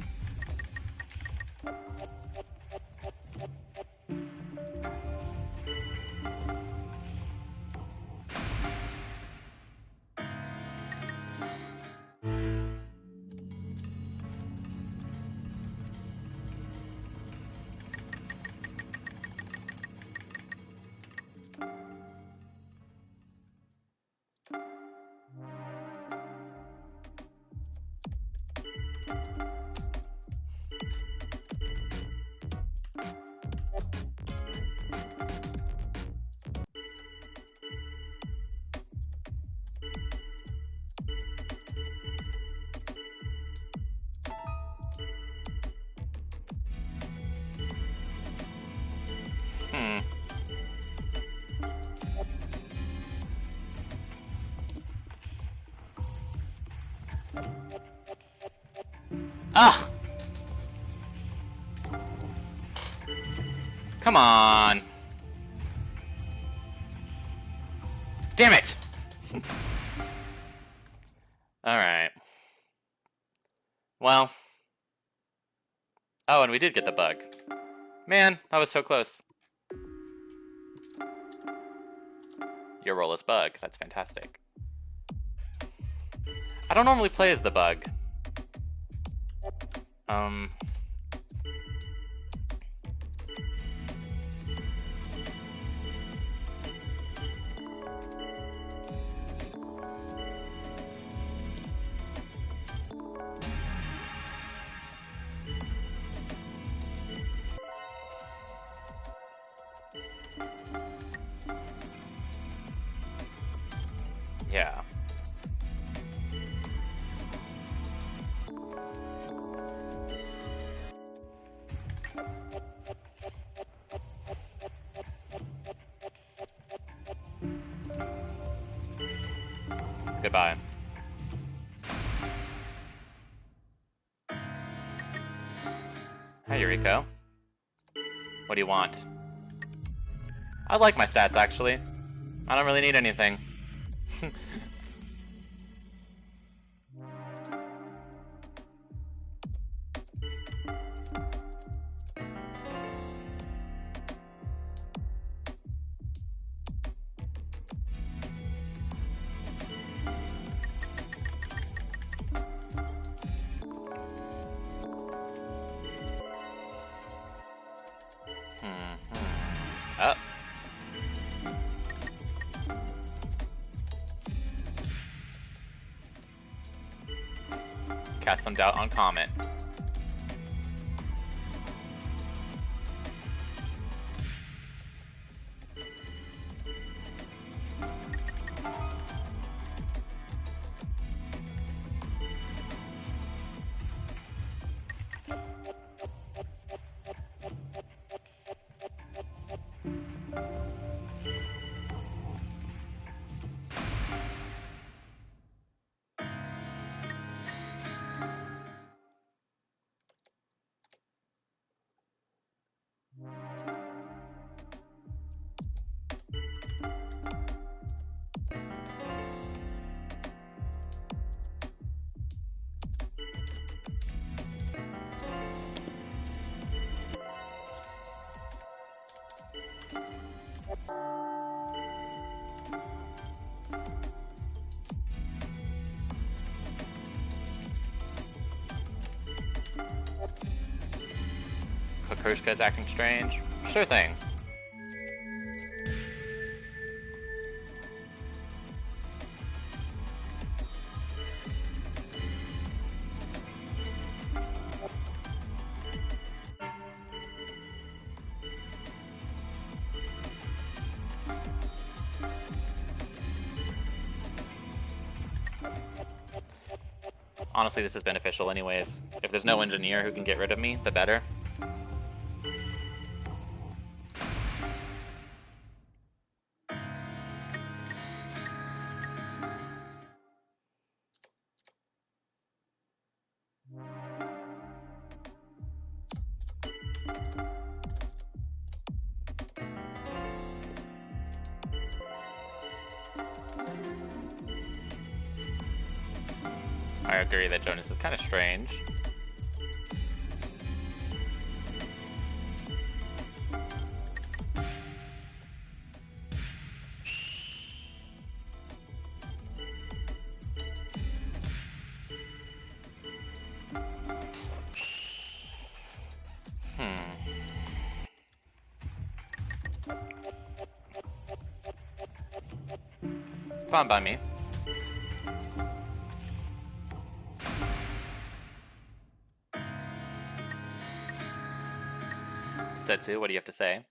Ah! Come on! Damn it! Alright. Well, Oh, and we did get the bug. Man, I was so close. Your role is bug. That's fantastic. I don't normally play as the bug. Yeah. Goodbye. Hi, Yuriko. What do you want? I like my stats, actually. I don't really need anything. Oh. Cast some doubt on Comet. Kukushka's acting strange. Sure thing. Honestly, this is beneficial anyways. If there's no engineer who can get rid of me, the better. I agree that Jonas is kind of strange. Fine by me. Setsu, what do you have to say?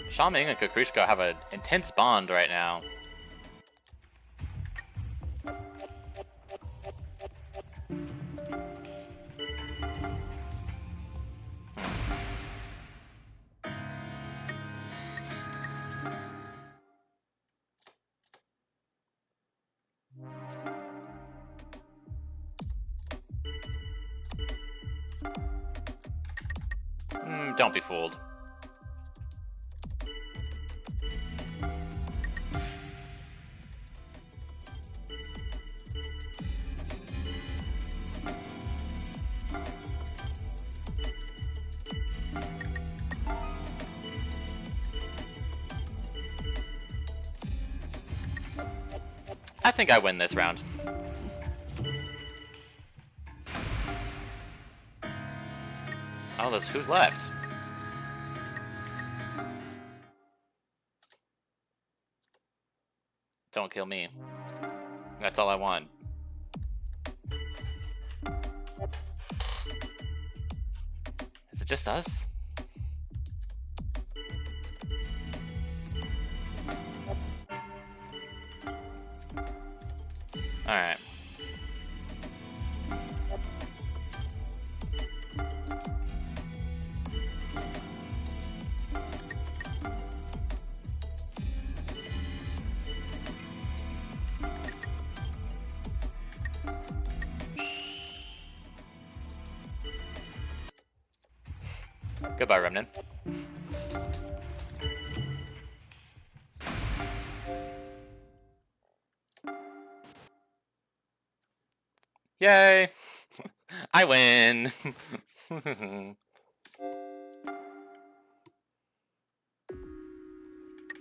Sha Ming and Kukushka have an intense bond right now. Don't be fooled. I think I win this round. Oh, who's left? Don't kill me. That's all I want. Is it just us? Alright. Goodbye, Remnant. Yay! I win!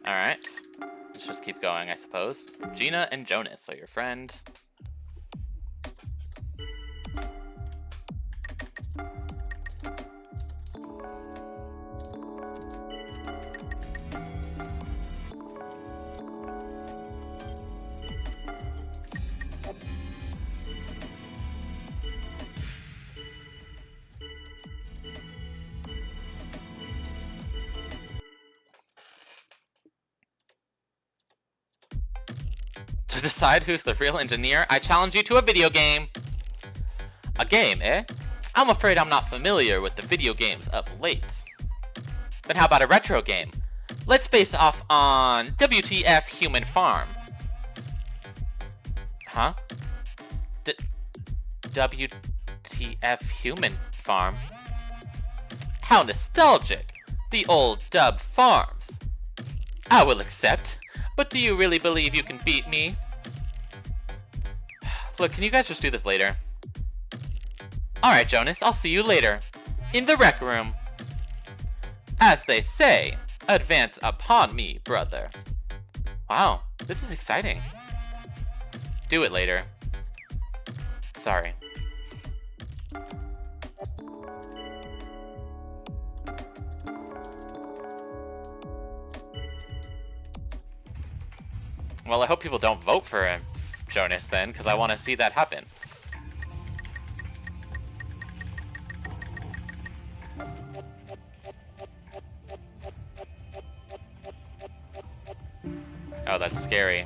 Alright. Let's just keep going, I suppose. Gina and Jonas are your friend. To decide who's the real engineer, I challenge you to a video game. A game, eh? I'm afraid I'm not familiar with the video games of late. Then how about a retro game? Let's face off on WTF Human Farm. Huh? WTF Human Farm? How nostalgic! The old dub farms. I will accept, but do you really believe you can beat me? Look, can you guys just do this later? Alright, Jonas, I'll see you later. In the rec room. As they say, advance upon me, brother. Wow, this is exciting. Do it later. Sorry. Well, I hope people don't vote for him, Jonas, then, because I want to see that happen. Oh, that's scary.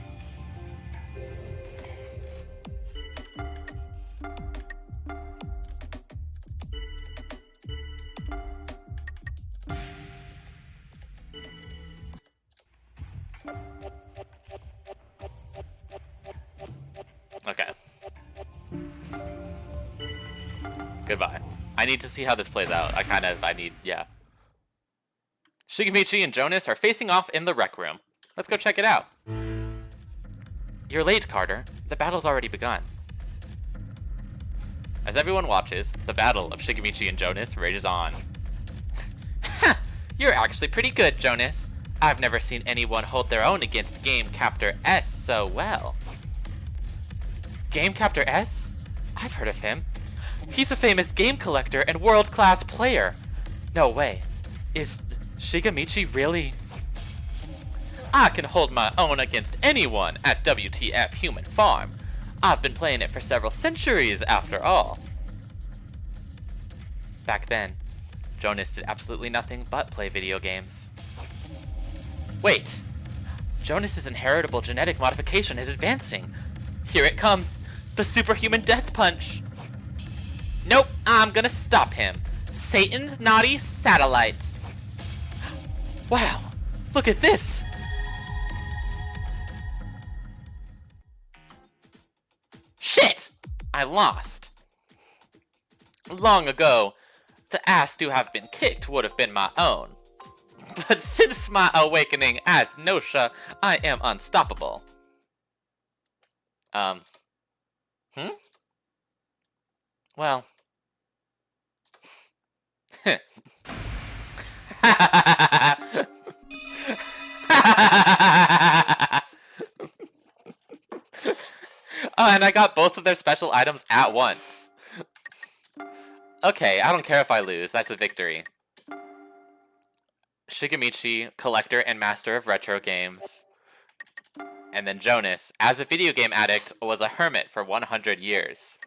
Okay. Goodbye. I need to see how this plays out. Yeah. Shigemichi and Jonas are facing off in the rec room. Let's go check it out. You're late, Carter. The battle's already begun. As everyone watches, the battle of Shigemichi and Jonas rages on. Ha! You're actually pretty good, Jonas. I've never seen anyone hold their own against Game Captor S so well. Game Captor S? I've heard of him. He's a famous game collector and world-class player. No way. Is Shigemichi really? I can hold my own against anyone at WTF Human Farm. I've been playing it for several centuries after all. Back then, Jonas did absolutely nothing but play video games. Wait! Jonas's inheritable genetic modification is advancing. Here it comes! The superhuman death punch! Nope, I'm gonna stop him. Satan's naughty satellite. Wow, look at this! Shit! I lost. Long ago, the ass to have been kicked would have been my own. But since my awakening as Gnosia, I am unstoppable. Well. Oh, and I got both of their special items at once. Okay, I don't care if I lose. That's a victory. Shigemichi, collector and master of retro games. And then Jonas, as a video game addict, was a hermit for 100 years.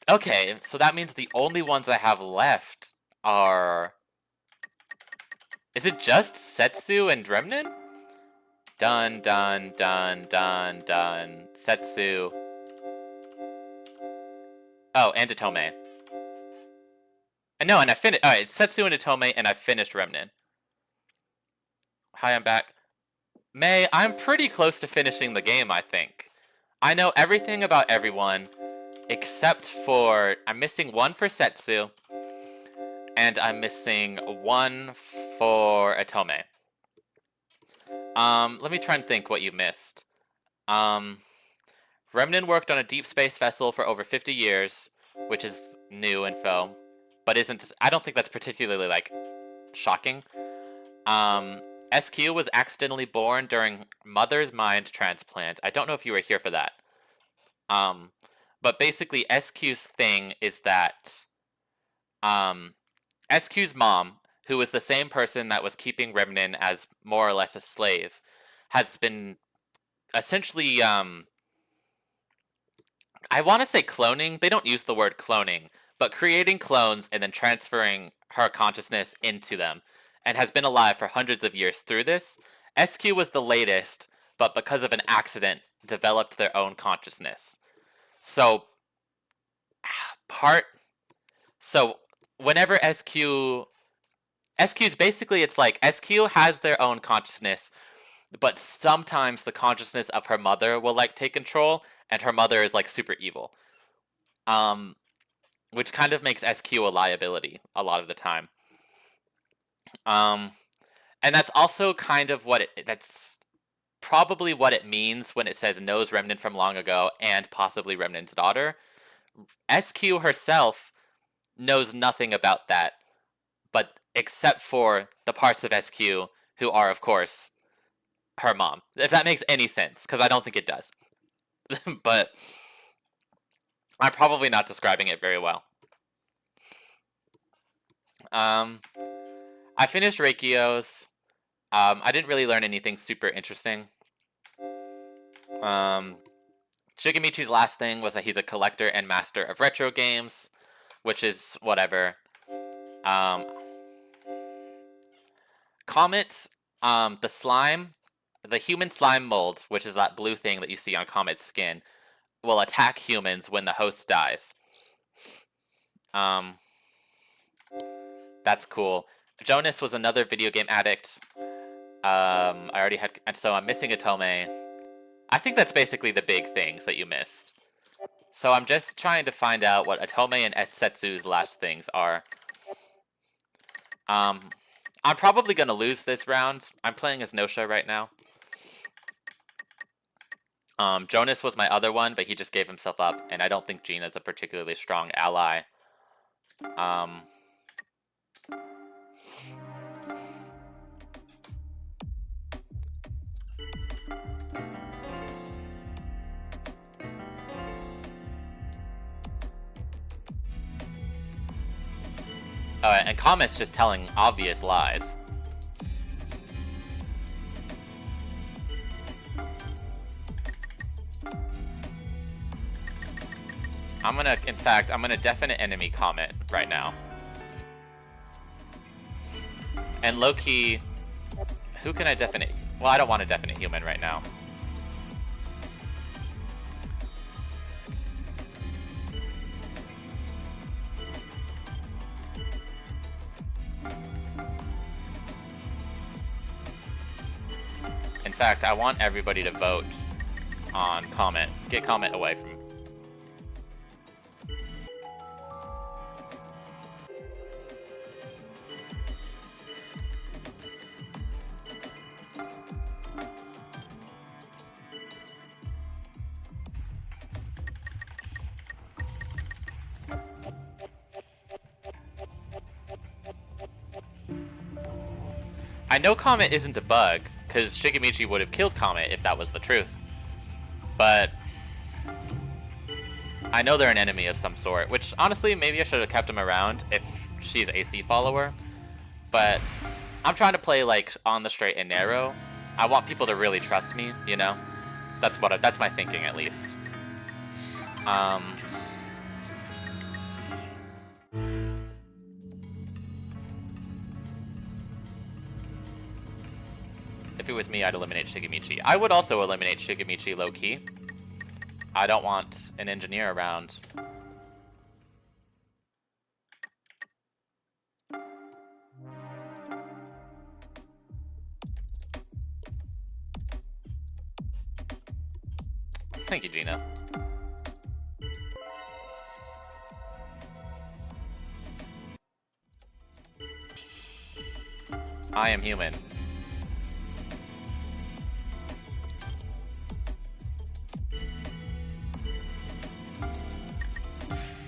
Okay, so that means the only ones I have left are... Is it just Setsu and Dremnin? Dun, dun, dun, dun, dun. Setsu. Oh, and Atome. No, and I finished... Alright, Setsu and Atome, and I finished Remnin. Hi, I'm back. May, I'm pretty close to finishing the game, I think. I know everything about everyone, except for... I'm missing one for Setsu, and I'm missing one for Atome. Let me try and think what you missed. Remnin worked on a deep space vessel for over 50 years, which is new info, but isn't... I don't think that's particularly, like, shocking. SQ was accidentally born during mother's mind transplant. I don't know if you were here for that. But basically, SQ's thing is that, SQ's mom, who was the same person that was keeping Remnin as more or less a slave, has been essentially, I want to say cloning. They don't use the word cloning, but creating clones and then transferring her consciousness into them, and has been alive for hundreds of years through this. SQ was the latest, but because of an accident, developed their own consciousness. So, whenever SQ's basically, it's like, SQ has their own consciousness, but sometimes the consciousness of her mother will, like, take control, and her mother is, like, super evil. Which kind of makes SQ a liability a lot of the time. And that's also kind of what that's probably what it means when it says knows Remnant from long ago and possibly Remnant's daughter. SQ herself knows nothing about that, but except for the parts of SQ who are, of course, her mom. If that makes any sense, because I don't think it does. But I'm probably not describing it very well. I finished Reikios. I didn't really learn anything super interesting. Shigemichi's last thing was that he's a collector and master of retro games, which is whatever. Comet, the slime, the human slime mold, which is that blue thing that you see on Comet's skin, will attack humans when the host dies. That's cool. Jonas was another video game addict. I already had... So I'm missing Atome. I think that's basically the big things that you missed. So I'm just trying to find out what Atome and Setsu's last things are. I'm probably going to lose this round. I'm playing as Gnosia right now. Jonas was my other one, but he just gave himself up, and I don't think Gina's a particularly strong ally. And Comet's just telling obvious lies. In fact, I'm gonna definite enemy Comet right now. And low-key, who can I definite? Well, I don't want to definite human right now. In fact, I want everybody to vote on Comet. Get Comet away from... I know Comet isn't a bug, because Shigemichi would have killed Comet if that was the truth. But I know they're an enemy of some sort, which honestly, maybe I should have kept him around if she's AC follower. But I'm trying to play like on the straight and narrow. I want people to really trust me, you know? That's my thinking at least. If it was me, I'd eliminate Shigemichi. I would also eliminate Shigemichi low-key. I don't want an engineer around. Thank you, Gina. I am human.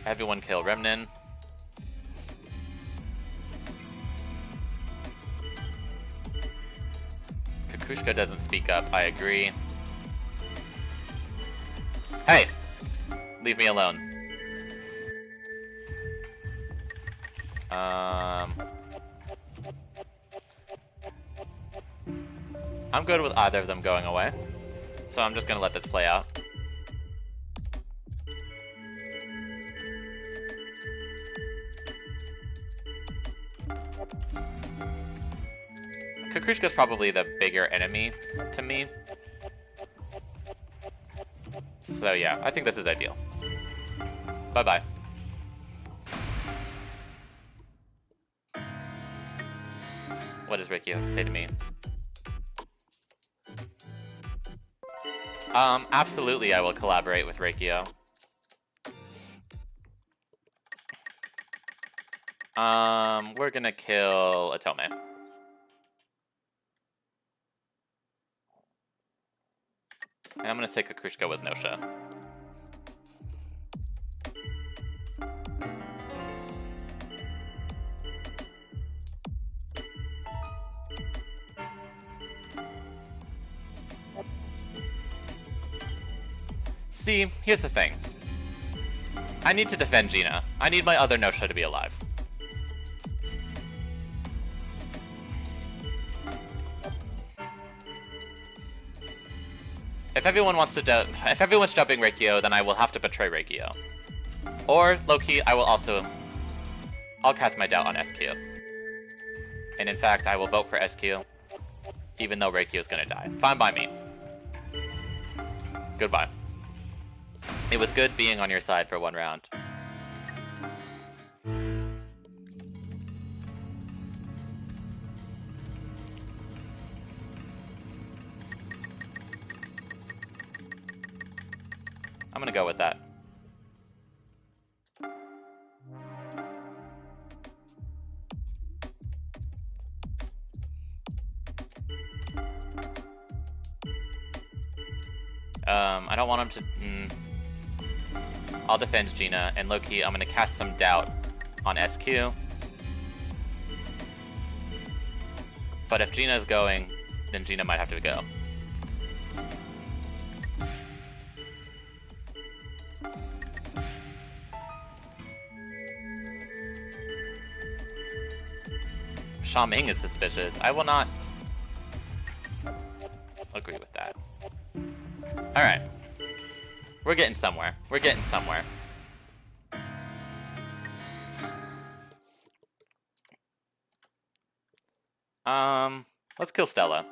Everyone kill Remnin. Kukushka doesn't speak up, I agree. Hey! Leave me alone. I'm good with either of them going away, so I'm just gonna let this play out. Kukushka's probably the bigger enemy to me. So yeah, I think this is ideal. Bye-bye. What does Ricky have to say to me? Absolutely I will collaborate with Reikio. We're gonna kill Atome. And I'm gonna say Kukushka was Gnosia. See, here's the thing. I need to defend Gina. I need my other Gnosia to be alive. If everyone's jumping Reikio, then I will have to betray Reikio. Or, low-key, I'll cast my doubt on SQ. And in fact, I will vote for SQ, even though Reikio is gonna die. Fine by me. Goodbye. It was good being on your side for one round. I'm gonna go with that. I don't want him to... I'll defend Gina, and low-key, I'm gonna cast some doubt on SQ. But if Gina's going, then Gina might have to go. Sha Ming is suspicious. I will not agree with that. Alright. We're getting somewhere. We're getting somewhere. Let's kill Stella.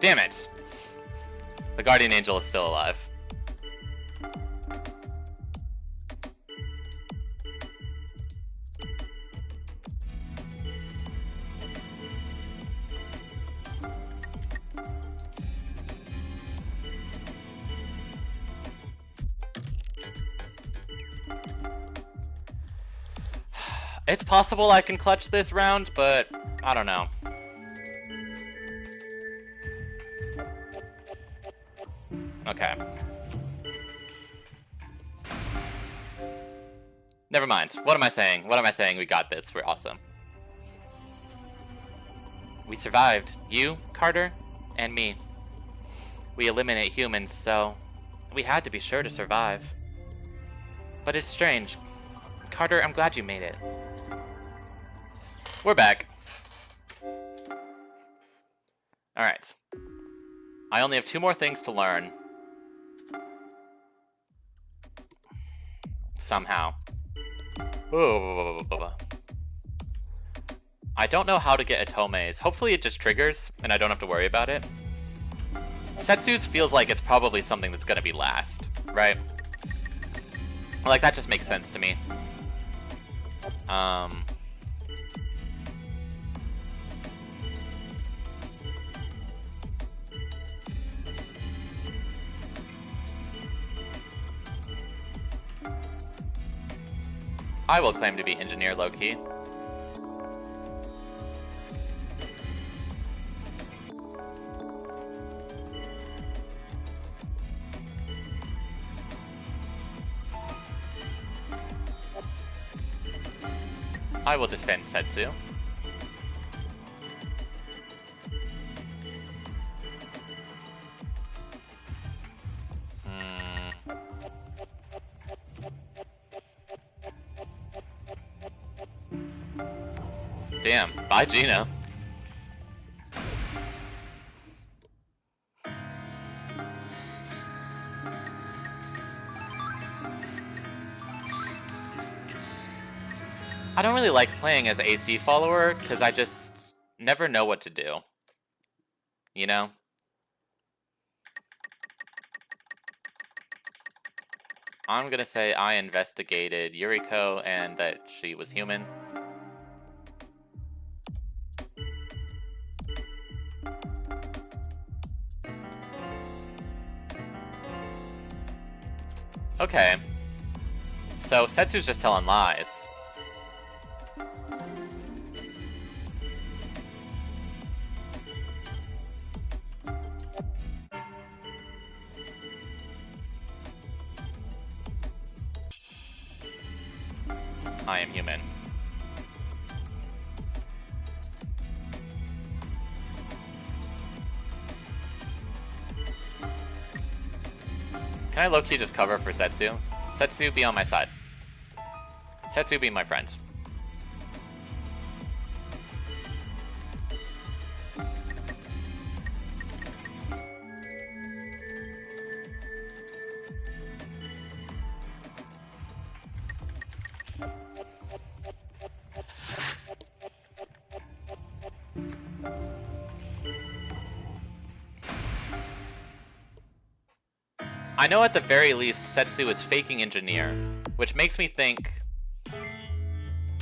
Damn it! The Guardian Angel is still alive. It's possible I can clutch this round, but I don't know. Okay. Never mind. What am I saying? What am I saying? We got this. We're awesome. We survived. You, Carter, and me. We eliminate humans, so we had to be sure to survive. But it's strange. Carter, I'm glad you made it. We're back. Alright. I only have 2 more things to learn. Somehow. Ooh. I don't know how to get Atomes. Hopefully it just triggers, and I don't have to worry about it. Setsu's feels like it's probably something that's gonna be last, right? Like, that just makes sense to me. I will claim to be engineer low-key. I will defend Setsu. Damn, bye Gina. I don't really like playing as AC follower, because I just never know what to do. You know? I'm gonna say I investigated Yuriko and that she was human. Okay. So Setsu's just telling lies. I am human. Can I low-key just cover for Setsu? Setsu, be on my side. Setsu, be my friend. I know at the very least Setsu is faking engineer, which makes me think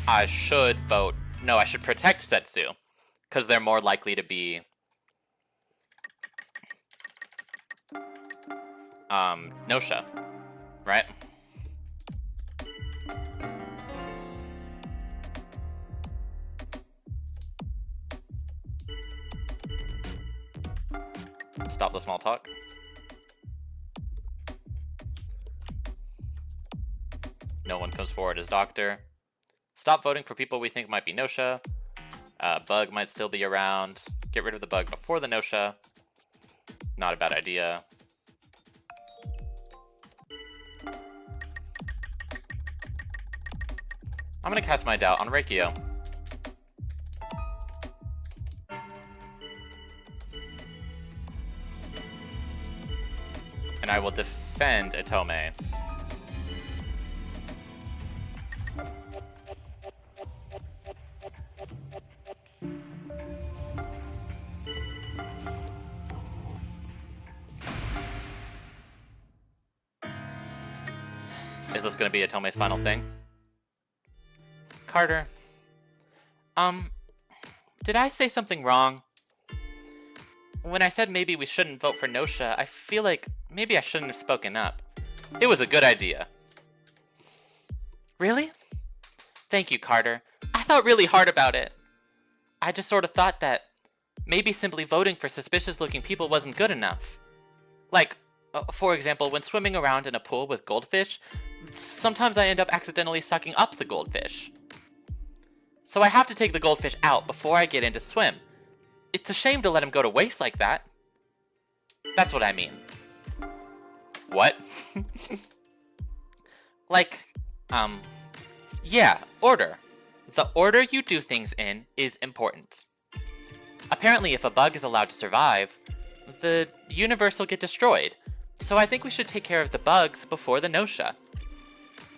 I should vote. No, I should protect Setsu, because they're more likely to be Gnosia, right? Stop the small talk. No one comes forward as doctor. Stop voting for people we think might be Gnosia. Bug might still be around. Get rid of the bug before the Gnosia. Not a bad idea. I'm gonna cast my doubt on Reikio. And I will defend Atome. Is this gonna be Atome's final thing? Carter. Did I say something wrong? When I said maybe we shouldn't vote for Gnosia, I feel like maybe I shouldn't have spoken up. It was a good idea. Really? Thank you, Carter. I thought really hard about it. I just sort of thought that maybe simply voting for suspicious-looking people wasn't good enough. Like, for example, when swimming around in a pool with goldfish, sometimes I end up accidentally sucking up the goldfish. So I have to take the goldfish out before I get in to swim. It's a shame to let him go to waste like that. That's what I mean. What? Like, yeah, order. The order you do things in is important. Apparently, if a bug is allowed to survive, the universe will get destroyed. So I think we should take care of the bugs before the Gnosia.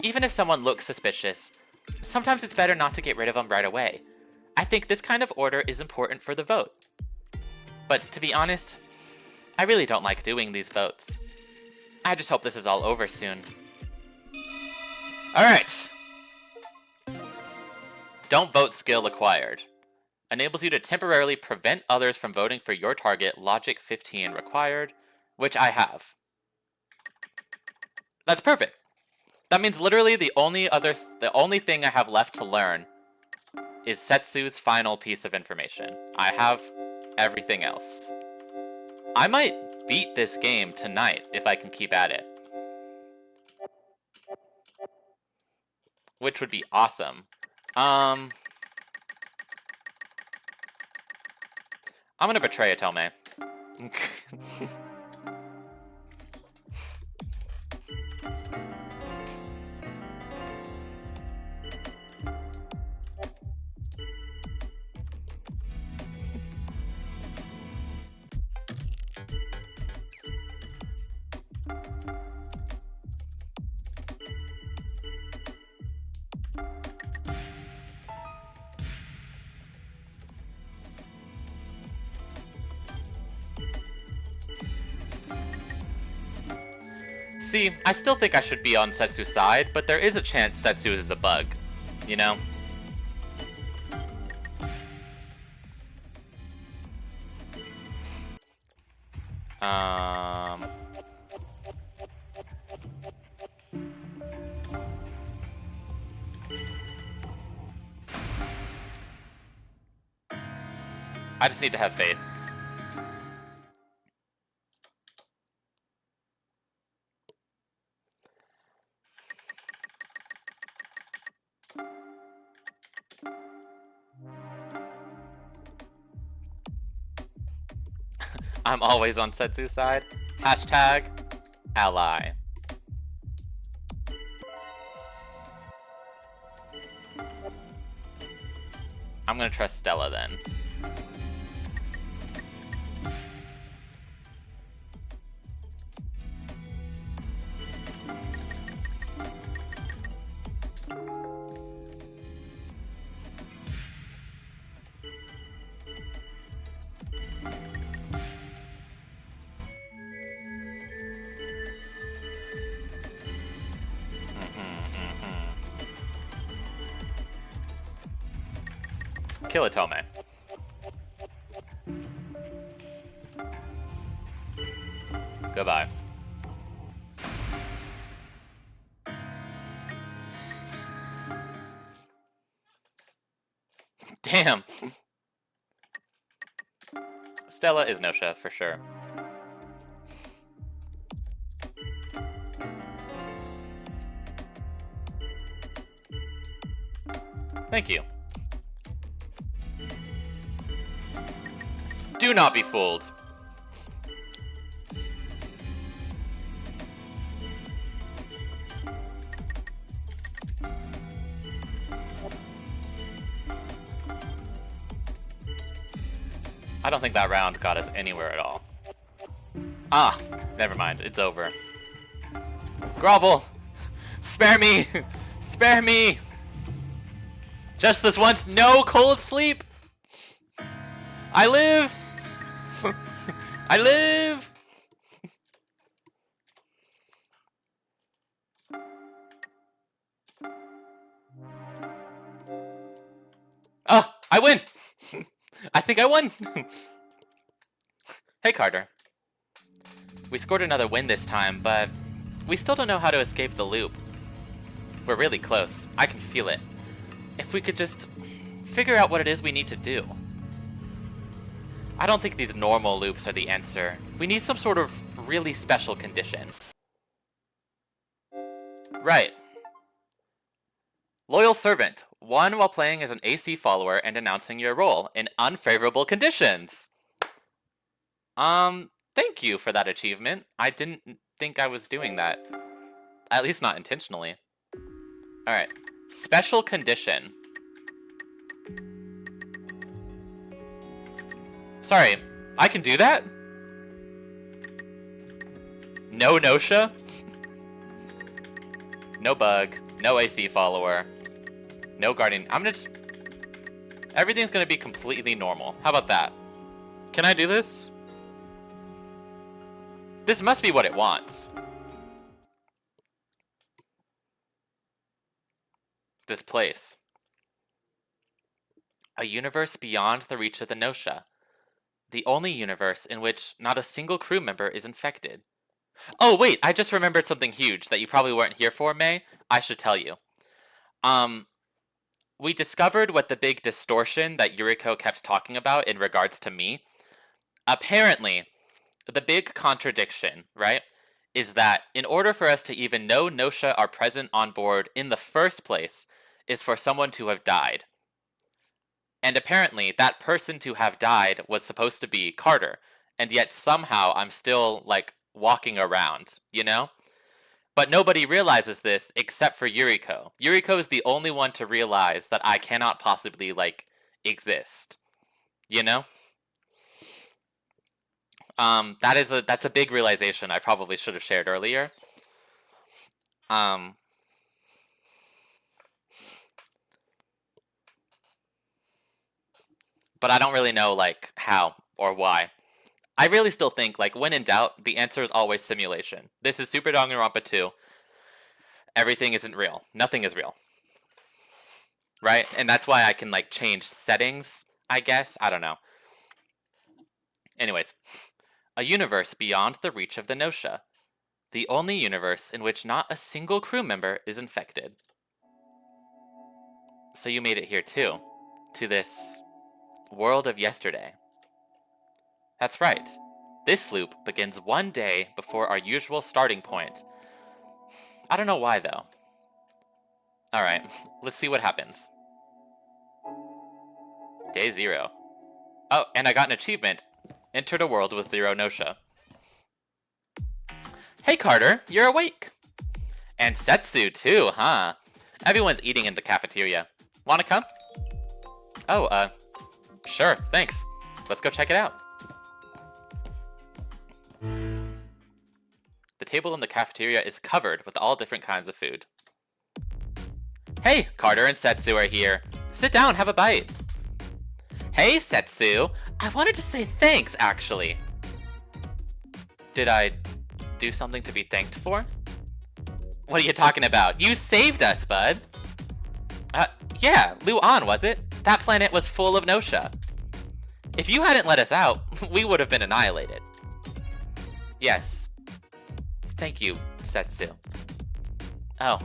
Even if someone looks suspicious, sometimes it's better not to get rid of them right away. I think this kind of order is important for the vote. But to be honest, I really don't like doing these votes. I just hope this is all over soon. Alright! Don't vote skill acquired. Enables you to temporarily prevent others from voting for your target, logic 15 required, which I have. That's perfect! That means literally the only thing I have left to learn is Setsu's final piece of information. I have everything else. I might beat this game tonight if I can keep at it. Which would be awesome. I'm gonna betray Atome. See, I still think I should be on Setsu's side, but there is a chance Setsu is a bug, you know? I just need to have faith. I'm always on Setsu's side. Hashtag ally. I'm gonna trust Stella then. Kill Atome. Goodbye. Damn! Stella is Gnosia, for sure. Thank you. Do not be fooled. I don't think that round got us anywhere at all. Ah, never mind. It's over. Grovel! Spare me! Spare me! Just this once, no cold sleep! I live! I live! Oh, I win! I think I won! Hey, Carter. We scored another win this time, but we still don't know how to escape the loop. We're really close. I can feel it. If we could just figure out what it is we need to do. I don't think these normal loops are the answer. We need some sort of really special condition. Right. Loyal servant. 1 while playing as an AC follower and announcing your role in unfavorable conditions. Thank you for that achievement. I didn't think I was doing that. At least not intentionally. Alright. Special condition. Sorry, I can do that? No Gnosia? No bug. No AC follower. No guardian. I'm gonna just... Everything's gonna be completely normal. How about that? Can I do this? This must be what it wants. This place. A universe beyond the reach of the Gnosia. The only universe in which not a single crew member is infected. Oh, wait, I just remembered something huge that you probably weren't here for, May. I should tell you. We discovered what the big distortion that Yuriko kept talking about in regards to me. Apparently, the big contradiction, right, is that in order for us to even know Gnosia are present on board in the first place, is for someone to have died. And apparently, that person to have died was supposed to be Carter, and yet somehow I'm still, like, walking around, you know? But nobody realizes this except for Yuriko. Yuriko is the only one to realize that I cannot possibly, like, exist. You know? That's a big realization I probably should have shared earlier. But I don't really know, like, how or why. I really still think, like, when in doubt, the answer is always simulation. This is Super Danganronpa 2. Everything isn't real. Nothing is real. Right? And that's why I can, like, change settings, I guess. I don't know. Anyways. A universe beyond the reach of the Gnosia. The only universe in which not a single crew member is infected. So you made it here too. To this world of yesterday. That's right. This loop begins 1 day before our usual starting point. I don't know why though. Alright, let's see what happens. Day 0. Oh, and I got an achievement. Entered a world with 0 Gnosia. Hey Carter, you're awake! And Setsu too, huh? Everyone's eating in the cafeteria. Wanna come? Oh, sure, thanks. Let's go check it out. The table in the cafeteria is covered with all different kinds of food. Hey, Carter and Setsu are here. Sit down, have a bite. Hey, Setsu. I wanted to say thanks, actually. Did I do something to be thanked for? What are you talking about? You saved us, bud. Yeah, Luan, was it? That planet was full of Gnosia. If you hadn't let us out, we would have been annihilated. Yes. Thank you, Setsu. Oh.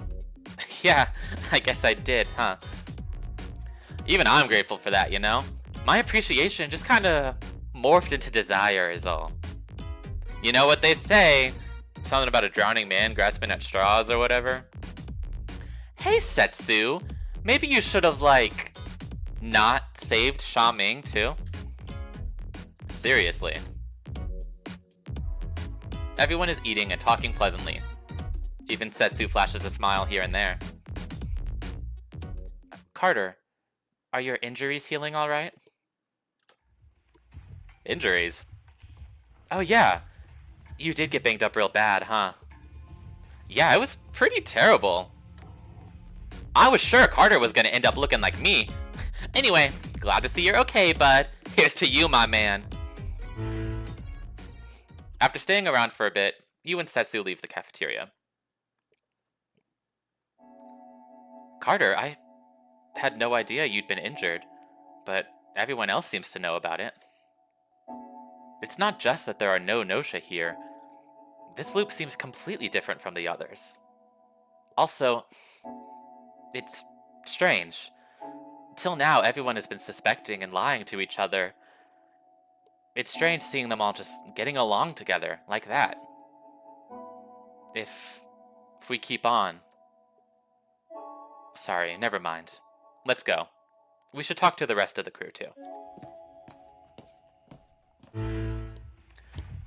Yeah, I guess I did, huh? Even I'm grateful for that, you know? My appreciation just kinda morphed into desire is all. You know what they say? Something about a drowning man grasping at straws or whatever. Hey, Setsu. Maybe you should have, like, not saved Sha Ming, too? Seriously. Everyone is eating and talking pleasantly. Even Setsu flashes a smile here and there. Carter, are your injuries healing all right? Injuries? Oh yeah, you did get banged up real bad, huh? Yeah, it was pretty terrible. I was sure Carter was gonna end up looking like me. Anyway, glad to see you're okay, bud. Here's to you, my man. After staying around for a bit, you and Setsu leave the cafeteria. Carter, I had no idea you'd been injured, but everyone else seems to know about it. It's not just that there are no Gnosia here. This loop seems completely different from the others. Also, it's strange. Till now, everyone has been suspecting and lying to each other. It's strange seeing them all just getting along together, like that. If we keep on, Sorry, never mind. Let's go. We should talk to the rest of the crew, too.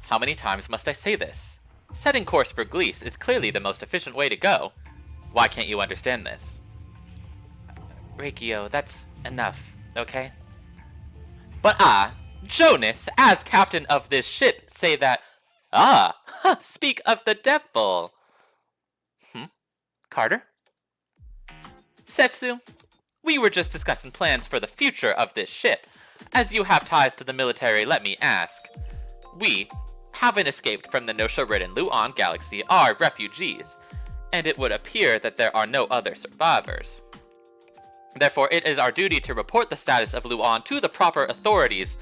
How many times must I say this? Setting course for Gliese is clearly the most efficient way to go. Why can't you understand this? Reikio, that's enough, okay? But I, Jonas, as captain of this ship, say that... speak of the devil. Carter? Setsu, we were just discussing plans for the future of this ship. As you have ties to the military, let me ask. We, having escaped from the Gnosia-ridden Luon galaxy, are refugees, and it would appear that there are no other survivors. Therefore, it is our duty to report the status of Luon to the proper authorities.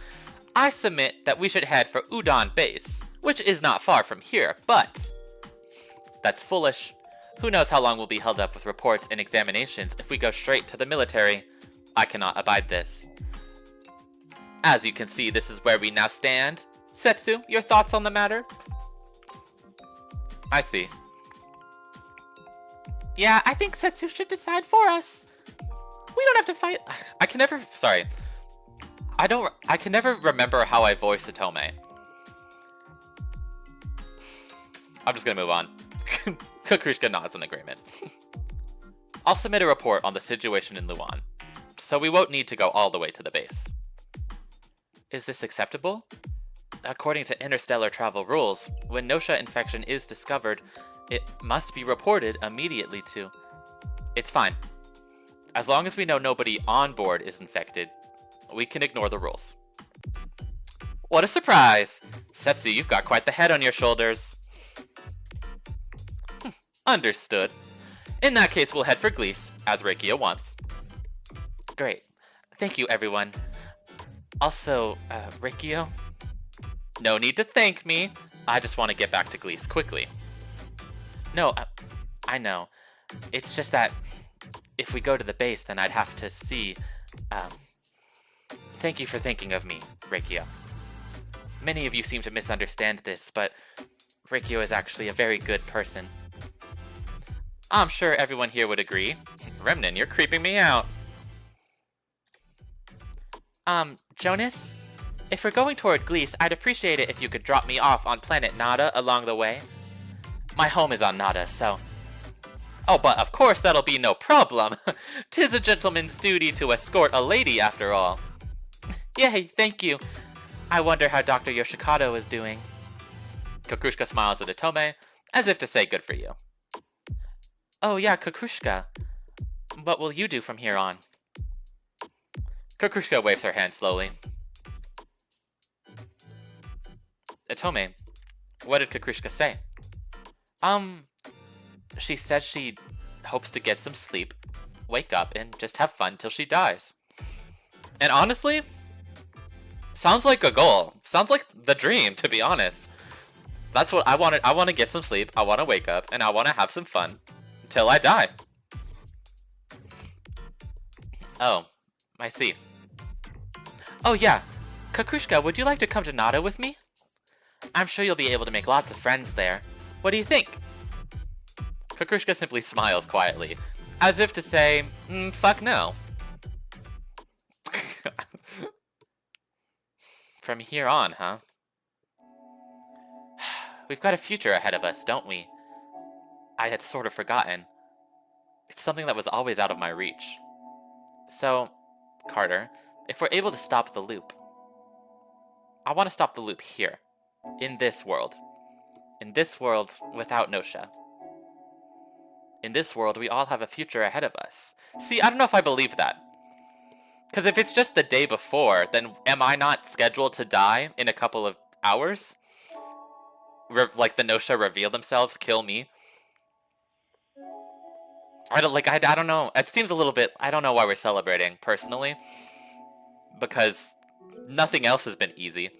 I submit that we should head for Udon Base, which is not far from here, but... That's foolish. Who knows how long we'll be held up with reports and examinations if we go straight to the military. I cannot abide this. As you can see, this is where we now stand. Setsu, your thoughts on the matter? I see. Yeah, I think Setsu should decide for us. We don't have to fight. I can never remember how I voice Atome. I'm just gonna move on. Kukushka nods in agreement. I'll submit a report on the situation in Luon, so we won't need to go all the way to the base. Is this acceptable? According to interstellar travel rules, when Gnosia infection is discovered, it must be reported immediately to... It's fine. As long as we know nobody on board is infected, we can ignore the rules. What a surprise! Setsu, you've got quite the head on your shoulders. Understood. In that case, we'll head for Gliese, as Reikio wants. Great. Thank you, everyone. Also, Reikio? No need to thank me. I just want to get back to Gliese quickly. No, I know. It's just that if we go to the base, then I'd have to see... Thank you for thinking of me, Reikio. Many of you seem to misunderstand this, but Reikio is actually a very good person. I'm sure everyone here would agree. Remnin, you're creeping me out. Jonas? If we're going toward Gliese, I'd appreciate it if you could drop me off on planet Nada along the way. My home is on Nada, so... Oh, but of course that'll be no problem. 'Tis a gentleman's duty to escort a lady, after all. Yay, thank you. I wonder how Dr. Yoshikado is doing. Kukushka smiles at Atome, as if to say good for you. Oh yeah, Kukushka. What will you do from here on? Kukushka waves her hand slowly. Atome, what did Kukushka say? She said she hopes to get some sleep, wake up, and just have fun till she dies. And honestly, sounds like a goal. Sounds like the dream, to be honest. That's what I wanted. I want to get some sleep, I want to wake up, and I want to have some fun till I die. Oh, I see. Oh yeah, Kukushka, would you like to come to Nada with me? I'm sure you'll be able to make lots of friends there. What do you think? Kukushka simply smiles quietly, as if to say, fuck no. From here on, huh? We've got a future ahead of us, don't we? I had sort of forgotten. It's something that was always out of my reach. So, Carter, if we're able to stop the loop, I want to stop the loop here, in this world. In this world without Gnosia. In this world, we all have a future ahead of us. See, I don't know if I believe that. Because if it's just the day before, then am I not scheduled to die in a couple of hours? Like the Gnosia reveal themselves, kill me? I don't know. It seems a little bit... I don't know why we're celebrating, personally. Because nothing else has been easy.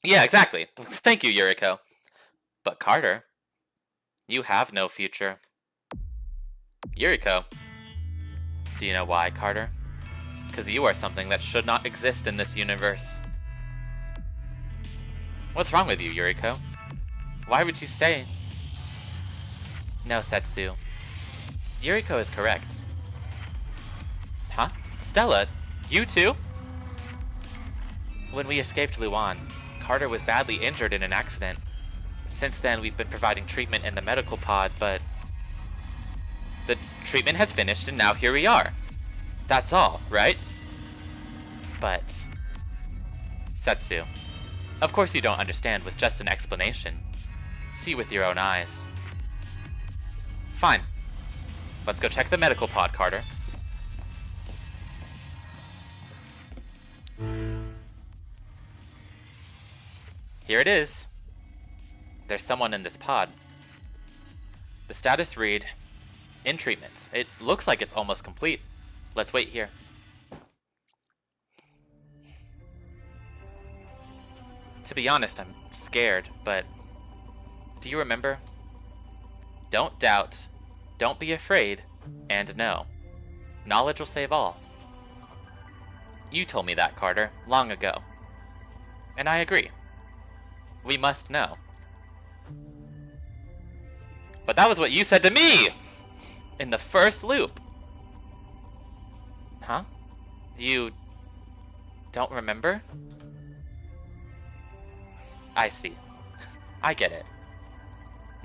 Yeah, exactly. Thank you, Yuriko. But Carter, you have no future. Yuriko. Do you know why, Carter? Because you are something that should not exist in this universe. What's wrong with you, Yuriko? Why would you say... No, Setsu. Yuriko is correct. Huh? Stella? You too? When we escaped Luan, Carter was badly injured in an accident. Since then, we've been providing treatment in the medical pod, but the treatment has finished and now here we are. That's all, right? But... Setsu, of course you don't understand with just an explanation. See with your own eyes. Fine. Let's go check the medical pod, Carter. Here it is. There's someone in this pod. The status read, in treatment. It looks like it's almost complete. Let's wait here. To be honest, I'm scared, but do you remember? Don't doubt, don't be afraid, and know. Knowledge will save all. You told me that, Carter, long ago. And I agree. We must know. But that was what you said to me! In the first loop. Huh? You don't remember? I see. I get it.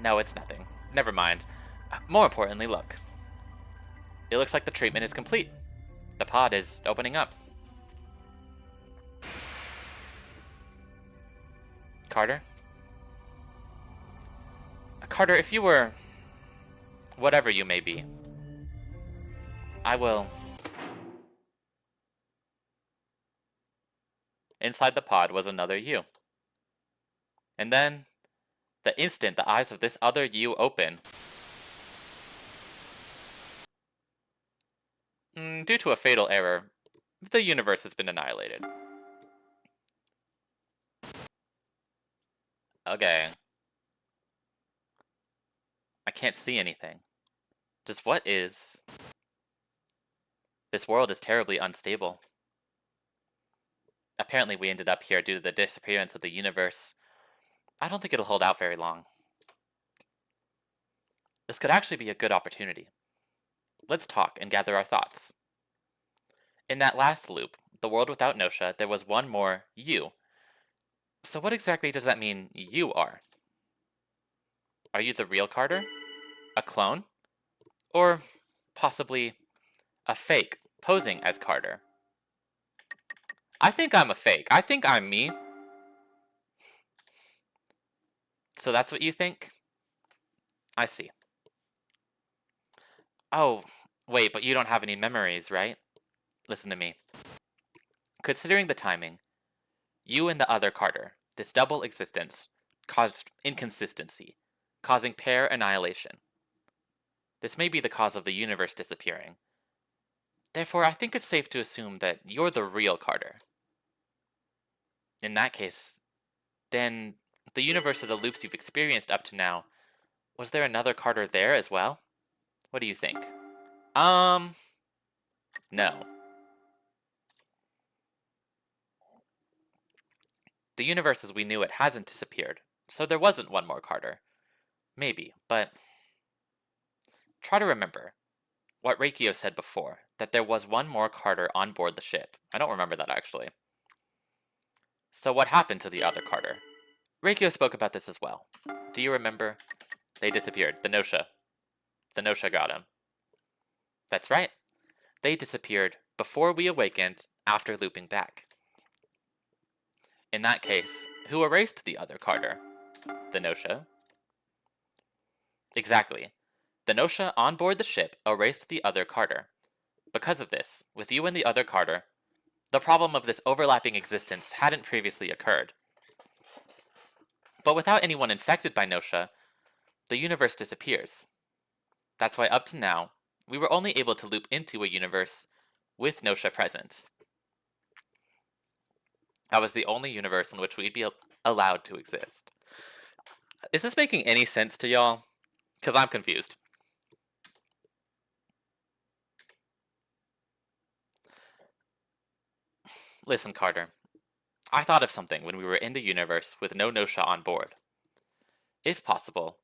No, it's nothing. Never mind. More importantly, look. It looks like the treatment is complete. The pod is opening up. Carter? Carter, if you were... whatever you may be, I will... Inside the pod was another you. And then, the instant the eyes of this other you open, due to a fatal error, the universe has been annihilated. Okay. I can't see anything. Just what is... This world is terribly unstable. Apparently we ended up here due to the disappearance of the universe. I don't think it'll hold out very long. This could actually be a good opportunity. Let's talk and gather our thoughts. In that last loop, the world without Gnosia, there was one more you. So what exactly does that mean you are? Are you the real Carter? A clone? Or possibly a fake posing as Carter? I think I'm a fake. I think I'm me. So that's what you think? I see. Oh, wait, but you don't have any memories, right? Listen to me. Considering the timing, you and the other Carter, this double existence, caused inconsistency, causing pair annihilation. This may be the cause of the universe disappearing. Therefore, I think it's safe to assume that you're the real Carter. In that case, then the universe of the loops you've experienced up to now, was there another Carter there as well? What do you think? No. The universe as we knew it hasn't disappeared, so there wasn't one more Carter. Maybe, but... Try to remember what Reikio said before, that there was one more Carter on board the ship. I don't remember that, actually. So what happened to the other Carter? Reikio spoke about this as well. Do you remember? They disappeared. The Gnosia. The Gnosia got him. That's right. They disappeared before we awakened after looping back. In that case, who erased the other Carter? The Gnosia. Exactly. The Gnosia on board the ship erased the other Carter. Because of this, with you and the other Carter, the problem of this overlapping existence hadn't previously occurred. But without anyone infected by Gnosia, the universe disappears. That's why up to now, we were only able to loop into a universe with Gnosia present. That was the only universe in which we'd be allowed to exist. Is this making any sense to y'all? Because I'm confused. Listen, Carter. I thought of something when we were in the universe with no Gnosia on board. If possible,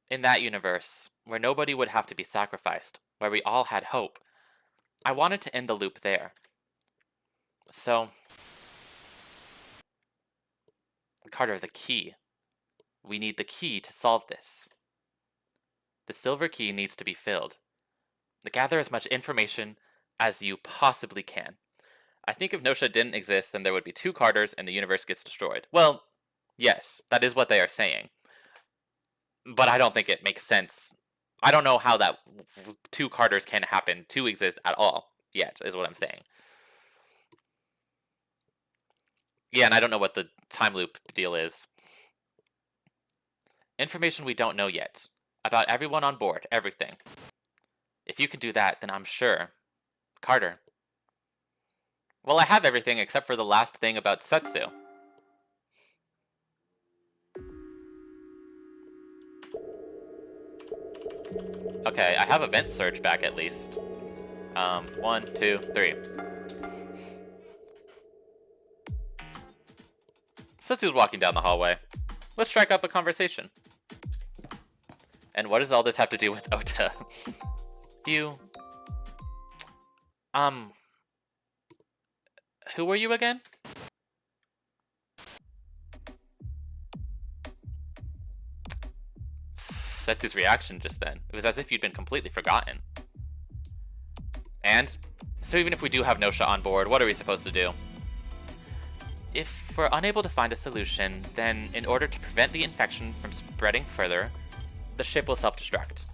in that universe, where nobody would have to be sacrificed, where we all had hope. I wanted to end the loop there. So, Carter, the key. We need the key to solve this. The silver key needs to be filled. Gather as much information as you possibly can. I think if Gnosia didn't exist, then there would be 2 Carters and the universe gets destroyed. Well, yes, that is what they are saying. But I don't think it makes sense. I don't know how that 2 Carters can happen to exist at all yet, is what I'm saying. Yeah, and I don't know what the time loop deal is. Information we don't know yet. About everyone on board, everything. If you can do that, then I'm sure. Carter. Well, I have everything except for the last thing about Setsu. Okay, I have event search back at least. 1, 2, 3. Setsu's walking down the hallway. Let's strike up a conversation. And what does all this have to do with Ota? You... Who were you again? Setsu's reaction just then. It was as if you'd been completely forgotten. And? So even if we do have Gnosia on board, what are we supposed to do? If we're unable to find a solution, then in order to prevent the infection from spreading further, the ship will self-destruct.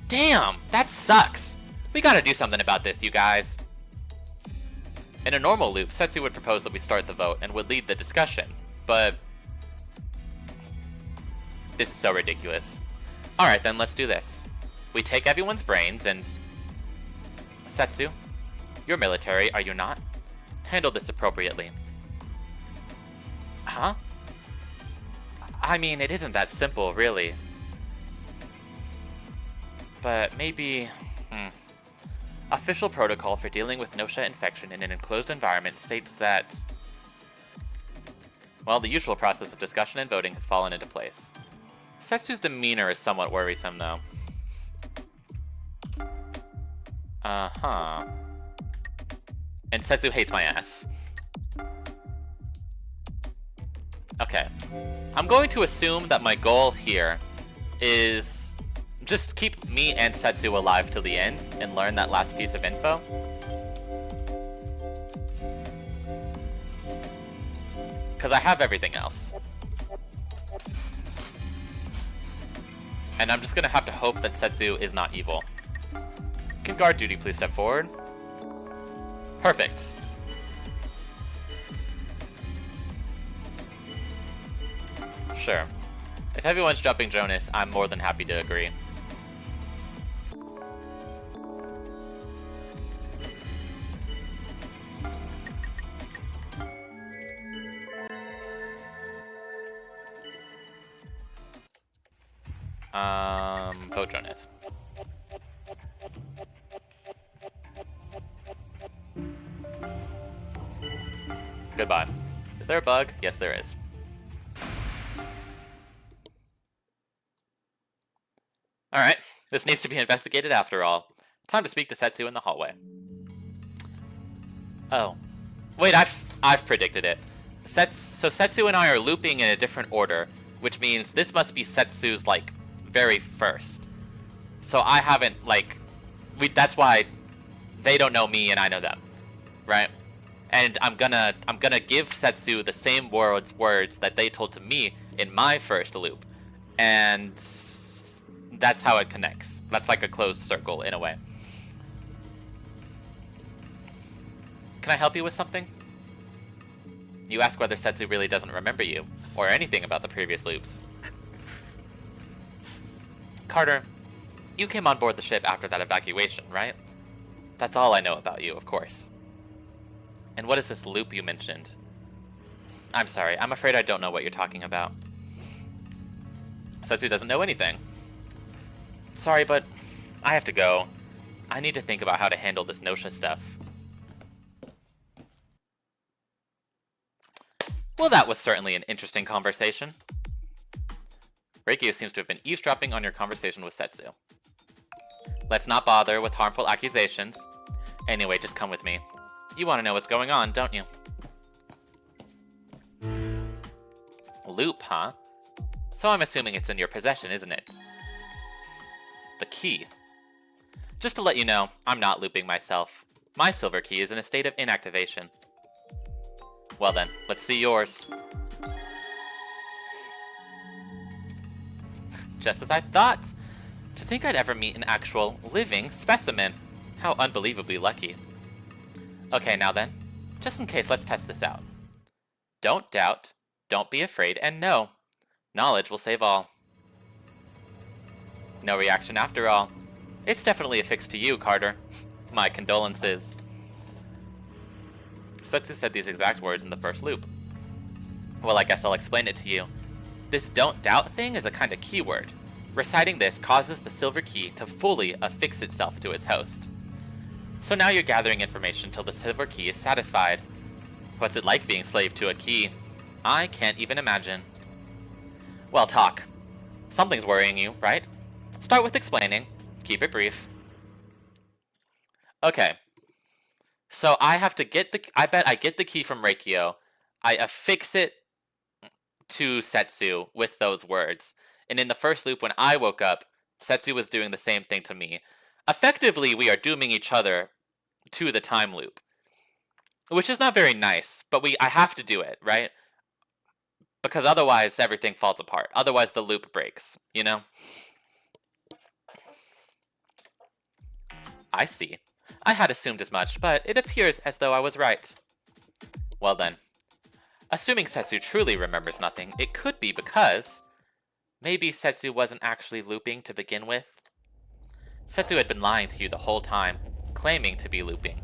Damn! That sucks! We gotta do something about this, you guys. In a normal loop, Setsu would propose that we start the vote and would lead the discussion, but... This is so ridiculous. Alright then, let's do this. We take everyone's brains and... Setsu, you're military, are you not? Handle this appropriately. Huh? I mean, it isn't that simple, really. But maybe... Official protocol for dealing with Gnosia infection in an enclosed environment states that... Well, the usual process of discussion and voting has fallen into place. Setsu's demeanor is somewhat worrisome, though. Uh-huh. And Setsu hates my ass. Okay. I'm going to assume that my goal here is just keep me and Setsu alive till the end and learn that last piece of info. Because I have everything else. And I'm just going to have to hope that Setsu is not evil. Can guard duty please step forward? Perfect. Sure. If everyone's jumping Jonas, I'm more than happy to agree. Vote Jonas. Goodbye. Is there a bug? Yes, there is. Alright, this needs to be investigated after all. Time to speak to Setsu in the hallway. Oh. Wait, I've predicted it. So Setsu and I are looping in a different order, which means this must be Setsu's, like, very first. So I haven't, like... that's why they don't know me and I know them. Right? And I'm gonna give Setsu the same words that they told to me in my first loop. And that's how it connects. That's like a closed circle in a way. Can I help you with something? You ask whether Setsu really doesn't remember you, or anything about the previous loops. Carter, you came on board the ship after that evacuation, right? That's all I know about you, of course. And what is this loop you mentioned? I'm sorry, I'm afraid I don't know what you're talking about. Setsu doesn't know anything. Sorry, but I have to go. I need to think about how to handle this Gnosia stuff. Well, that was certainly an interesting conversation. Reikio seems to have been eavesdropping on your conversation with Setsu. Let's not bother with harmful accusations. Anyway, just come with me. You want to know what's going on, don't you? Loop, huh? So I'm assuming it's in your possession, isn't it? The key. Just to let you know, I'm not looping myself. My silver key is in a state of inactivation. Well then, let's see yours. Just as I thought! To think I'd ever meet an actual, living specimen. How unbelievably lucky. Okay, now then. Just in case, let's test this out. Don't doubt, don't be afraid, and know. Knowledge will save all. No reaction after all. It's definitely affixed to you, Carter. My condolences. Setsu said these exact words in the first loop. Well, I guess I'll explain it to you. This don't doubt thing is a kind of keyword. Reciting this causes the silver key to fully affix itself to its host. So now you're gathering information till the silver key is satisfied. What's it like being slave to a key? I can't even imagine. Well, talk. Something's worrying you, right? Start with explaining. Keep it brief. Okay. So I have to get I bet I get the key from Reikio. I affix it to Setsu with those words. And in the first loop when I woke up, Setsu was doing the same thing to me. Effectively, we are dooming each other to the time loop. Which is not very nice, but I have to do it, right? Because otherwise everything falls apart. Otherwise the loop breaks, you know? I see. I had assumed as much, but it appears as though I was right. Well then. Assuming Setsu truly remembers nothing, it could be because maybe Setsu wasn't actually looping to begin with. Setsu had been lying to you the whole time, claiming to be looping.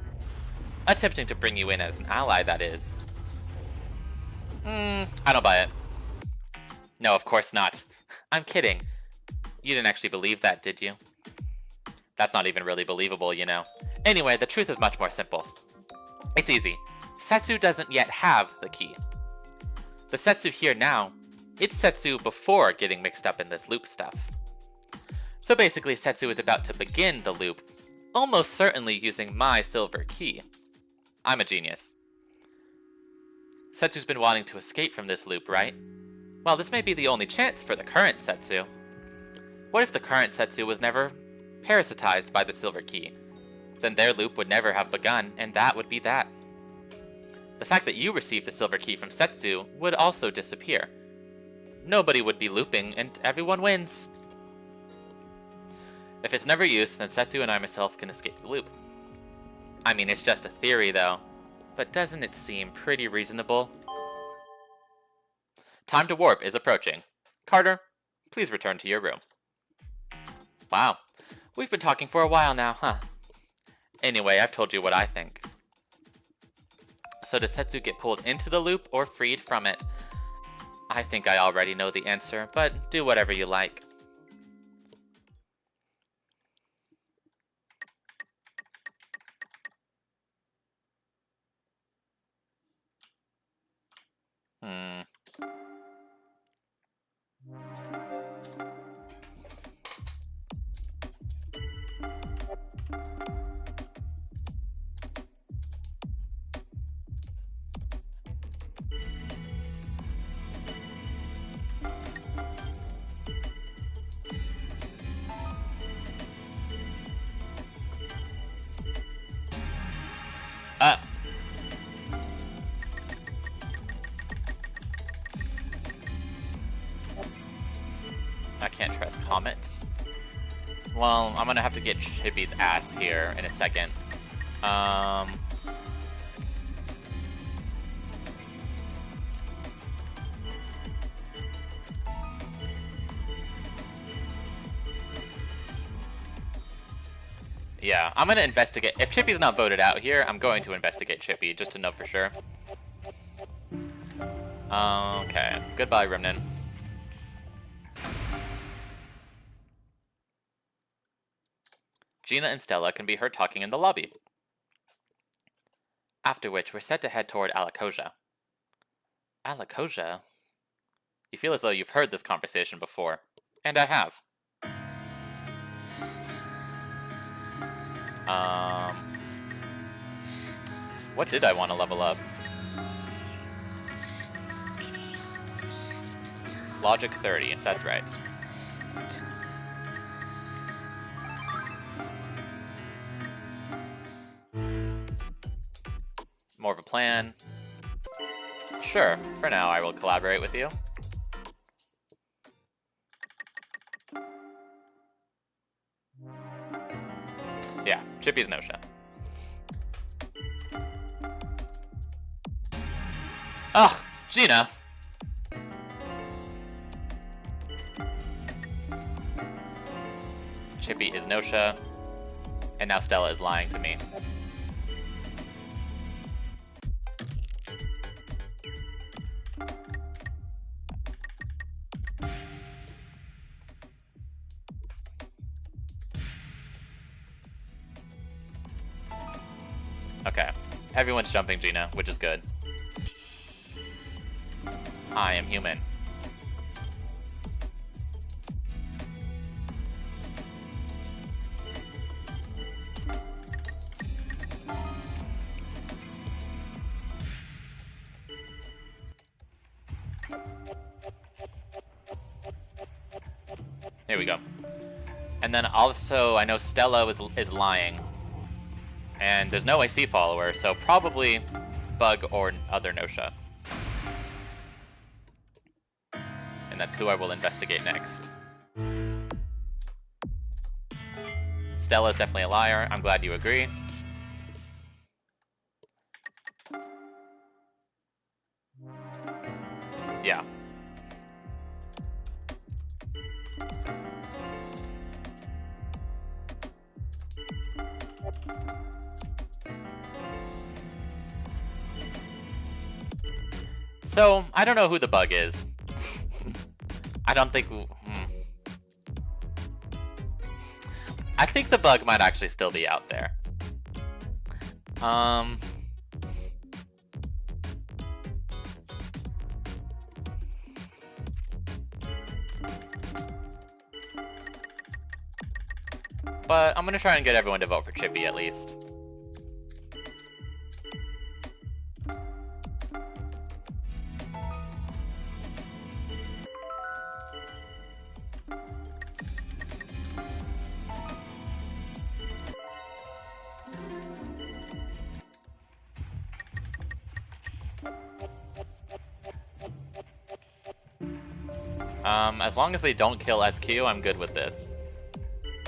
Attempting to bring you in as an ally, that is. I don't buy it. No, of course not. I'm kidding. You didn't actually believe that, did you? That's not even really believable, you know. Anyway, the truth is much more simple. It's easy. Setsu doesn't yet have the key. The Setsu here now, it's Setsu before getting mixed up in this loop stuff. So basically, Setsu is about to begin the loop, almost certainly using my silver key. I'm a genius. Setsu's been wanting to escape from this loop, right? Well, this may be the only chance for the current Setsu. What if the current Setsu was never parasitized by the silver key? Then their loop would never have begun, and that would be that. The fact that you received the silver key from Setsu would also disappear. Nobody would be looping, and everyone wins. If it's never used, then Setsu and I myself can escape the loop. I mean, it's just a theory, though. But doesn't it seem pretty reasonable? Time to warp is approaching. Carter, please return to your room. Wow, we've been talking for a while now, huh? Anyway, I've told you what I think. So does Setsu get pulled into the loop or freed from it? I think I already know the answer, but do whatever you like. I can't trust comments. Well, I'm gonna have to get Chippy's ass here in a second. Yeah, I'm gonna investigate. If Chippy's not voted out here, I'm going to investigate Chippy, just to know for sure. Okay, goodbye, Remnant. Gina and Stella can be heard talking in the lobby. After which, we're set to head toward Alacosia. Alacosia? You feel as though you've heard this conversation before. And I have. What did I want to level up? Logic 30, that's right. More of a plan. Sure, for now I will collaborate with you. Yeah, Chippy's Gnosia. Ugh, Gina! Chippy is Gnosia, and now Stella is lying to me. Okay, everyone's jumping Gina, which is good. I am human. Here we go. And then also, I know Stella is lying. And there's no AC follower, so probably Bug or other Gnosia. And that's who I will investigate next. Stella's definitely a liar. I'm glad you agree. Yeah. So, I don't know who the Bug is. I don't think... I think the Bug might actually still be out there. But I'm gonna try and get everyone to vote for Chippy at least. As long as they don't kill SQ, I'm good with this.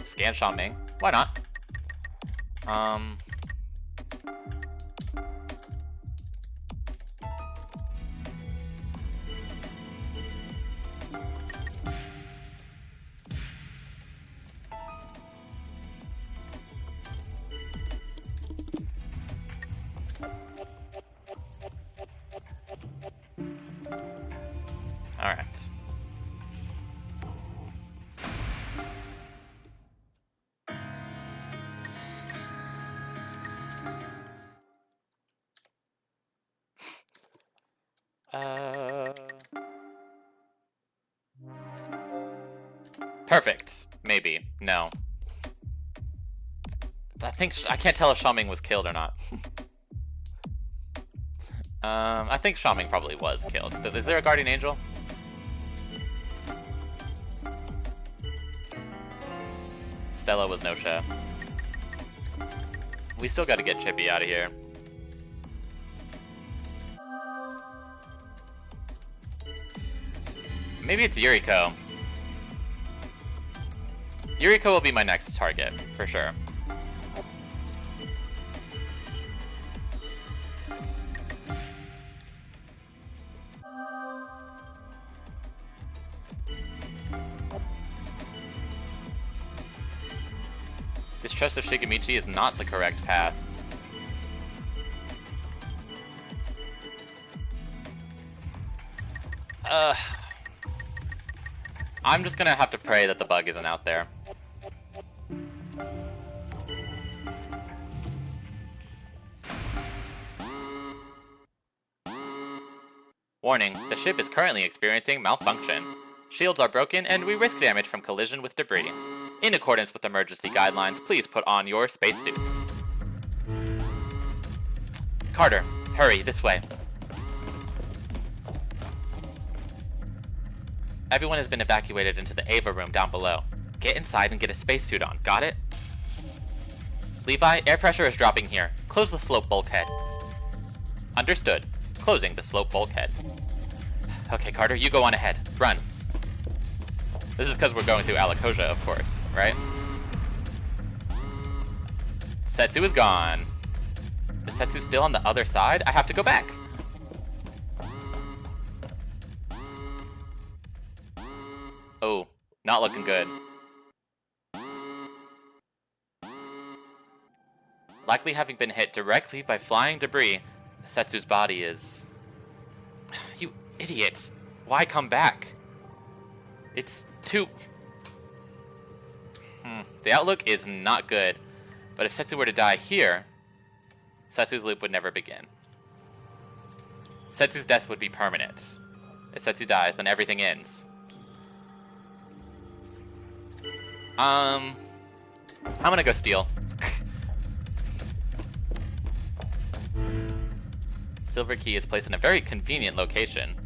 Scan Sha Ming. Why not? Alright. Perfect. Maybe. No. I can't tell if Sha Ming was killed or not. I think Sha Ming probably was killed. Is there a Guardian Angel? Stella was Gnosia. We still gotta get Chippy out of here. Maybe it's Yuriko. Yuriko will be my next target, for sure. Distrust of Shigemichi is not the correct path. I'm just gonna have to pray that the Bug isn't out there. Warning, the ship is currently experiencing malfunction. Shields are broken and we risk damage from collision with debris. In accordance with emergency guidelines, please put on your spacesuits. Carter, hurry, this way. Everyone has been evacuated into the Ava room down below. Get inside and get a spacesuit on, got it? Levi, air pressure is dropping here. Close the slope bulkhead. Understood. Closing the slope bulkhead. Okay, Carter, you go on ahead. Run. This is because we're going through Alakosia, of course, right? Setsu is gone. Is Setsu still on the other side? I have to go back. Oh, not looking good. Likely having been hit directly by flying debris, Setsu's body is... You idiot. Why come back? It's too... The outlook is not good. But if Setsu were to die here, Setsu's loop would never begin. Setsu's death would be permanent. If Setsu dies, then everything ends. I'm gonna go steal. Silver key is placed in a very convenient location.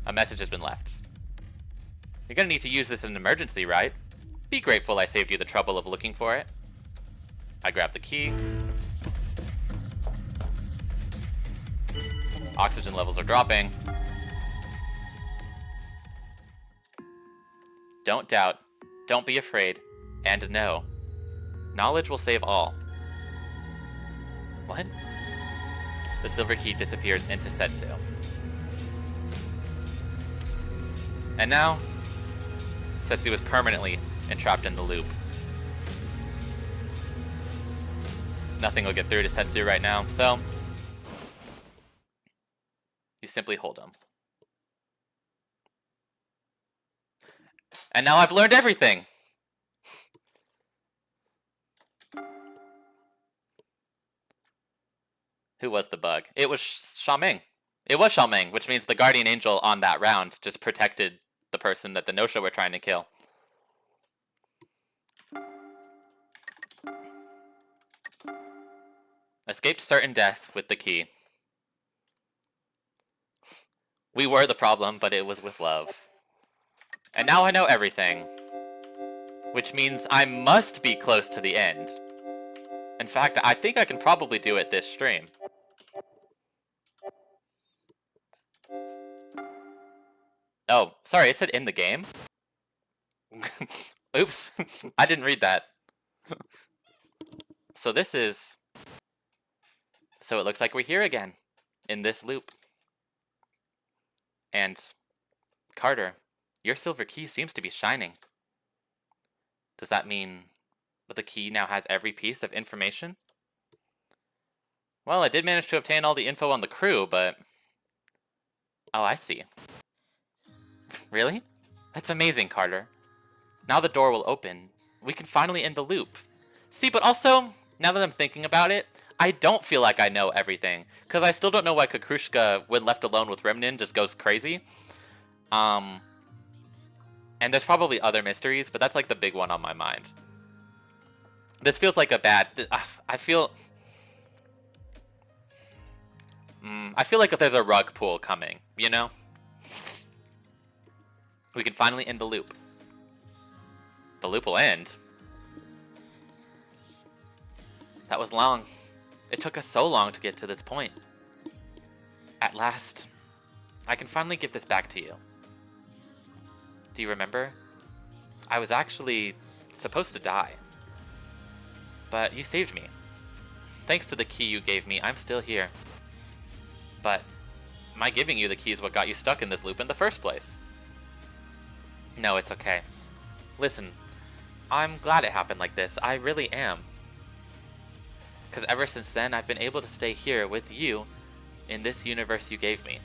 A message has been left. You're gonna need to use this in an emergency, right? Be grateful I saved you the trouble of looking for it. I grab the key. Oxygen levels are dropping. Don't doubt, don't be afraid, and know. Knowledge will save all. What? The silver key disappears into Setsu. And now, Setsu is permanently entrapped in the loop. Nothing will get through to Setsu right now, so you simply hold him. And now I've learned everything! Who was the bug? It was Xiaoming. It was Xiaoming, which means the guardian angel on that round just protected the person that the Gnosia were trying to kill. Escaped certain death with the key. We were the problem, but it was with love. And now I know everything. Which means I must be close to the end. In fact, I think I can probably do it this stream. Oh, sorry, it said in the game? Oops, I didn't read that. So this is... So it looks like we're here again, in this loop. And, Carter, your silver key seems to be shining. Does that mean that the key now has every piece of information? Well, I did manage to obtain all the info on the crew, but... Oh, I see. Really? That's amazing, Carter. Now the door will open. We can finally end the loop. See, but also, now that I'm thinking about it, I don't feel like I know everything. Because I still don't know why Kakrushka, when left alone with Remnin, just goes crazy. And there's probably other mysteries, but that's like the big one on my mind. This feels like a bad... I feel like if there's a rug pull coming, you know? We can finally end the loop. The loop will end. That was long. It took us so long to get to this point. At last, I can finally give this back to you. Do you remember? I was actually supposed to die. But you saved me. Thanks to the key you gave me, I'm still here. But my giving you the key is what got you stuck in this loop in the first place. No, it's okay. Listen, I'm glad it happened like this. I really am. Because ever since then, I've been able to stay here with you in this universe you gave me.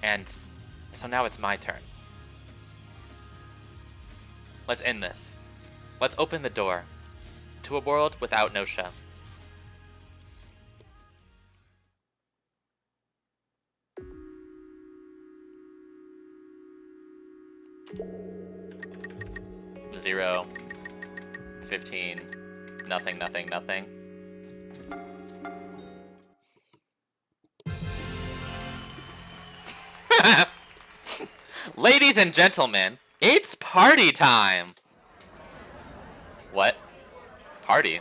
And so now it's my turn. Let's end this. Let's open the door to a world without Gnosia. 0, 15, nothing, nothing, nothing. Ladies and gentlemen, it's party time! What? Party?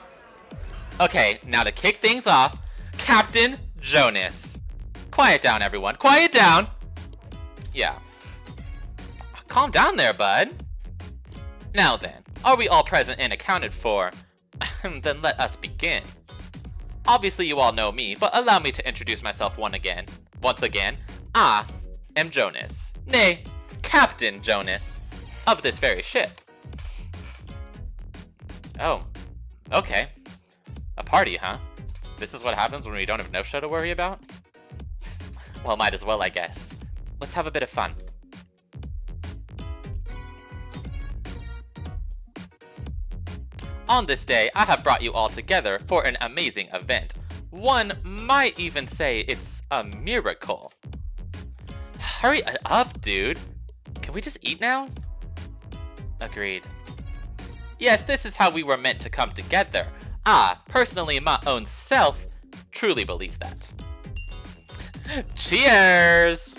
Okay, now to kick things off, Captain Jonas. Quiet down, everyone. Quiet down! Yeah. Calm down there, bud. Now then, are we all present and accounted for? Then let us begin. Obviously you all know me, but allow me to introduce myself once again. I am Jonas. Nay, Captain Jonas. Of this very ship. Oh, okay. A party, huh? This is what happens when we don't have Gnosia to worry about? Well, might as well, I guess. Let's have a bit of fun. On this day, I have brought you all together for an amazing event. One might even say it's a miracle. Hurry up, dude. Can we just eat now? Agreed. Yes, this is how we were meant to come together. I, personally, my own self, truly believe that. Cheers!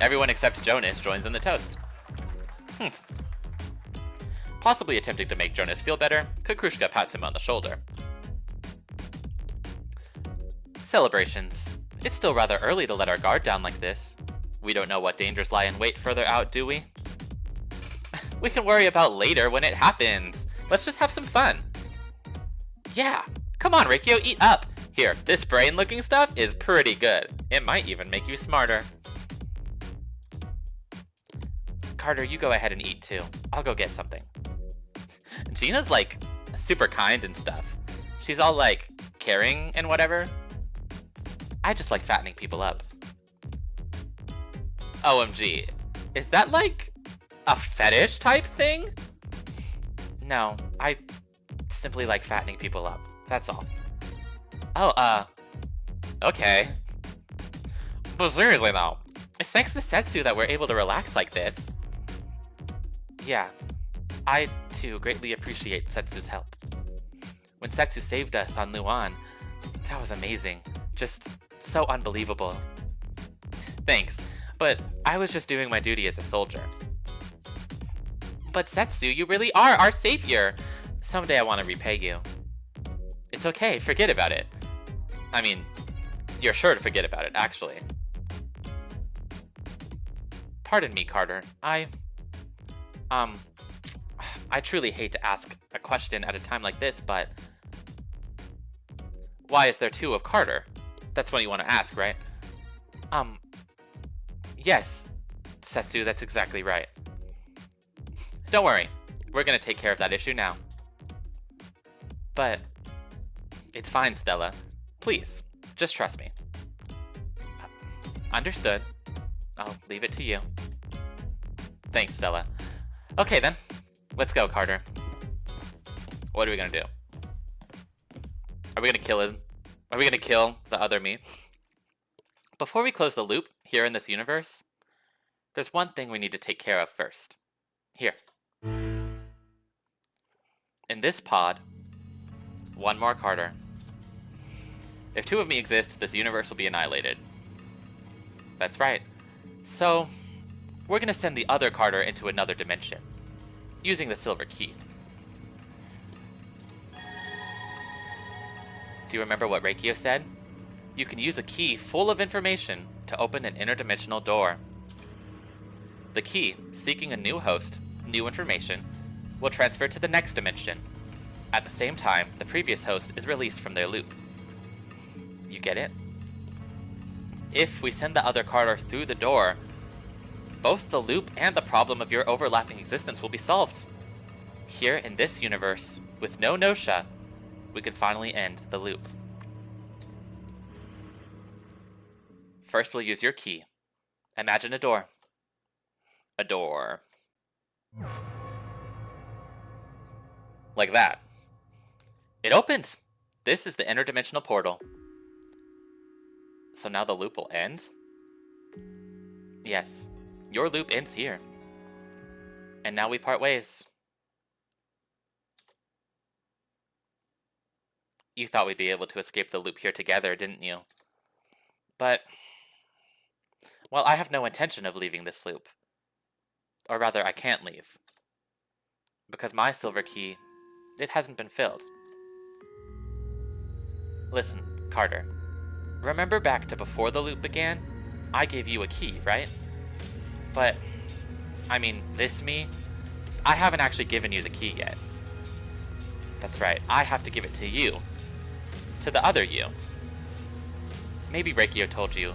Everyone except Jonas joins in the toast. Possibly attempting to make Jonas feel better, Kukrushka pats him on the shoulder. Celebrations. It's still rather early to let our guard down like this. We don't know what dangers lie in wait further out, do we? We can worry about later when it happens. Let's just have some fun. Yeah, come on, Rikyo, eat up. Here, this brain-looking stuff is pretty good. It might even make you smarter. Carter, you go ahead and eat too. I'll go get something. Gina's like super kind and stuff. She's all like caring and whatever. I just like fattening people up. OMG, is that like a fetish type thing? No, I simply like fattening people up. That's all. Oh, okay. But seriously though, it's thanks to Setsu that we're able to relax like this. Yeah, I too greatly appreciate Setsu's help. When Setsu saved us on Luan, that was amazing. Just so unbelievable. Thanks, but I was just doing my duty as a soldier. But Setsu, you really are our savior. Someday I want to repay you. It's okay, forget about it. I mean, you're sure to forget about it, actually. Pardon me, Carter. I truly hate to ask a question at a time like this, but why is there two of Carter? That's what you want to ask, right? Yes, Setsu, that's exactly right. Don't worry, we're gonna take care of that issue now. But it's fine, Stella. Please, just trust me. Understood. I'll leave it to you. Thanks, Stella. Okay then, let's go, Carter. What are we gonna do? Are we gonna kill him? Are we gonna kill the other me? Before we close the loop here in this universe, there's one thing we need to take care of first. Here. In this pod, one more Carter. If two of me exist, this universe will be annihilated. That's right. So, we're gonna send the other Carter into another dimension, using the silver key. Do you remember what Reikio said? You can use a key full of information to open an interdimensional door. The key, seeking a new host, new information, will transfer to the next dimension. At the same time, the previous host is released from their loop. You get it? If we send the other Carter through the door, both the loop and the problem of your overlapping existence will be solved. Here in this universe, with no Gnosia, we can finally end the loop. First, we'll use your key. Imagine a door. A door. Like that. It opened! This is the interdimensional portal. So now the loop will end? Yes, your loop ends here. And now we part ways. You thought we'd be able to escape the loop here together, didn't you? But, well, I have no intention of leaving this loop. Or rather, I can't leave. Because my silver key, it hasn't been filled. Listen, Carter. Remember back to before the loop began? I gave you a key, right? But, I mean, this me? I haven't actually given you the key yet. That's right, I have to give it to you. To the other you. Maybe Reikio told you,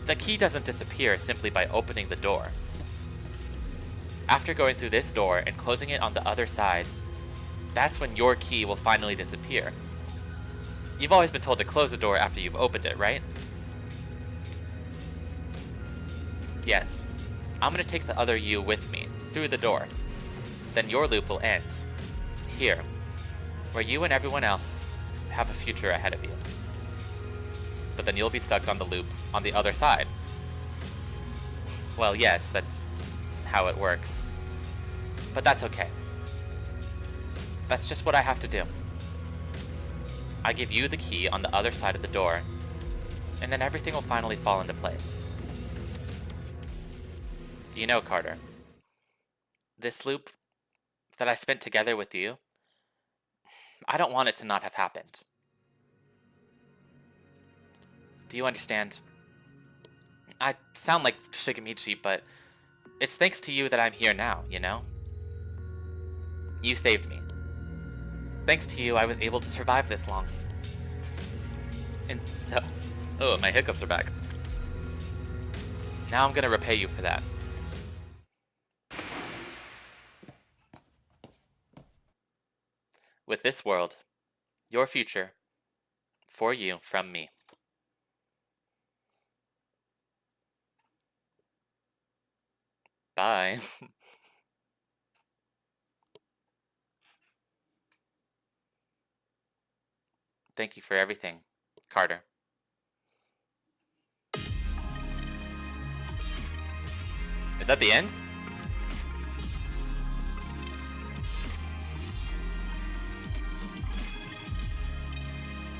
the key doesn't disappear simply by opening the door. After going through this door and closing it on the other side, that's when your key will finally disappear. You've always been told to close the door after you've opened it, right? Yes. I'm gonna take the other you with me, through the door. Then your loop will end. Here. Where you and everyone else have a future ahead of you. But then you'll be stuck on the loop on the other side. Well, yes, that's how it works. But that's okay. That's just what I have to do. I give you the key on the other side of the door, and then everything will finally fall into place. You know, Carter, this loop that I spent together with you, I don't want it to not have happened. Do you understand? I sound like Shigemichi, but it's thanks to you that I'm here now, you know? You saved me. Thanks to you, I was able to survive this long. And so... Oh, my hiccups are back. Now I'm gonna repay you for that. With this world, your future, for you, from me. Bye. Thank you for everything, Carter. Is that the end?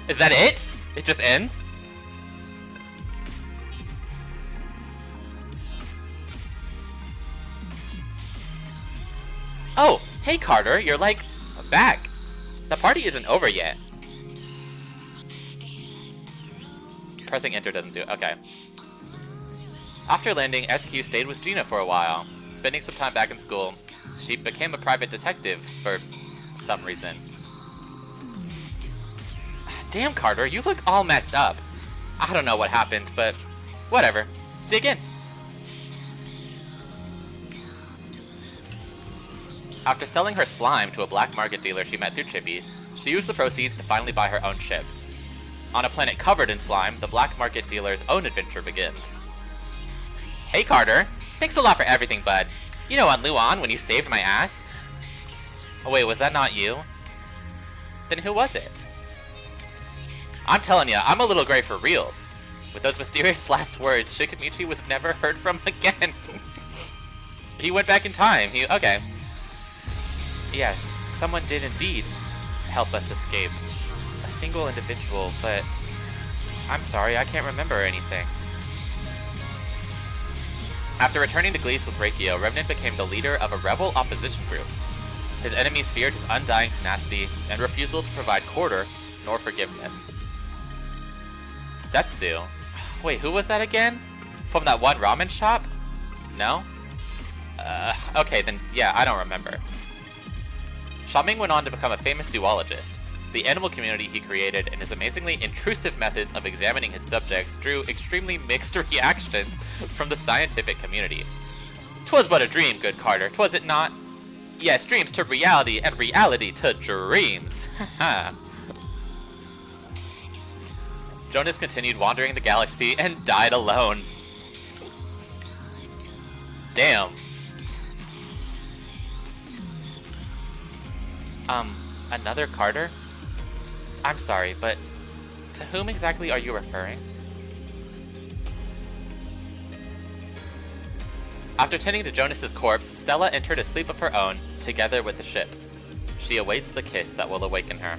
Is that it? It just ends? Oh, hey Carter, you're like back. The party isn't over yet. Pressing enter doesn't do it. Okay. After landing, SQ stayed with Gina for a while, spending some time back in school. She became a private detective for some reason. Damn, Carter, you look all messed up. I don't know what happened, but whatever. Dig in. After selling her slime to a black market dealer she met through Chippy, she used the proceeds to finally buy her own ship. On a planet covered in slime, the black market dealer's own adventure begins. Hey Carter, thanks a lot for everything, bud. You know on Luan when you saved my ass? Oh wait, was that not you? Then who was it? I'm telling ya, I'm a little gray for reals. With those mysterious last words, Shikamichi was never heard from again. He went back in time. Okay. Yes, someone did indeed help us escape. A single individual, but I'm sorry, I can't remember anything. After returning to Glees with Reikio, Remnant became the leader of a rebel opposition group. His enemies feared his undying tenacity and refusal to provide quarter nor forgiveness. Setsu? Wait, who was that again? From that one ramen shop? No? Okay, then yeah, I don't remember. Shaming went on to become a famous zoologist. The animal community he created and his amazingly intrusive methods of examining his subjects drew extremely mixed reactions from the scientific community. 'Twas but a dream, good Carter, 'twas it not? Yes, dreams to reality, and reality to dreams. Haha. Jonas continued wandering the galaxy and died alone. Damn. Another Carter? I'm sorry, but to whom exactly are you referring? After tending to Jonas's corpse, Stella entered a sleep of her own, together with the ship. She awaits the kiss that will awaken her.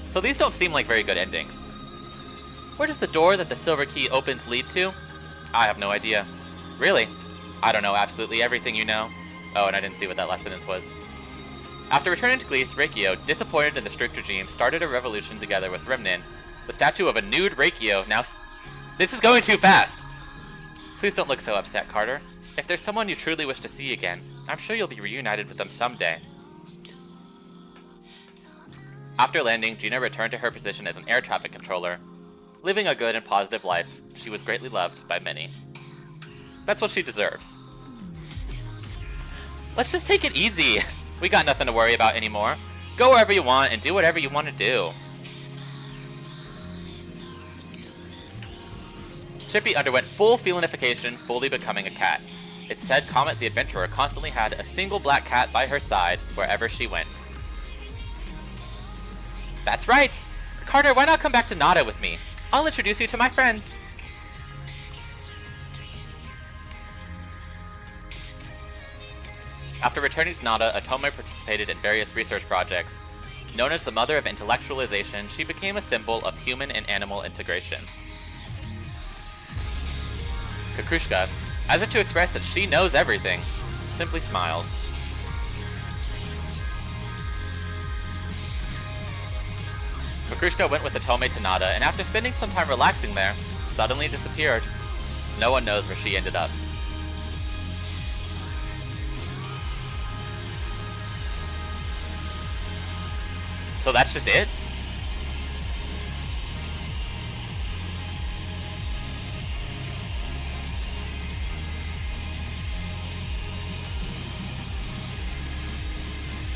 So these don't seem like very good endings. Where does the door that the silver key opens lead to? I have no idea. Really? I don't know absolutely everything you know. Oh, and I didn't see what that last sentence was. After returning to Greece, Reikio, disappointed in the strict regime, started a revolution together with Remnin. The statue of a nude Reikio now... This is going too fast! Please don't look so upset, Carter. If there's someone you truly wish to see again, I'm sure you'll be reunited with them someday. After landing, Gina returned to her position as an air traffic controller. Living a good and positive life, she was greatly loved by many. That's what she deserves. Let's just take it easy. We got nothing to worry about anymore. Go wherever you want and do whatever you want to do. Chippy underwent full felinification, fully becoming a cat. It said Comet the Adventurer constantly had a single black cat by her side wherever she went. That's right! Carter, why not come back to Nada with me? I'll introduce you to my friends. After returning to Nada, Atome participated in various research projects. Known as the mother of intellectualization, she became a symbol of human and animal integration. Kakrushka, as if to express that she knows everything, simply smiles. Kakrushka went with Atome to Nada, and after spending some time relaxing there, suddenly disappeared. No one knows where she ended up. So that's just it?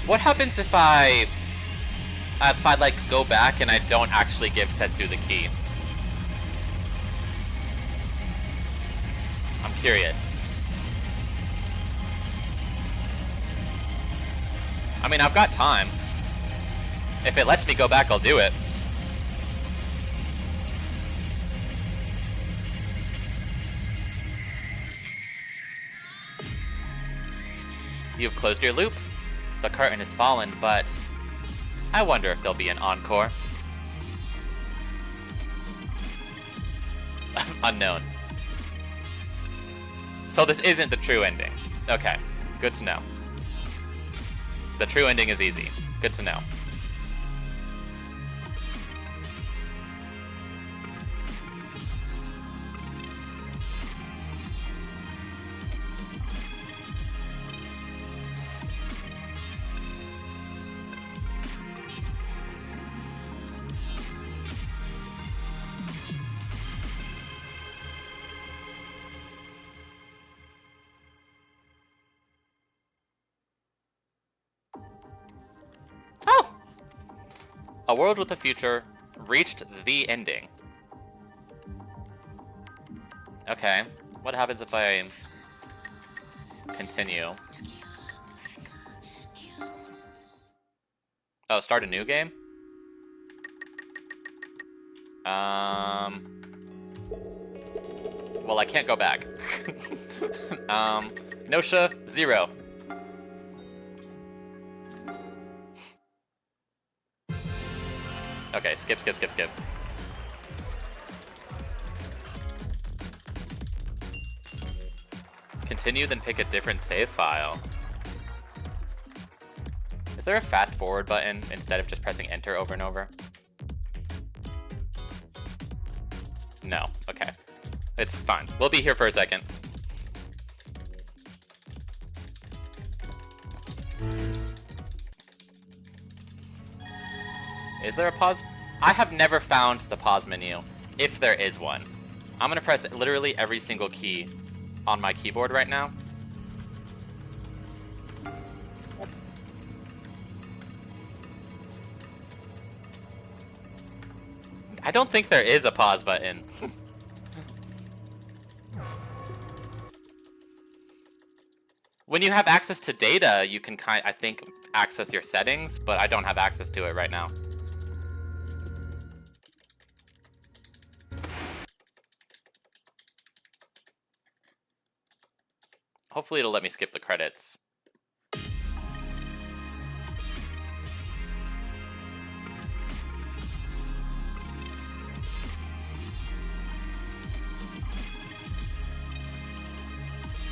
What happens if I like go back and I don't actually give Setsu the key? I'm curious. I mean, I've got time. If it lets me go back, I'll do it. You've closed your loop. The curtain has fallen, but I wonder if there'll be an encore. Unknown. So this isn't the true ending. Okay, good to know. The true ending is easy. Good to know. Oh! A World with a Future reached the ending. Okay, what happens if I continue? Oh, start a new game? Well, I can't go back. Gnosia, 0. Okay, skip. Continue, then pick a different save file. Is there a fast forward button instead of just pressing enter over and over? No, okay. It's fine. We'll be here for a second. Is there a pause? I have never found the pause menu, if there is one. I'm gonna press literally every single key on my keyboard right now. I don't think there is a pause button. When you have access to data, you can I think, access your settings, but I don't have access to it right now. Hopefully it'll let me skip the credits.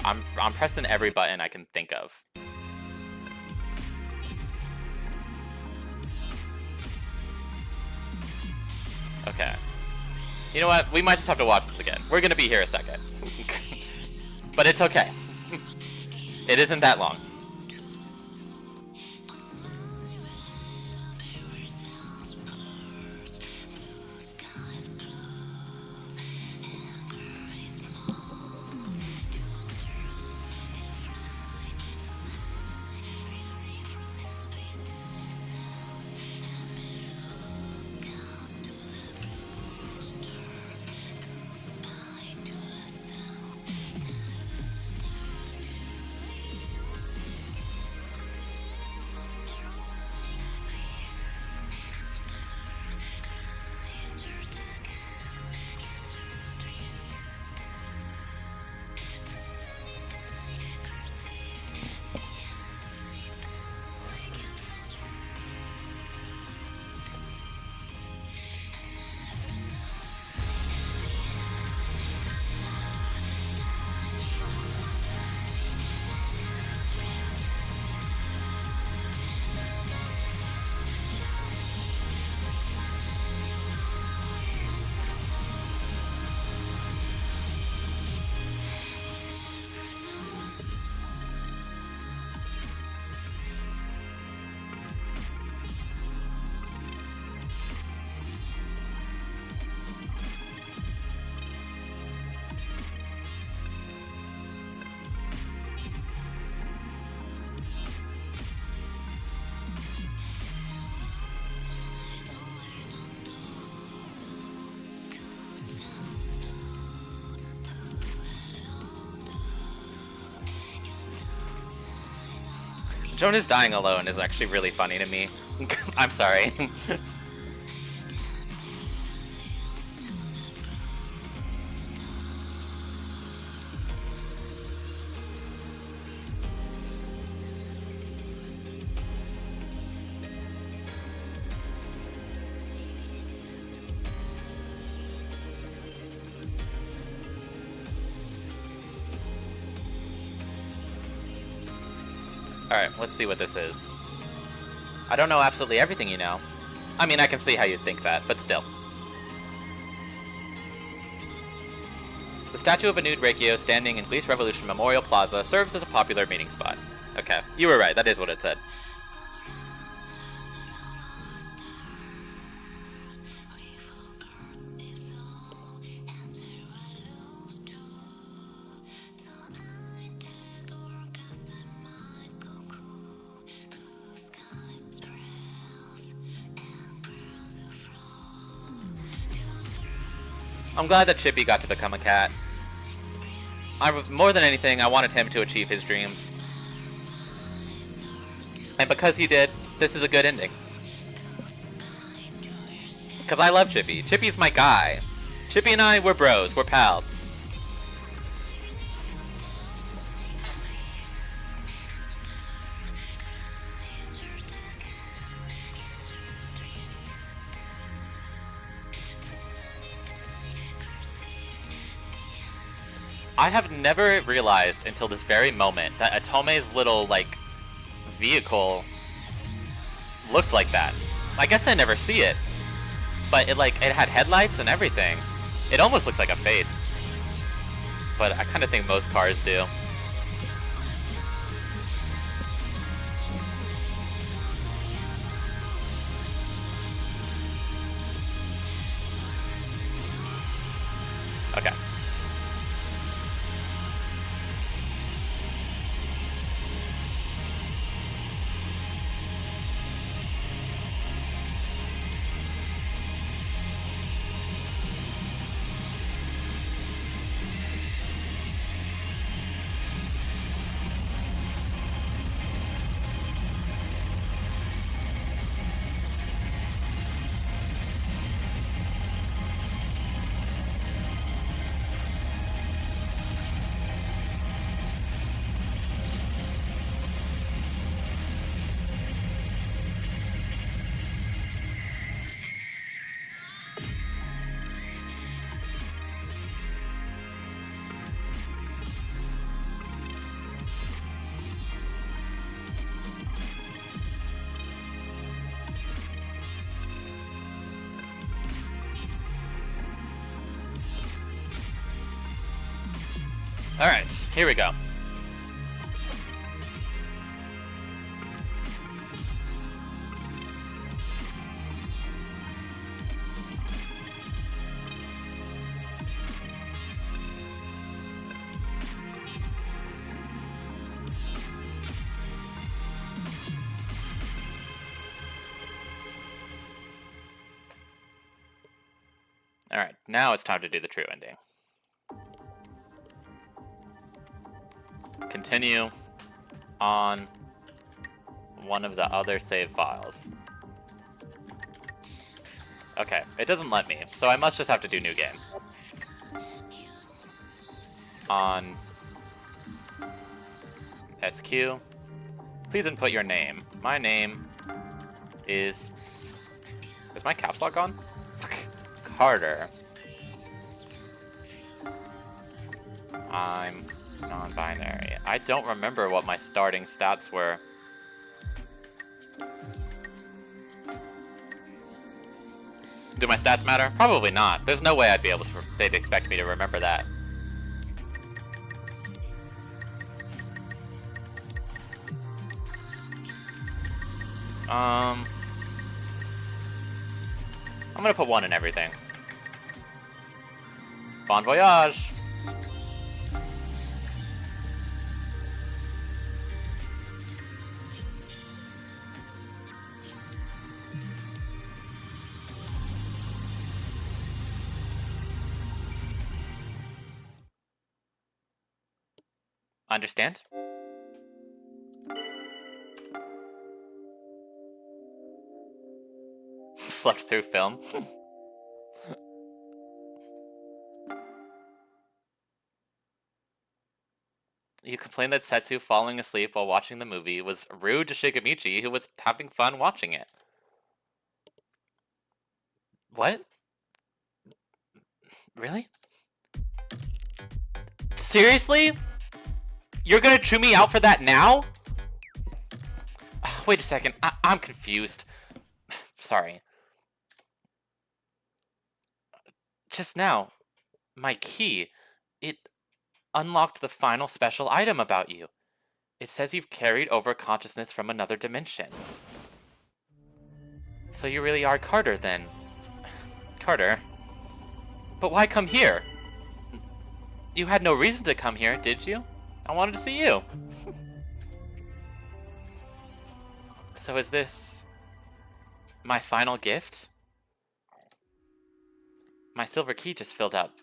I'm pressing every button I can think of. Okay. You know what? We might just have to watch this again. We're gonna be here a second. But it's okay. It isn't that long. Jonas dying alone is actually really funny to me. I'm sorry. Alright, let's see what this is. I don't know absolutely everything you know. I mean, I can see how you'd think that, but still. The statue of a nude Reikio standing in Police Revolution Memorial Plaza serves as a popular meeting spot. Okay, you were right, that is what it said. I'm glad that Chippy got to become a cat. More than anything, I wanted him to achieve his dreams. And because he did, this is a good ending. Because I love Chippy. Chippy's my guy. Chippy and I, we're bros. We're pals. I have never realized until this very moment that Atome's little, like, vehicle looked like that. I guess I never see it. But it had headlights and everything. It almost looks like a face. But I kind of think most cars do. Okay. Alright, here we go. Alright, now it's time to do the true ending. Continue on one of the other save files. Okay, it doesn't let me, so I must just have to do new game. On SQ, please input your name. My name is my caps lock on? Carter. I'm non-binary. I don't remember what my starting stats were. Do my stats matter? Probably not. There's no way I'd be able to. They'd expect me to remember that. I'm gonna put 1 in everything. Bon voyage! Understand? Slept through film. You complained that Setsu falling asleep while watching the movie was rude to Shigemichi, who was having fun watching it. What? Really? Seriously? You're gonna chew me out for that now? Wait a second, I'm confused. Sorry. Just now, my key, it unlocked the final special item about you. It says you've carried over consciousness from another dimension. So you really are Carter, then. Carter. But why come here? You had no reason to come here, did you? I wanted to see you. So is this my final gift? My silver key just filled up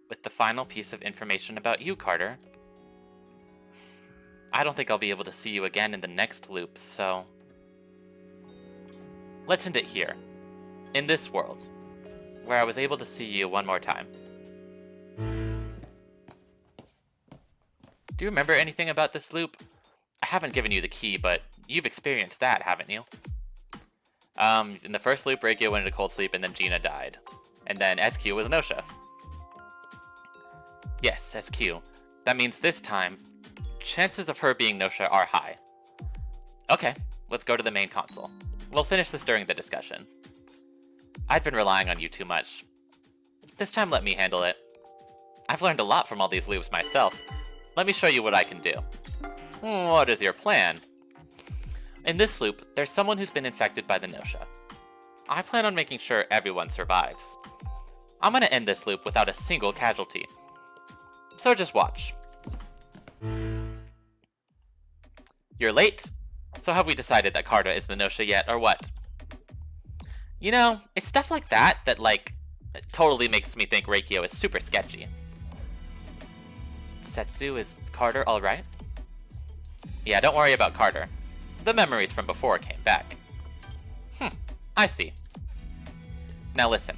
with the final piece of information about you, Carter. I don't think I'll be able to see you again in the next loop, so let's end it here, in this world, where I was able to see you one more time. Do you remember anything about this loop? I haven't given you the key, but you've experienced that, haven't you? In the first loop, Reikio went into cold sleep and then Gina died. And then SQ was Gnosia. Yes, SQ. That means this time, chances of her being Gnosia are high. Okay, let's go to the main console. We'll finish this during the discussion. I'd been relying on you too much. This time let me handle it. I've learned a lot from all these loops myself. Let me show you what I can do. What is your plan? In this loop, there's someone who's been infected by the Gnosia. I plan on making sure everyone survives. I'm gonna end this loop without a single casualty. So just watch. You're late? So have we decided that Carter is the Gnosia yet, or what? You know, it's stuff like that that, it totally makes me think Reikio is super sketchy. Setsu, is Carter alright? Yeah, don't worry about Carter. The memories from before came back. I see. Now listen,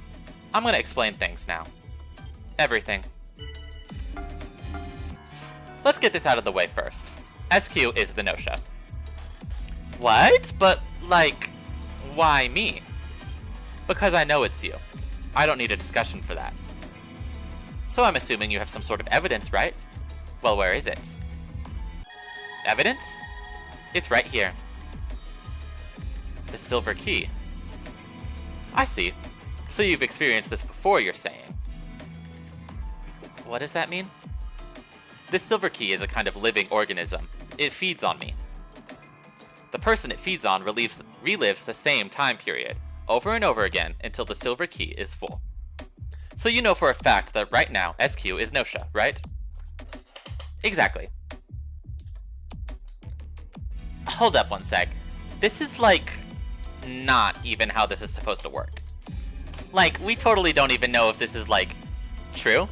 I'm gonna explain things now. Everything. Let's get this out of the way first. SQ is the Gnosia. What? But, why me? Because I know it's you. I don't need a discussion for that. So I'm assuming you have some sort of evidence, right? Well, where is it? Evidence? It's right here. The silver key. I see. So you've experienced this before, you're saying. What does that mean? This silver key is a kind of living organism. It feeds on me. The person it feeds on relives the same time period, over and over again, until the silver key is full. So you know for a fact that right now, SQ is Gnosia, right? Exactly. Hold up one sec. This is, like, not even how this is supposed to work. Like, we totally don't even know if this is, like, true.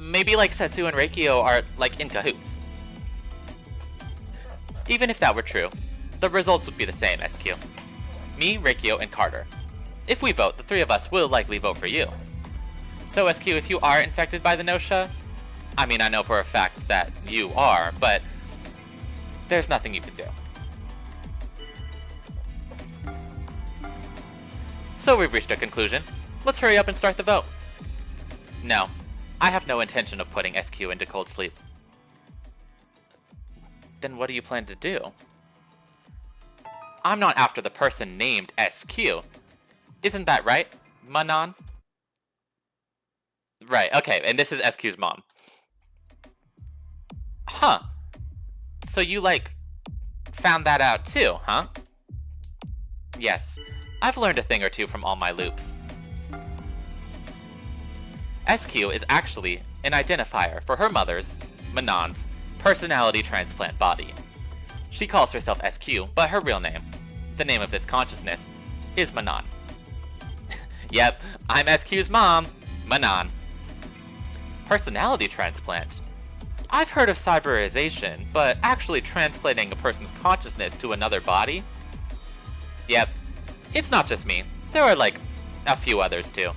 Maybe, like, Setsu and Reikio are, like, in cahoots. Even if that were true, the results would be the same, SQ. Me, Reikio, and Carter. If we vote, the three of us will likely vote for you. So, SQ, if you are infected by the Gnosia, I mean, I know for a fact that you are, but there's nothing you can do. So we've reached a conclusion. Let's hurry up and start the vote. No, I have no intention of putting SQ into cold sleep. Then what do you plan to do? I'm not after the person named SQ. Isn't that right, Manon? Right, okay, and this is SQ's mom. Huh. So you, like, found that out too, huh? Yes, I've learned a thing or two from all my loops. SQ is actually an identifier for her mother's, Manon's, personality transplant body. She calls herself SQ, but her real name, the name of this consciousness, is Manon. Yep, I'm SQ's mom, Manon. Personality transplant? I've heard of cyberization, but actually transplanting a person's consciousness to another body? Yep, it's not just me. There are, like, a few others too.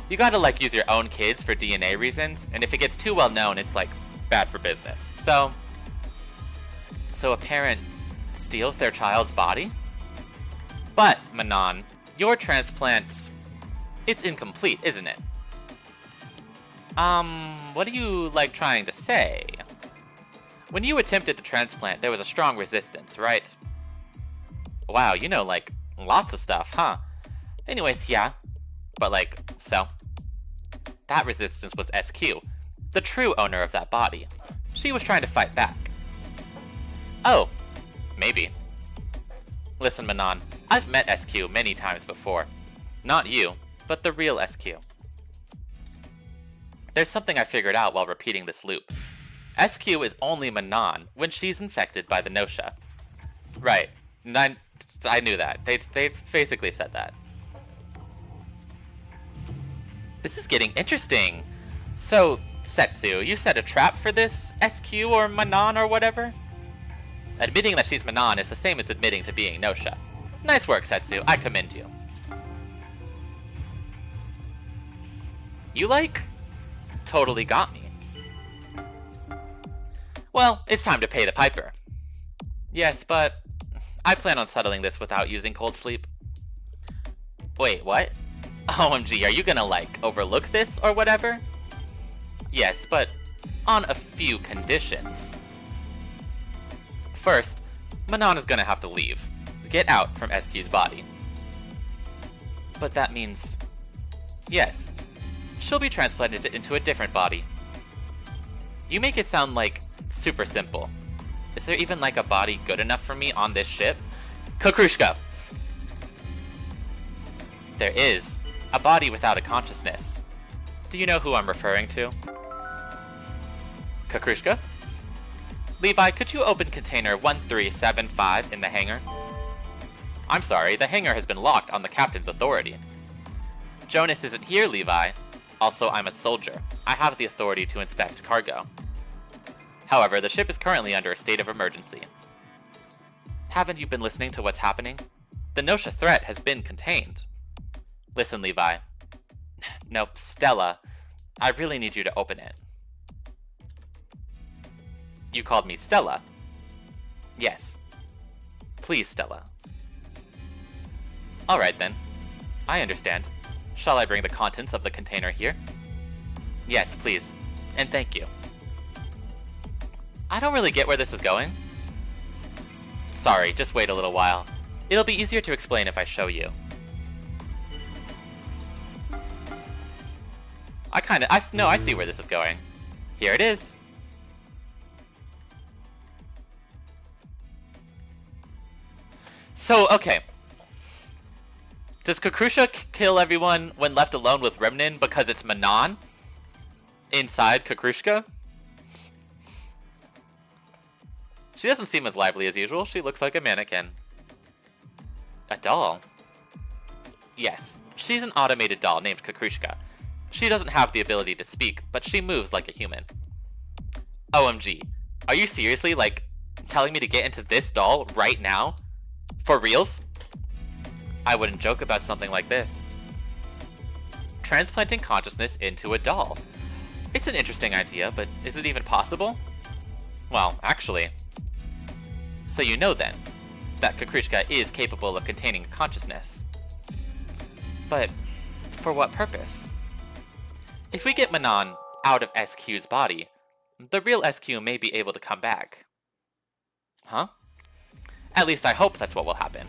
You gotta, like, use your own kids for DNA reasons, and if it gets too well known, it's, like, bad for business. So a parent steals their child's body? But, Manon, your transplant, it's incomplete, isn't it? What are you, like, trying to say? When you attempted the transplant, there was a strong resistance, right? Wow, you know, like, lots of stuff, huh? Anyways, yeah. But, like, so? That resistance was SQ, the true owner of that body. She was trying to fight back. Oh, maybe. Listen, Manon, I've met SQ many times before. Not you, but the real SQ. There's something I figured out while repeating this loop. SQ is only Manon when she's infected by the Gnosia. Right. I knew that. They basically said that. This is getting interesting. So, Setsu, you set a trap for this SQ or Manon or whatever? Admitting that she's Manon is the same as admitting to being Gnosia. Nice work, Setsu. I commend you. You, like, totally got me. Well, it's time to pay the piper. Yes, but I plan on settling this without using cold sleep. Wait, what? OMG, are you gonna, like, overlook this or whatever? Yes, but on a few conditions. First, Manon is gonna have to leave. Get out from SQ's body. But that means... yes, she'll be transplanted into a different body. You make it sound, like, super simple. Is there even, like, a body good enough for me on this ship? Kokrushka! There is. A body without a consciousness. Do you know who I'm referring to? Kokrushka? Levi, could you open container 1375 in the hangar? I'm sorry, the hangar has been locked on the captain's authority. Jonas isn't here, Levi. Also, I'm a soldier. I have the authority to inspect cargo. However, the ship is currently under a state of emergency. Haven't you been listening to what's happening? The Gnosia threat has been contained. Listen, Levi. Nope, Stella. I really need you to open it. You called me Stella? Yes. Please, Stella. Alright then. I understand. Shall I bring the contents of the container here? Yes, please. And thank you. I don't really get where this is going. Sorry, just wait a little while. It'll be easier to explain if I show you. I see where this is going. Here it is. So, okay. Does Kakrusha kill everyone when left alone with Remnin because it's Manon inside Kakrushka? She doesn't seem as lively as usual. She looks like a mannequin. A doll? Yes, she's an automated doll named Kakrushka. She doesn't have the ability to speak, but she moves like a human. OMG. Are you seriously, like, telling me to get into this doll right now? For reals? I wouldn't joke about something like this. Transplanting consciousness into a doll. It's an interesting idea, but is it even possible? Well, actually. So you know then, that Kakrushka is capable of containing consciousness. But for what purpose? If we get Manon out of SQ's body, the real SQ may be able to come back. Huh? At least I hope that's what will happen.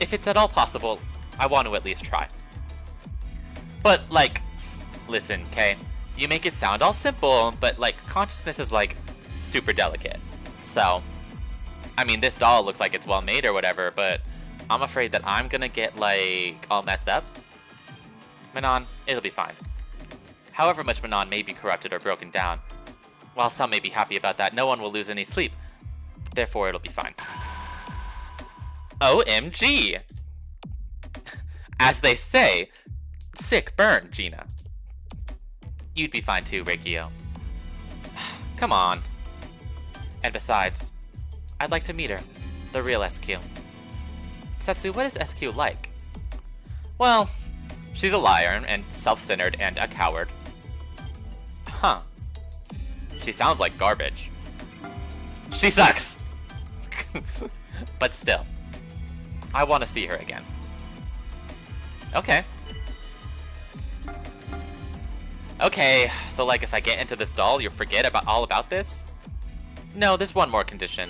If it's at all possible, I want to at least try. But, like, listen, Kay, you make it sound all simple, but, like, consciousness is, like, super delicate. So, I mean, this doll looks like it's well made or whatever, but I'm afraid that I'm gonna get, like, all messed up. Manon, it'll be fine. However much Manon may be corrupted or broken down, while some may be happy about that, no one will lose any sleep. Therefore, it'll be fine. OMG! As they say, sick burn, Gina. You'd be fine too, Reikio. Come on. And besides, I'd like to meet her, the real SQ. Setsu, what is SQ like? Well, she's a liar and self-centered and a coward. Huh. She sounds like garbage. She sucks! But still, I want to see her again. Okay. Okay, so like if I get into this doll, you'll forget about all about this? No, there's one more condition.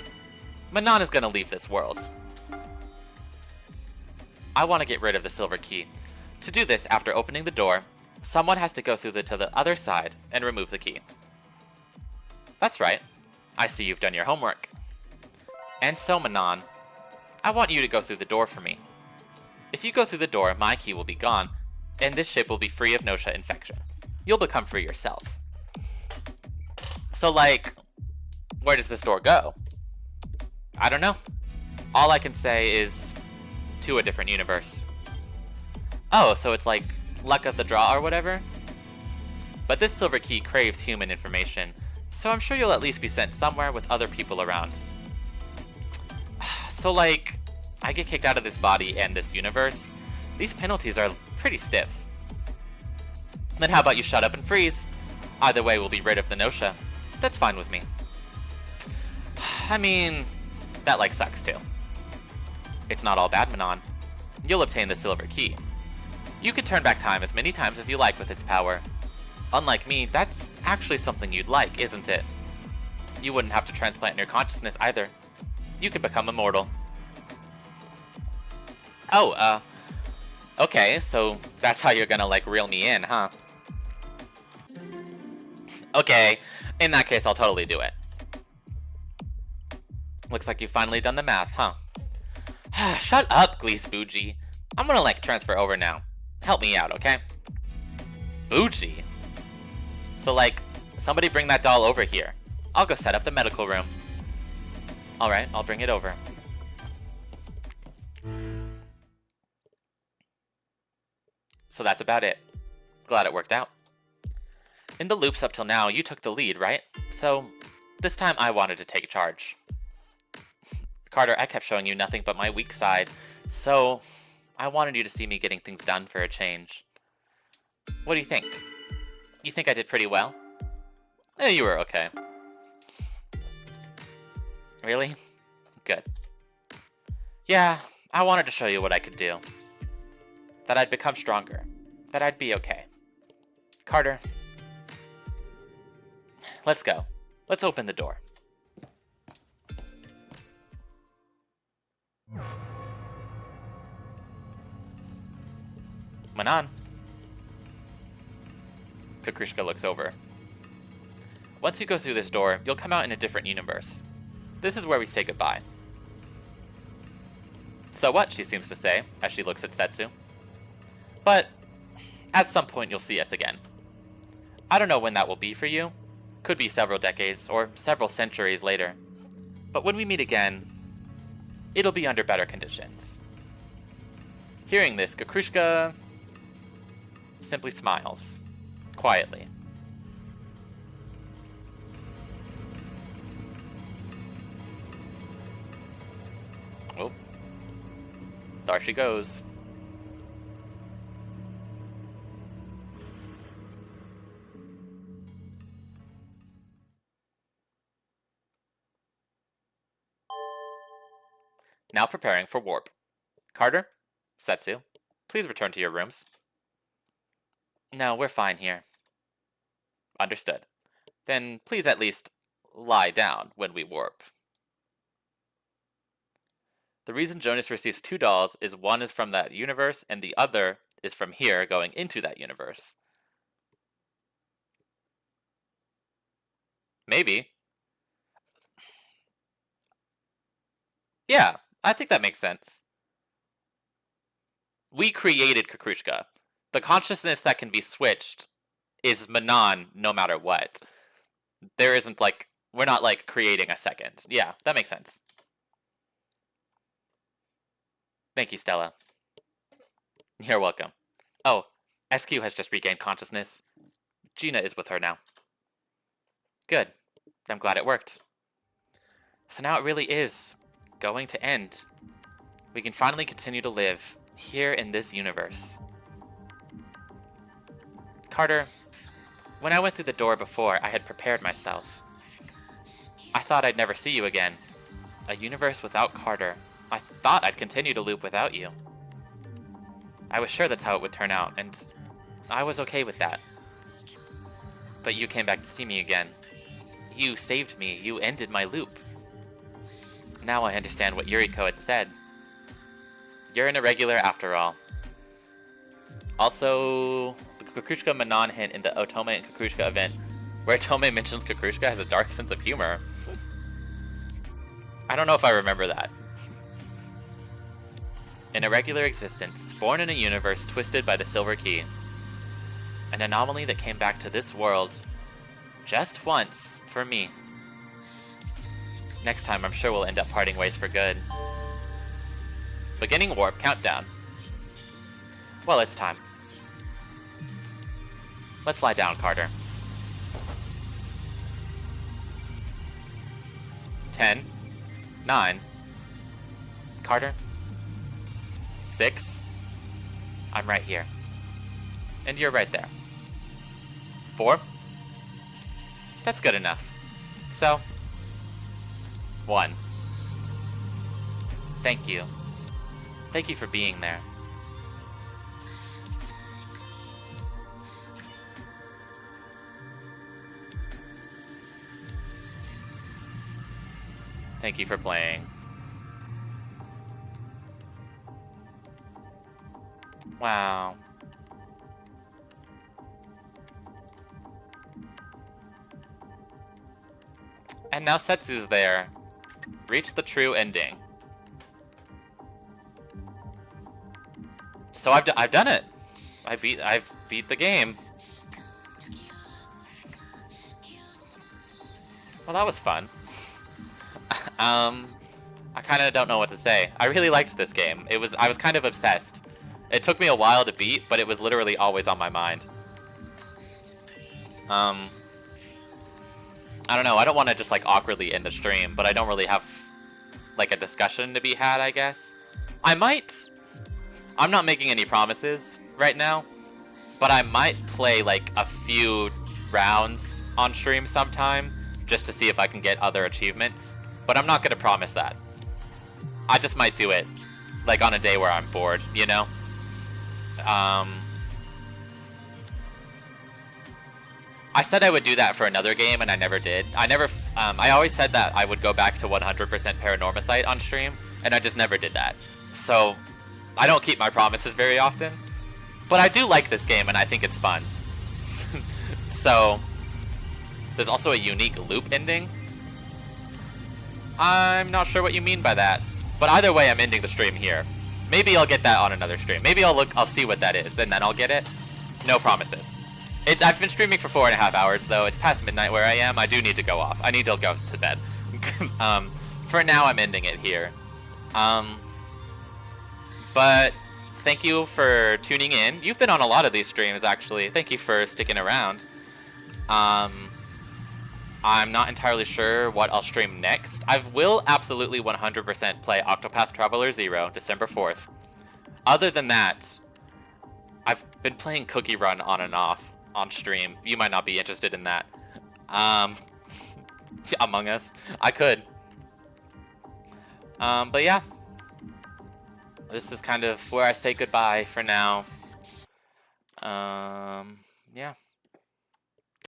Manon is gonna leave this world. I want to get rid of the silver key. To do this, after opening the door, someone has to go through to the other side and remove the key. That's right. I see you've done your homework. And so, Manon, I want you to go through the door for me. If you go through the door, my key will be gone, and this ship will be free of Gnosia infection. You'll become free yourself. So, like, where does this door go? I don't know. All I can say is to a different universe. Oh, so it's like luck of the draw or whatever? But this silver key craves human information, so I'm sure you'll at least be sent somewhere with other people around. So, like, I get kicked out of this body and this universe. These penalties are pretty stiff. Then how about you shut up and freeze? Either way, we'll be rid of the Gnosia. That's fine with me. I mean, that like sucks too. It's not all bad, Manon. You'll obtain the silver key. You can turn back time as many times as you like with its power. Unlike me, that's actually something you'd like, isn't it? You wouldn't have to transplant your consciousness either. You could become immortal. Oh, okay, so that's how you're gonna, like, reel me in, huh? Okay, in that case, I'll totally do it. Looks like you've finally done the math, huh? Shut up, Glees Bougie. I'm gonna, like, transfer over now. Help me out, okay? Bougie? So, like, somebody bring that doll over here. I'll go set up the medical room. Alright, I'll bring it over. So that's about it. Glad it worked out. In the loops up till now, you took the lead, right? So, this time I wanted to take charge. Carter, I kept showing you nothing but my weak side, so I wanted you to see me getting things done for a change. What do you think? You think I did pretty well? You were okay. Really? Good. Yeah, I wanted to show you what I could do. That I'd become stronger. That I'd be okay. Carter, let's go. Let's open the door. Manon. Kakrushka looks over. Once you go through this door, you'll come out in a different universe. This is where we say goodbye. So what, she seems to say, as she looks at Setsu. But at some point you'll see us again. I don't know when that will be for you. Could be several decades, or several centuries later. But when we meet again, it'll be under better conditions. Hearing this, Kakrushka simply smiles, quietly. Oh, there she goes. Now preparing for warp. Carter, Setsu, please return to your rooms. No, we're fine here. Understood. Then please at least lie down when we warp. The reason Jonas receives 2 dolls is one is from that universe and the other is from here going into that universe. Maybe. Yeah, I think that makes sense. We created Kakrushka. The consciousness that can be switched is Manon no matter what. There isn't like, we're not like creating a second. Yeah, that makes sense. Thank you, Stella. You're welcome. Oh, SQ has just regained consciousness. Gina is with her now. Good. I'm glad it worked. So now it really is going to end. We can finally continue to live here in this universe. Carter, when I went through the door before, I had prepared myself. I thought I'd never see you again. A universe without Carter. I thought I'd continue to loop without you. I was sure that's how it would turn out, and I was okay with that. But you came back to see me again. You saved me. You ended my loop. Now I understand what Yuriko had said. You're an irregular after all. Also, the Kakrushka Manon hint in the Otome and Kakrushka event, where Otome mentions Kakrushka has a dark sense of humor. I don't know if I remember that. An irregular existence, born in a universe twisted by the Silver Key. An anomaly that came back to this world just once for me. Next time, I'm sure we'll end up parting ways for good. Beginning warp countdown. Well, it's time. Let's lie down, Carter. 10, 9. Carter. 6. I'm right here. And you're right there. 4. That's good enough. So, 1. Thank you. Thank you for being there. Thank you for playing. Wow. And now Setsu's there. Reach the true ending. So I've done it. I've beat the game. Well, that was fun. I kind of don't know what to say. I really liked this game. I was kind of obsessed. It took me a while to beat, but it was literally always on my mind. I don't know. I don't want to just like awkwardly end the stream, but I don't really have like a discussion to be had, I guess. I might. I'm not making any promises right now, but I might play like a few rounds on stream sometime just to see if I can get other achievements. But I'm not going to promise that. I just might do it like on a day where I'm bored, you know? I said I would do that for another game and I never did. I always said that I would go back to 100% Paranormicite on stream, and I just never did that. So, I don't keep my promises very often. But I do like this game and I think it's fun. So, There's also a unique loop ending. I'm not sure what you mean by that. But either way, I'm ending the stream here. Maybe I'll get that on another stream. Maybe I'll see what that is, and then I'll get it. No promises. I've been streaming for 4.5 hours, though. It's past midnight where I am. I do need to go off. I need to go to bed. For now, I'm ending it here. But thank you for tuning in. You've been on a lot of these streams, actually. Thank you for sticking around. I'm not entirely sure what I'll stream next. I will absolutely 100% play Octopath Traveler 0, December 4th. Other than that, I've been playing Cookie Run on and off on stream. You might not be interested in that. Among Us. I could. But yeah. This is kind of where I say goodbye for now.